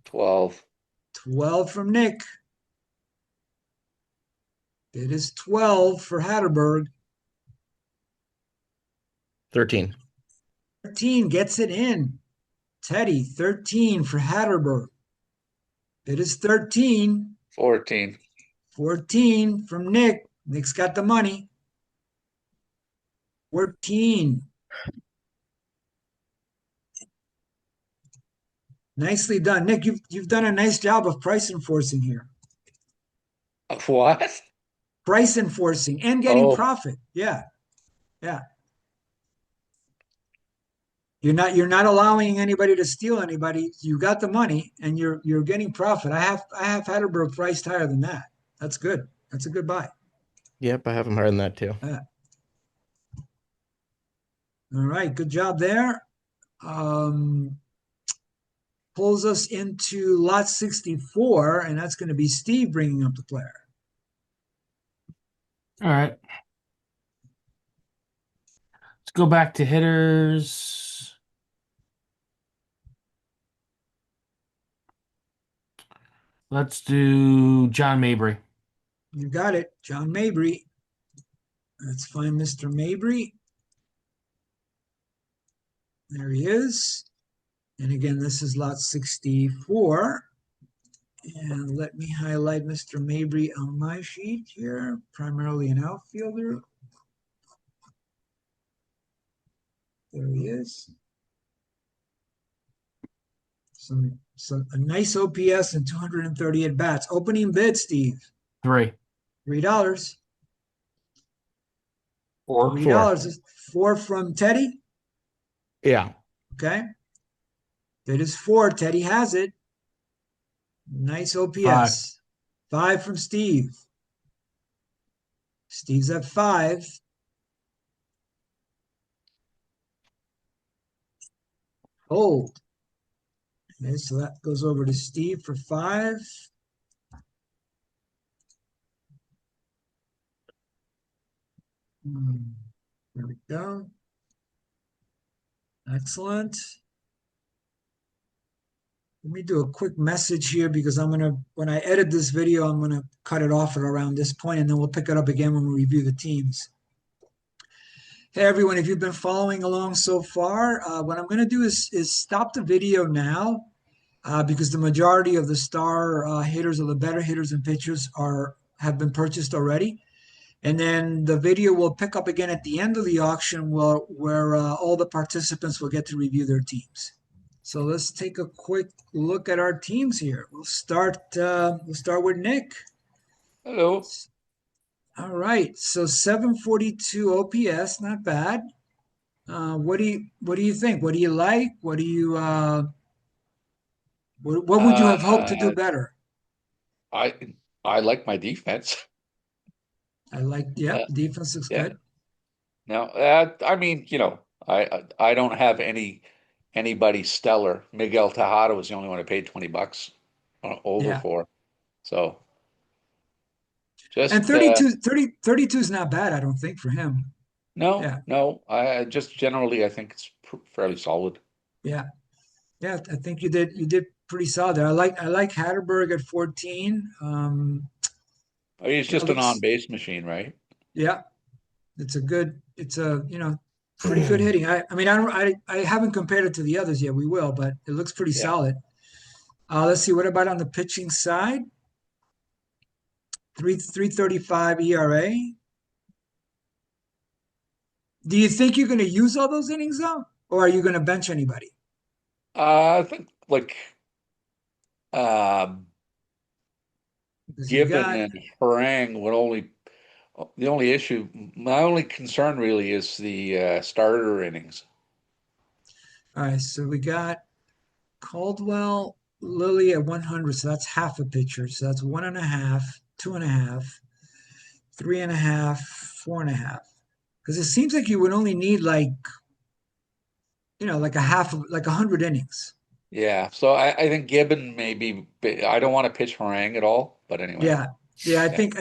12. 12 from Nick. It is 12 for Hatterberg. 13. 13 gets it in. Teddy, 13 for Hatterberg. It is 13. 14. 14 from Nick. Nick's got the money. 14. Nicely done, Nick. You've done a nice job of price enforcing here. What? Price enforcing and getting profit. Yeah, yeah. You're not allowing anybody to steal anybody. You got the money and you're getting profit. I have Hatterberg priced higher than that. That's good. That's a good buy. Yep, I have him higher than that too. All right, good job there. Pulls us into lot 64, and that's going to be Steve bringing up the player. All right. Let's go back to hitters. Let's do John Mabry. You got it, John Mabry. Let's find Mr. Mabry. There he is. And again, this is lot 64. And let me highlight Mr. Mabry on my sheet here, primarily an outfielder. There he is. A nice OPS and 230 at bats. Opening bid, Steve. $3. $3. $4. $4 from Teddy. Yeah. Okay. Bid is 4. Teddy has it. Nice OPS. 5 from Steve. Steve's at 5. Hold. Okay, so that goes over to Steve for 5. There we go. Excellent. Let me do a quick message here because when I edit this video, I'm gonna cut it off at around this point, and then we'll pick it up again when we review the teams. Hey everyone, if you've been following along so far, what I'm gonna do is stop the video now because the majority of the star hitters or the better hitters and pitchers have been purchased already. And then the video will pick up again at the end of the auction where all the participants will get to review their teams. So let's take a quick look at our teams here. We'll start with Nick. Hello. All right. So 742 OPS, not bad. What do you think? What do you like? What would you have hoped to do better? I like my defense. Defense looks good. Now, I mean, I don't have anybody stellar. Miguel Tejada was the only one I paid $20 over for. So just and 32 is not bad, I don't think, for him. No. I just generally I think it's fairly solid. Yeah, I think you did pretty solid there. I like Hatterberg at 14. He's just an on-base machine, right? Yeah, it's a pretty good hitting. I mean, I haven't compared it to the others yet. We will, but it looks pretty solid. Let's see. What about on the pitching side? 3.35 ERA. Do you think you're going to use all those innings though, or are you going to bench anybody? I think Gibbon and Harang the only issue, my only concern really is the starter innings. All right, so we got Caldwell, Lilly at 100, so that's half a pitcher. So that's 1.5, 2.5, 3.5, 4.5. Because it seems like you would only need like a half of 100 innings. Yeah, so I think Gibbon maybe. I don't want to pitch Harang at all, but anyway. Yeah. I think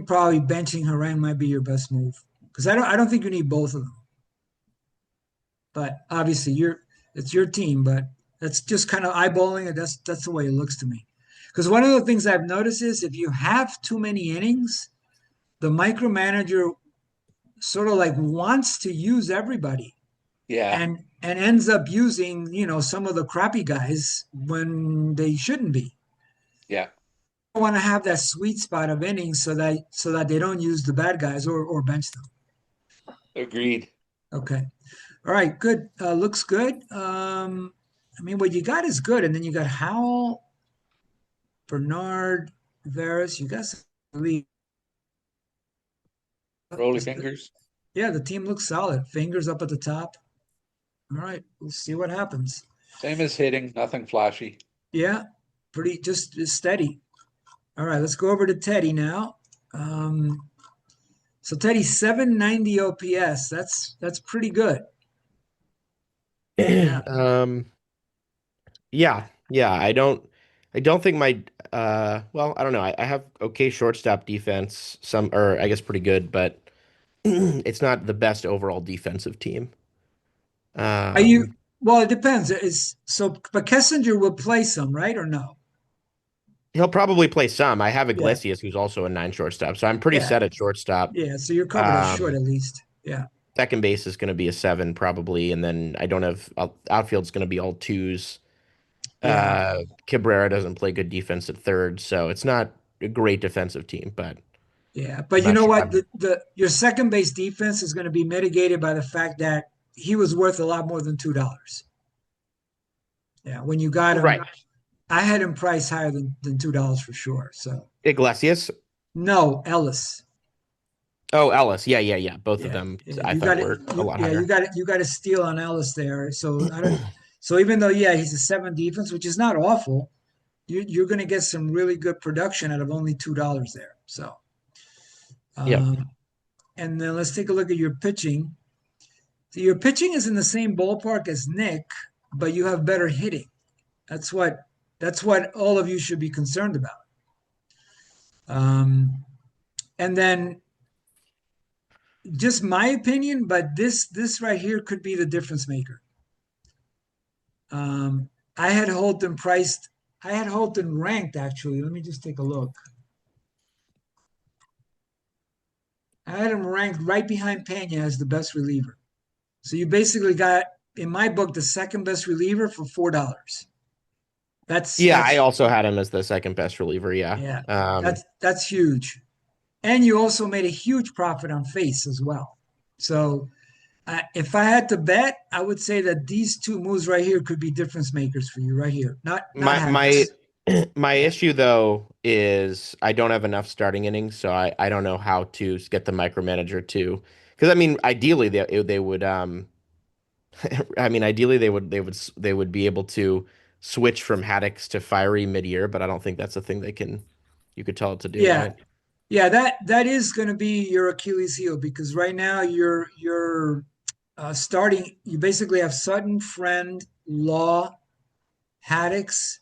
probably benching Harang might be your best move because I don't think you need both of them. But obviously it's your team, but that's just kind of eyeballing it. That's the way it looks to me. Because one of the things I've noticed is if you have too many innings, the micromanager sort of like wants to use everybody. Yeah. And ends up using, some of the crappy guys when they shouldn't be. Yeah. I want to have that sweet spot of innings so that they don't use the bad guys or bench them. Agreed. Okay. All right, good. Looks good. What you got is good, and then you got Howell, Bernard, Veras. You got some really, Rolly fingers. yeah. The team looks solid. Fingers up at the top. All right, we'll see what happens. Same as hitting, nothing flashy. Yeah, pretty just steady. All right, let's go over to Teddy now. So Teddy 790 OPS. That's pretty good. Yeah. Yeah. I don't think my well, I don't know. I have okay shortstop defense, some or I guess pretty good, but it's not the best overall defensive team. Are you? Well, it depends. But Kessinger will play some, right, or no? He'll probably play some. I have Yeah. Iglesias, who's also a 9 shortstop, so I'm pretty Yeah. set at shortstop. Yeah, so you're covered at short at least. Yeah. Second base is going to be a 7 probably, and then I don't have outfield's going to be all 2s. Yeah. Cabrera doesn't play good defense at third, so it's not a great defensive team, but Yeah, I'm but you not know sure. what? Your second base defense is going to be mitigated by the fact that he was worth a lot more than $2. Yeah, when you got him, Right. I had him priced higher than $2 for sure. So Iglesias. no, Ellis. Oh, Ellis. Yeah. Both of Yeah, them yeah, I you thought got were it. a lot higher. You got a steal on Ellis there. So I don't. So even though he's a 7 defense, which is not awful, you're going to get some really good production out of only $2 there. So, Yep. And then let's take a look at your pitching. So your pitching is in the same ballpark as Nick, but you have better hitting. That's what all of you should be concerned about. And then just my opinion, but this right here could be the difference maker. I had Holton ranked actually. Let me just take a look. I had him ranked right behind Pena as the best reliever. So you basically got, in my book, the second best reliever for $4. I also had him as the second best reliever. Yeah. That's huge. And you also made a huge profit on face as well. So if I had to bet, I would say that these two moves right here could be difference makers for you right here. Not my issue though is I don't have enough starting innings, so I don't know how to get the micromanager to, because ideally they would ideally they would be able to switch from Haddix to Fiery mid-year, but I don't think that's a thing you could tell it to do. Yeah. Right? Yeah, that is going to be your Achilles heel, because right now you're starting. You basically have Sutton, Friend, Law, Haddix,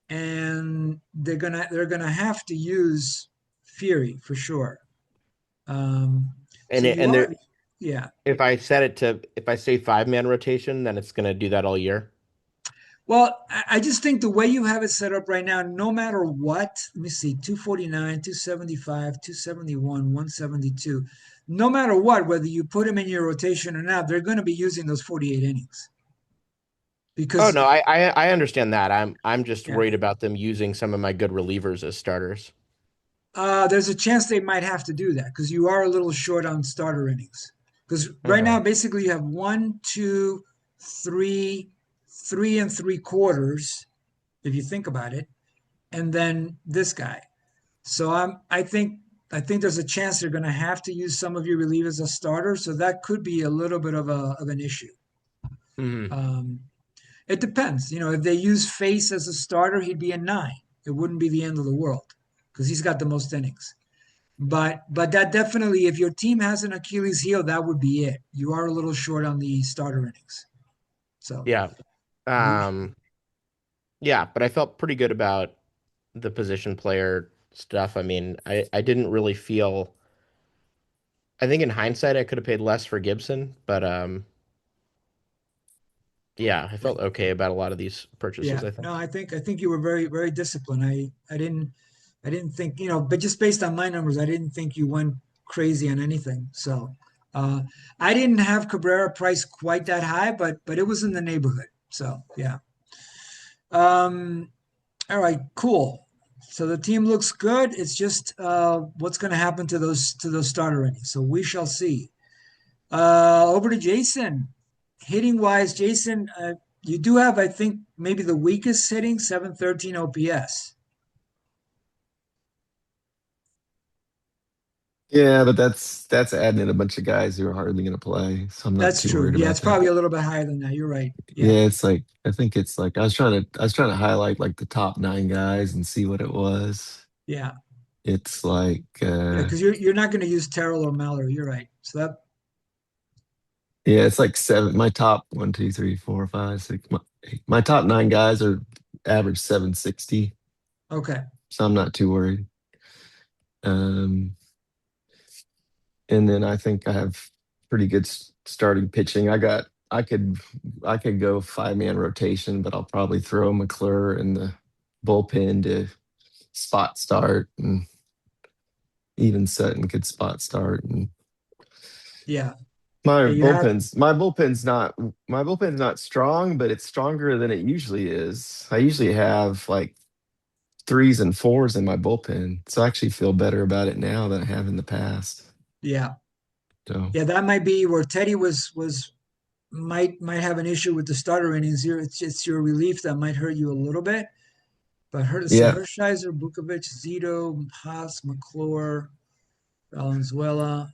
and they're gonna have to use Fury for sure. Yeah. If I say 5-man rotation, then it's going to do that all year. Well, I just think the way you have it set up right now, no matter what, let me see, 249, 275, 271, 172, no matter what, whether you put them in your rotation or not, they're going to be using those 48 innings. Because I understand that. I'm just worried about them using some of my good relievers as starters. There's a chance they might have to do that because you are a little short on starter innings. Because right now, basically, you have 1, 2, 3 3.75, if you think about it, and then this guy. So I think there's a chance they're going to have to use some of your relievers as starters. So that could be a little bit of an issue. Mm-hmm. It depends. If they use Face as a starter, he'd be a 9. It wouldn't be the end of the world because he's got the most innings. But that definitely, if your team has an Achilles heel, that would be it. You are a little short on the starter innings. So yeah. But I felt pretty good about the position player stuff. I didn't really feel. I think in hindsight, I could have paid less for Gibson, but I felt okay about a lot of these purchases. Yeah, I think you were very, very disciplined. I didn't think, but just based on my numbers, I didn't think you went crazy on anything. So I didn't have Cabrera priced quite that high, but it was in the neighborhood. So yeah. All right, cool. So the team looks good. It's just what's going to happen to those starter innings. So we shall see. Over to Jason. Hitting wise, Jason, you do have, I think, maybe the weakest hitting, 713 OPS. Yeah, but that's adding in a bunch of guys who are hardly going to play, so I'm not That's too true. worried Yeah, about it's that. probably a little bit higher than that. You're right. Yeah. Yeah, it's like I think it's like I was trying to highlight like the top 9 guys and see what it was. Yeah. It's like Yeah, because you're not going to use Terrell or Mallory. You're right. So that yeah, it's like seven. My top one, two, three, four, five, six. My top 9 guys are average 760, okay. so I'm not too worried. Um, and then I think I have pretty good starting pitching. I could go 5-man rotation, but I'll probably throw McClure in the bullpen to spot start, and even Sutton could spot start. And Yeah. my Yeah, you have bullpen's my bullpen's not strong, but it's stronger than it usually is. I usually have like threes and fours in my bullpen, so I actually feel better about it now than I have in the past. yeah. So Yeah, that might be where Teddy was might have an issue with the starter innings here. It's your relief that might hurt you a little bit. But let's see, yeah, Hershiser, Vuckovich, Zito, Haas, McClure, Valenzuela,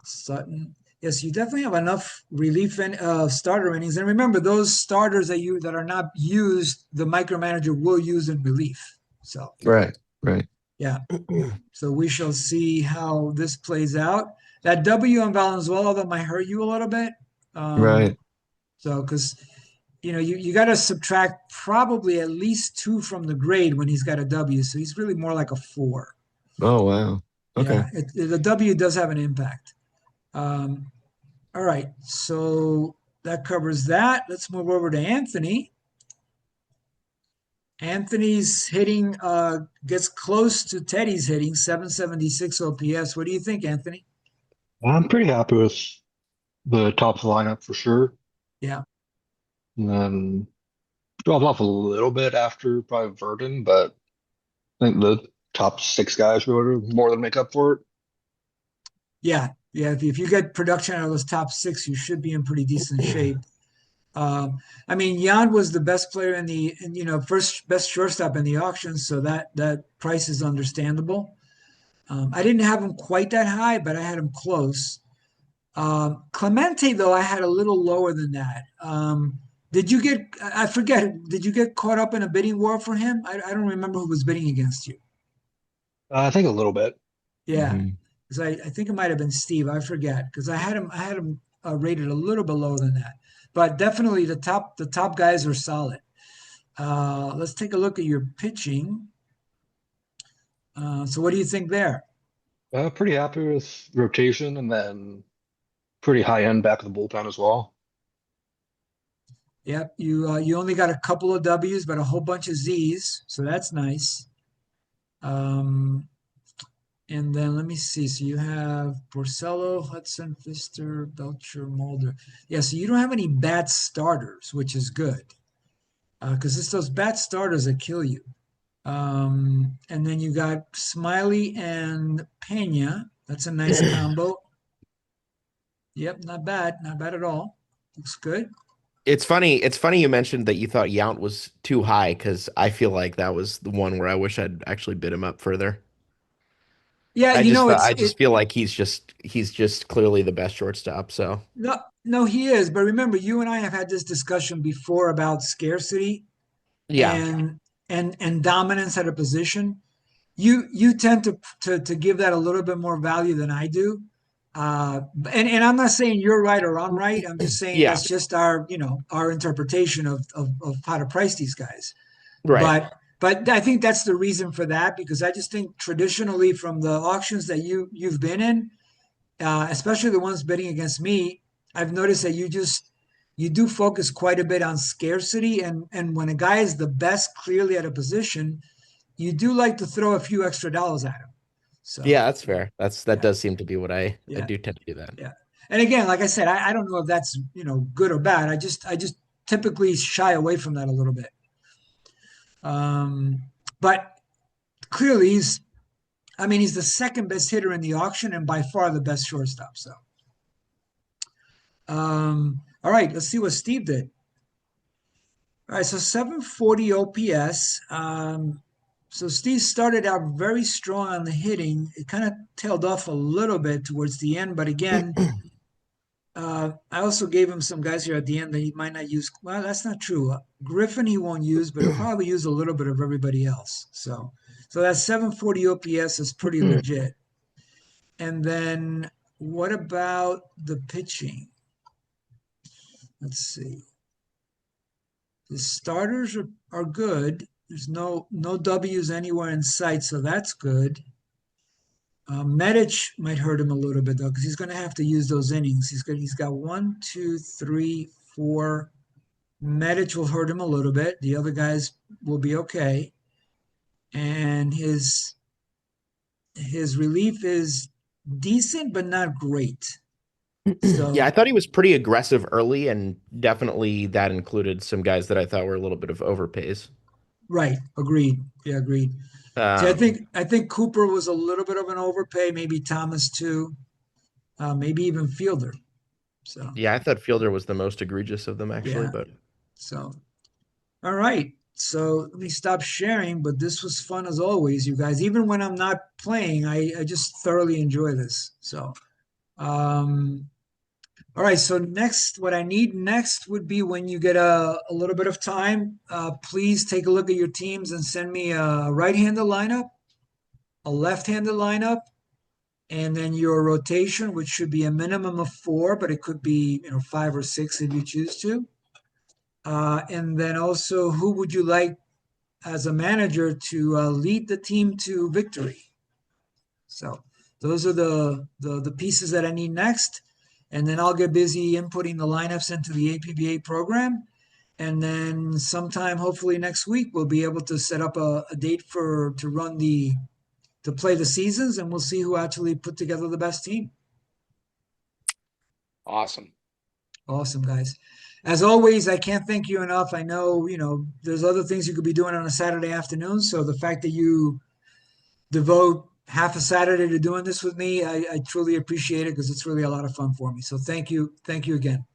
Sutton. Yes, you definitely have enough relief and starter innings. And remember, those starters that are not used, the micromanager will use in relief. So right, right, yeah. So we shall see how this plays out. That W on Valenzuela that might hurt you a little bit. right. So because you got to subtract probably at least 2 from the grade when he's got a W. So he's really more like a 4. Oh wow. Okay. Yeah, the W does have an impact. All right, so that covers that. Let's move over to Anthony. Anthony's hitting gets close to Teddy's hitting, 776 OPS. What do you think, Anthony? I'm pretty happy with the top of the lineup for sure. Yeah, And then dropped off a little bit after probably Verdon, but I think the top 6 guys would more than make up for it. yeah. If you get production out of those top 6, you should be in pretty decent shape. I mean, Yount was the best player first best shortstop in the auction, so that price is understandable. I didn't have him quite that high, but I had him close. Clemente, though, I had a little lower than that. I forget, did you get caught up in a bidding war for him? I don't remember who was bidding against you. I think a little bit. Yeah, Mhm. because I think it might have been Steve. I forget because I had him rated a little below than that, but definitely the top guys are solid. Let's take a look at your pitching. So what do you think there? Pretty happy with rotation and then pretty high end back of the bullpen as well. Yep, you only got a couple of W's, but a whole bunch of Z's, so that's nice. Um, and then let me see. So you have Porcello, Hudson, Pfister, Belcher, Mulder. Yeah, so you don't have any bad starters, which is good because it's those bad starters that kill you. And then you got Smiley and Pena. That's a nice combo. Yep, not bad, not bad at all. Looks good. It's funny. It's funny you mentioned that you thought Yount was too high because I feel like that was the one where I wish I'd actually bid him up further. Yeah, I just feel like he's just clearly the best shortstop. So no, he is. But remember, you and I have had this discussion before about scarcity yeah, and and dominance at a position. You tend to give that a little bit more value than I do. And I'm not saying you're right or I'm right. I'm just saying yeah, that's just our interpretation of how to price these guys. right. But I think that's the reason for that because I just think traditionally from the auctions that you've been in, especially the ones bidding against me, I've noticed that you do focus quite a bit on scarcity, and when a guy is the best clearly at a position, you do like to throw a few extra dollars at him. Yeah, So that's fair. That yeah, does seem to be what I yeah, do tend to do that. yeah. And again, like I said, I don't know if that's good or bad. I just typically shy away from that a little bit. But clearly he's the second best hitter in the auction and by far the best shortstop. So All right, let's see what Steve did. All right, so 740 OPS. So Steve started out very strong on the hitting. It kind of tailed off a little bit towards the end, but again, I also gave him some guys here at the end that he might not use. Well, that's not true. Griffin he won't use, but he'll probably use a little bit of everybody else. So that 740 OPS is pretty legit. And then what about the pitching? Let's see. The starters are good. There's no W's anywhere in sight, so that's good. Medic might hurt him a little bit though, because he's going to have to use those innings. He's got 1, 2, 3, 4. Medic will hurt him a little bit. The other guys will be okay, and his relief is decent but not great. So Yeah, I thought he was pretty aggressive early, and definitely that included some guys that I thought were a little bit of overpays. right, agreed. Yeah, agreed. See, I think Cooper was a little bit of an overpay. Maybe Thomas too. Maybe even Fielder. So Yeah, I thought Fielder was the most egregious of them actually, yeah. but So all right. So let me stop sharing. But this was fun as always, you guys. Even when I'm not playing, I just thoroughly enjoy this. So all right. So next, what I need next would be when you get a little bit of time, please take a look at your teams and send me a right-handed lineup, a left-handed lineup, and then your rotation, which should be a minimum of 4, but it could be 5 or 6 if you choose to. And then also, who would you like as a manager to lead the team to victory? So those are the pieces that I need next. And then I'll get busy inputting the lineups into the APBA program. And then sometime, hopefully next week, we'll be able to set up a date to play the seasons, and we'll see who actually put together the best team. Awesome. Awesome, guys. As always, I can't thank you enough. I know, there's other things you could be doing on a Saturday afternoon. So the fact that you devote half a Saturday to doing this with me, I truly appreciate it because it's really a lot of fun for me. So thank you. Thank you again.